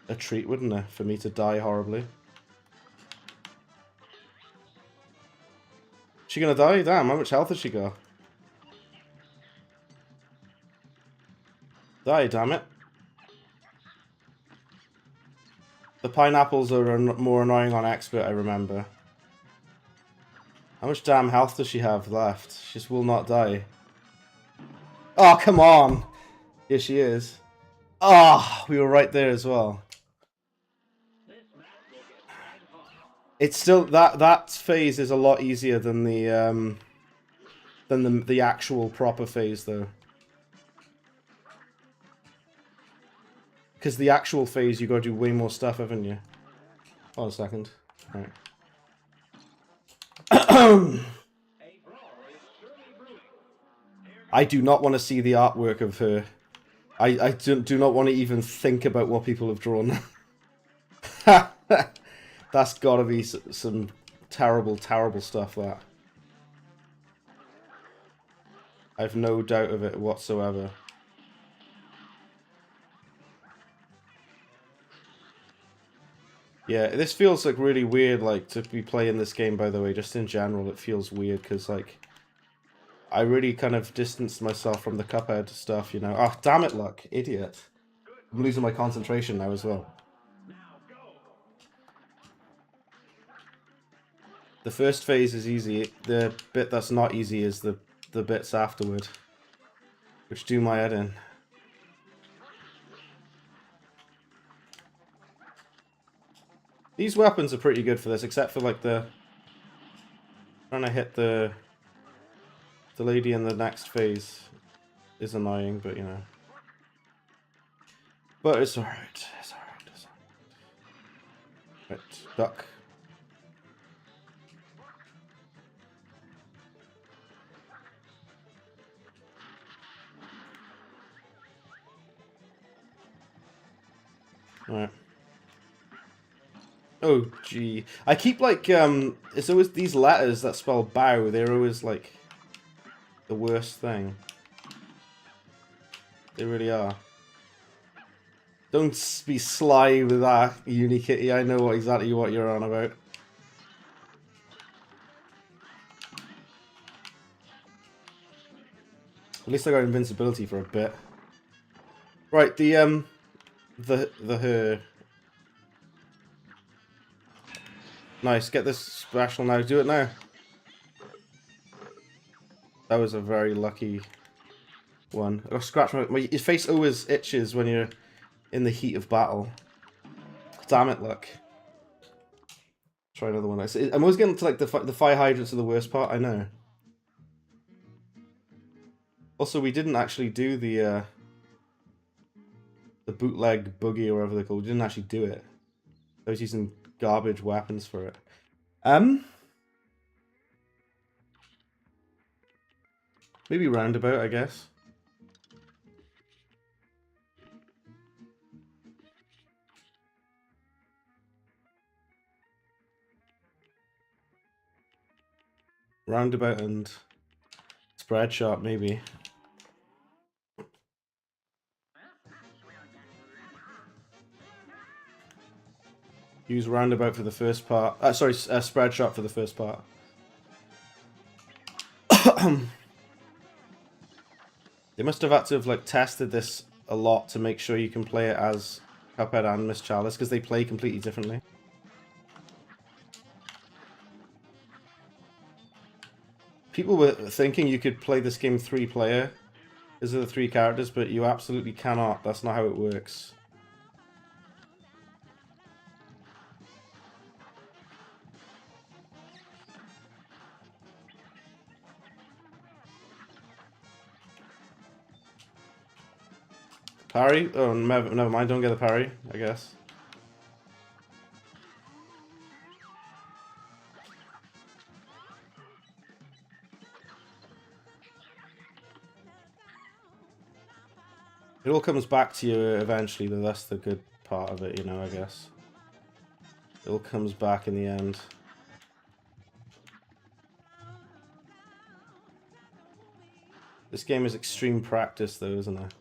Speaker 1: a treat, wouldn't it, for me to die horribly. She gonna die? Damn, how much health has she got? Die, damn it. The pineapples are more annoying on expert, I remember. How much damn health does she have left? She just will not die. Oh, come on! Here she is. Ah, oh, we were right there as well. It's still that phase is a lot easier than the actual proper phase though. Because the actual phase you gotta do way more stuff, haven't you? Hold on a second. Right. I do not want to see the artwork of her. I do not want to even think about what people have drawn. That's gotta be some terrible, terrible stuff, that. I've no doubt of it whatsoever. Yeah, this feels like really weird, like, to be playing this game, by the way. Just in general, it feels weird, because, like, I really kind of distanced myself from the Cuphead stuff, you know. Oh, damn it, Luck. Idiot. I'm losing my concentration now as well. The first phase is easy. The bit that's not easy is the bits afterward, which do my head in. These weapons are pretty good for this, except for like trying to hit the lady in the next phase is annoying, but you know. But it's alright. It's alright. It's alright. Right, duck. Alright. Oh, gee. I keep, like, it's always these letters that spell bow, they're always, like, the worst thing. They really are. Don't be sly with that, Unikitty. I know exactly what you're on about. At least I got invincibility for a bit. Right, the her. Nice, get this special now. Do it now. That was a very lucky one. I got scratch your face always itches when you're in the heat of battle. Damn it, Luck. Try another one. I'm always getting to like the fire hydrants are the worst part. I know. Also, we didn't actually do the bootleg boogie or whatever they're called. We didn't actually do it. I was using garbage weapons for it. Maybe roundabout, I guess. Roundabout and spread shot, maybe. Use roundabout for the first part. Sorry, spread shot for the first part. They must have had to have like tested this a lot to make sure you can play it as Cuphead and Miss Chalice, because they play completely differently. People were thinking you could play this game 3-player. These are the 3 characters, but you absolutely cannot. That's not how it works. Parry? Oh, never mind. Don't get the parry, I guess. It all comes back to you eventually, though. That's the good part of it, you know, I guess. It all comes back in the end. This game is extreme practice, though, isn't it?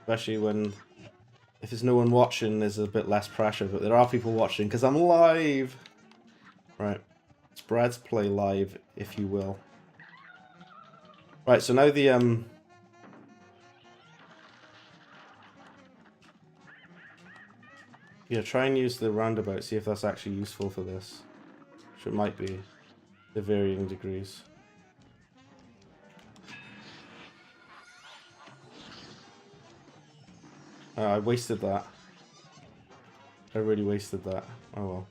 Speaker 1: Especially when, if there's no one watching, there's a bit less pressure, but there are people watching, because I'm live! Right. It's Brad's Play Live, if you will. Right, so now the, yeah, try and use the roundabout, see if that's actually useful for this. Which it might be, to varying degrees. I wasted that. I really wasted that. Oh well.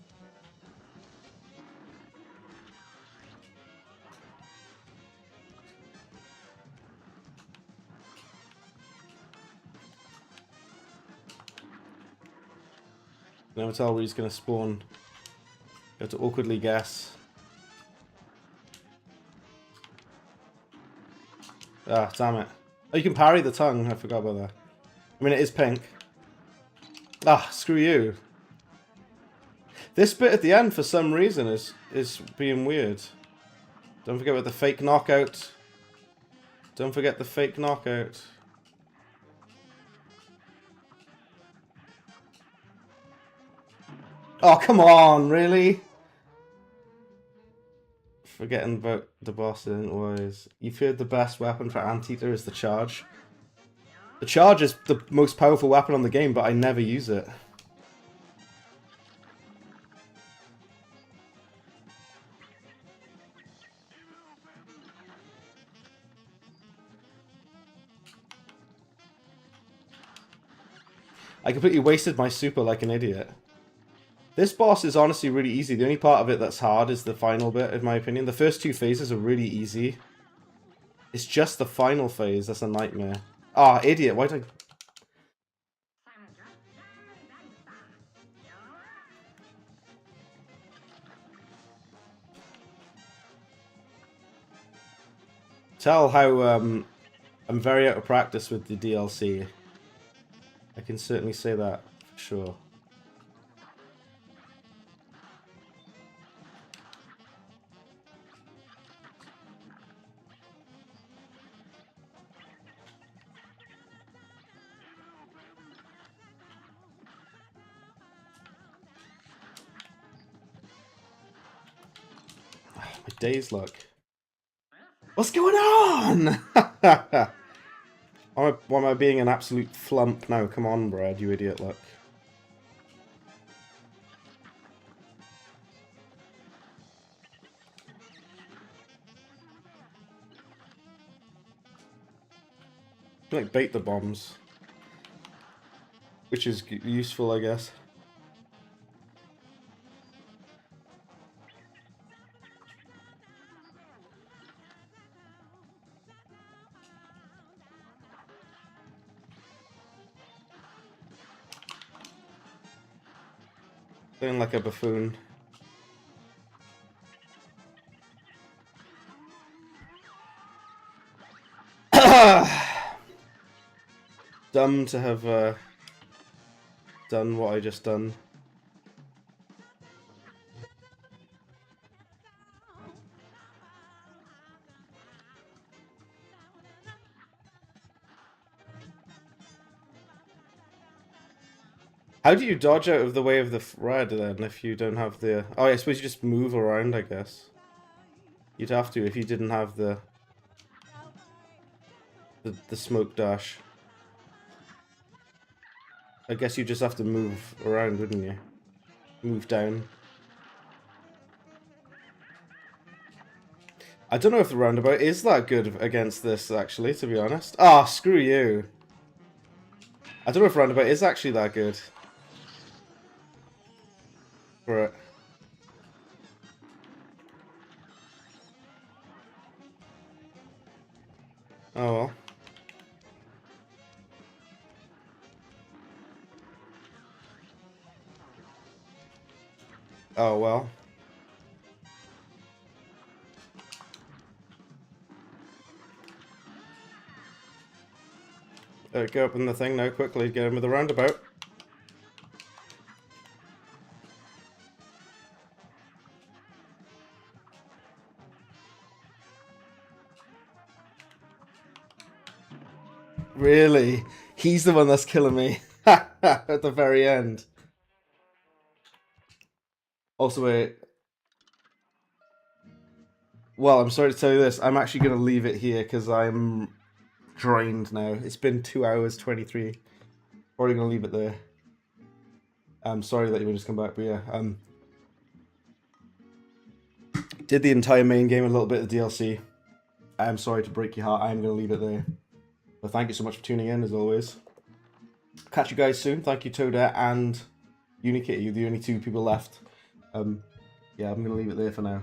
Speaker 1: Never tell where he's going to spawn. You have to awkwardly guess. Ah, damn it. Oh, you can parry the tongue. I forgot about that. I mean, it is pink. Ah, screw you. This bit at the end, for some reason, is being weird. Don't forget about the fake knockout. Don't forget the fake knockout. Oh, come on, really? Forgetting about the boss didn't wise. You've heard the best weapon for Anteater is the charge. The charge is the most powerful weapon on the game, but I never use it. I completely wasted my super like an idiot. This boss is honestly really easy. The only part of it that's hard is the final bit, in my opinion. The first two phases are really easy. It's just the final phase that's a nightmare. Ah, idiot, why did I... Tell how I'm very out of practice with the DLC. I can certainly say that, for sure. My day's luck. What's going on? Why am I being an absolute flump now? Come on, Brad, you idiot luck. Like, bait the bombs. Which is useful, I guess. Feeling like a buffoon. Dumb to have done what I just done. How do you dodge out of the way of the red then if you don't have the... Oh, I suppose you just move around, I guess. You'd have to if you didn't have the smoke dash. I guess you just have to move around, wouldn't you? Move down. I don't know if the roundabout is that good against this, actually, to be honest. Ah, screw you. I don't know if roundabout is actually that good. For it. Oh well. Oh well. Go up in the thing now, quickly. Get him with the roundabout. Really? He's the one that's killing me. At the very end. Also, wait. Well, I'm sorry to tell you this. I'm actually going to leave it here because I'm drained now. It's been 2 hours, 23. Probably going to leave it there. I'm sorry that you just come back, but yeah. Did the entire main game, a little bit of DLC. I'm sorry to break your heart. I'm going to leave it there. But thank you so much for tuning in, as always. Catch you guys soon. Thank you, Toda and Unikitty. You're the only two people left. Yeah, I'm going to leave it there for now.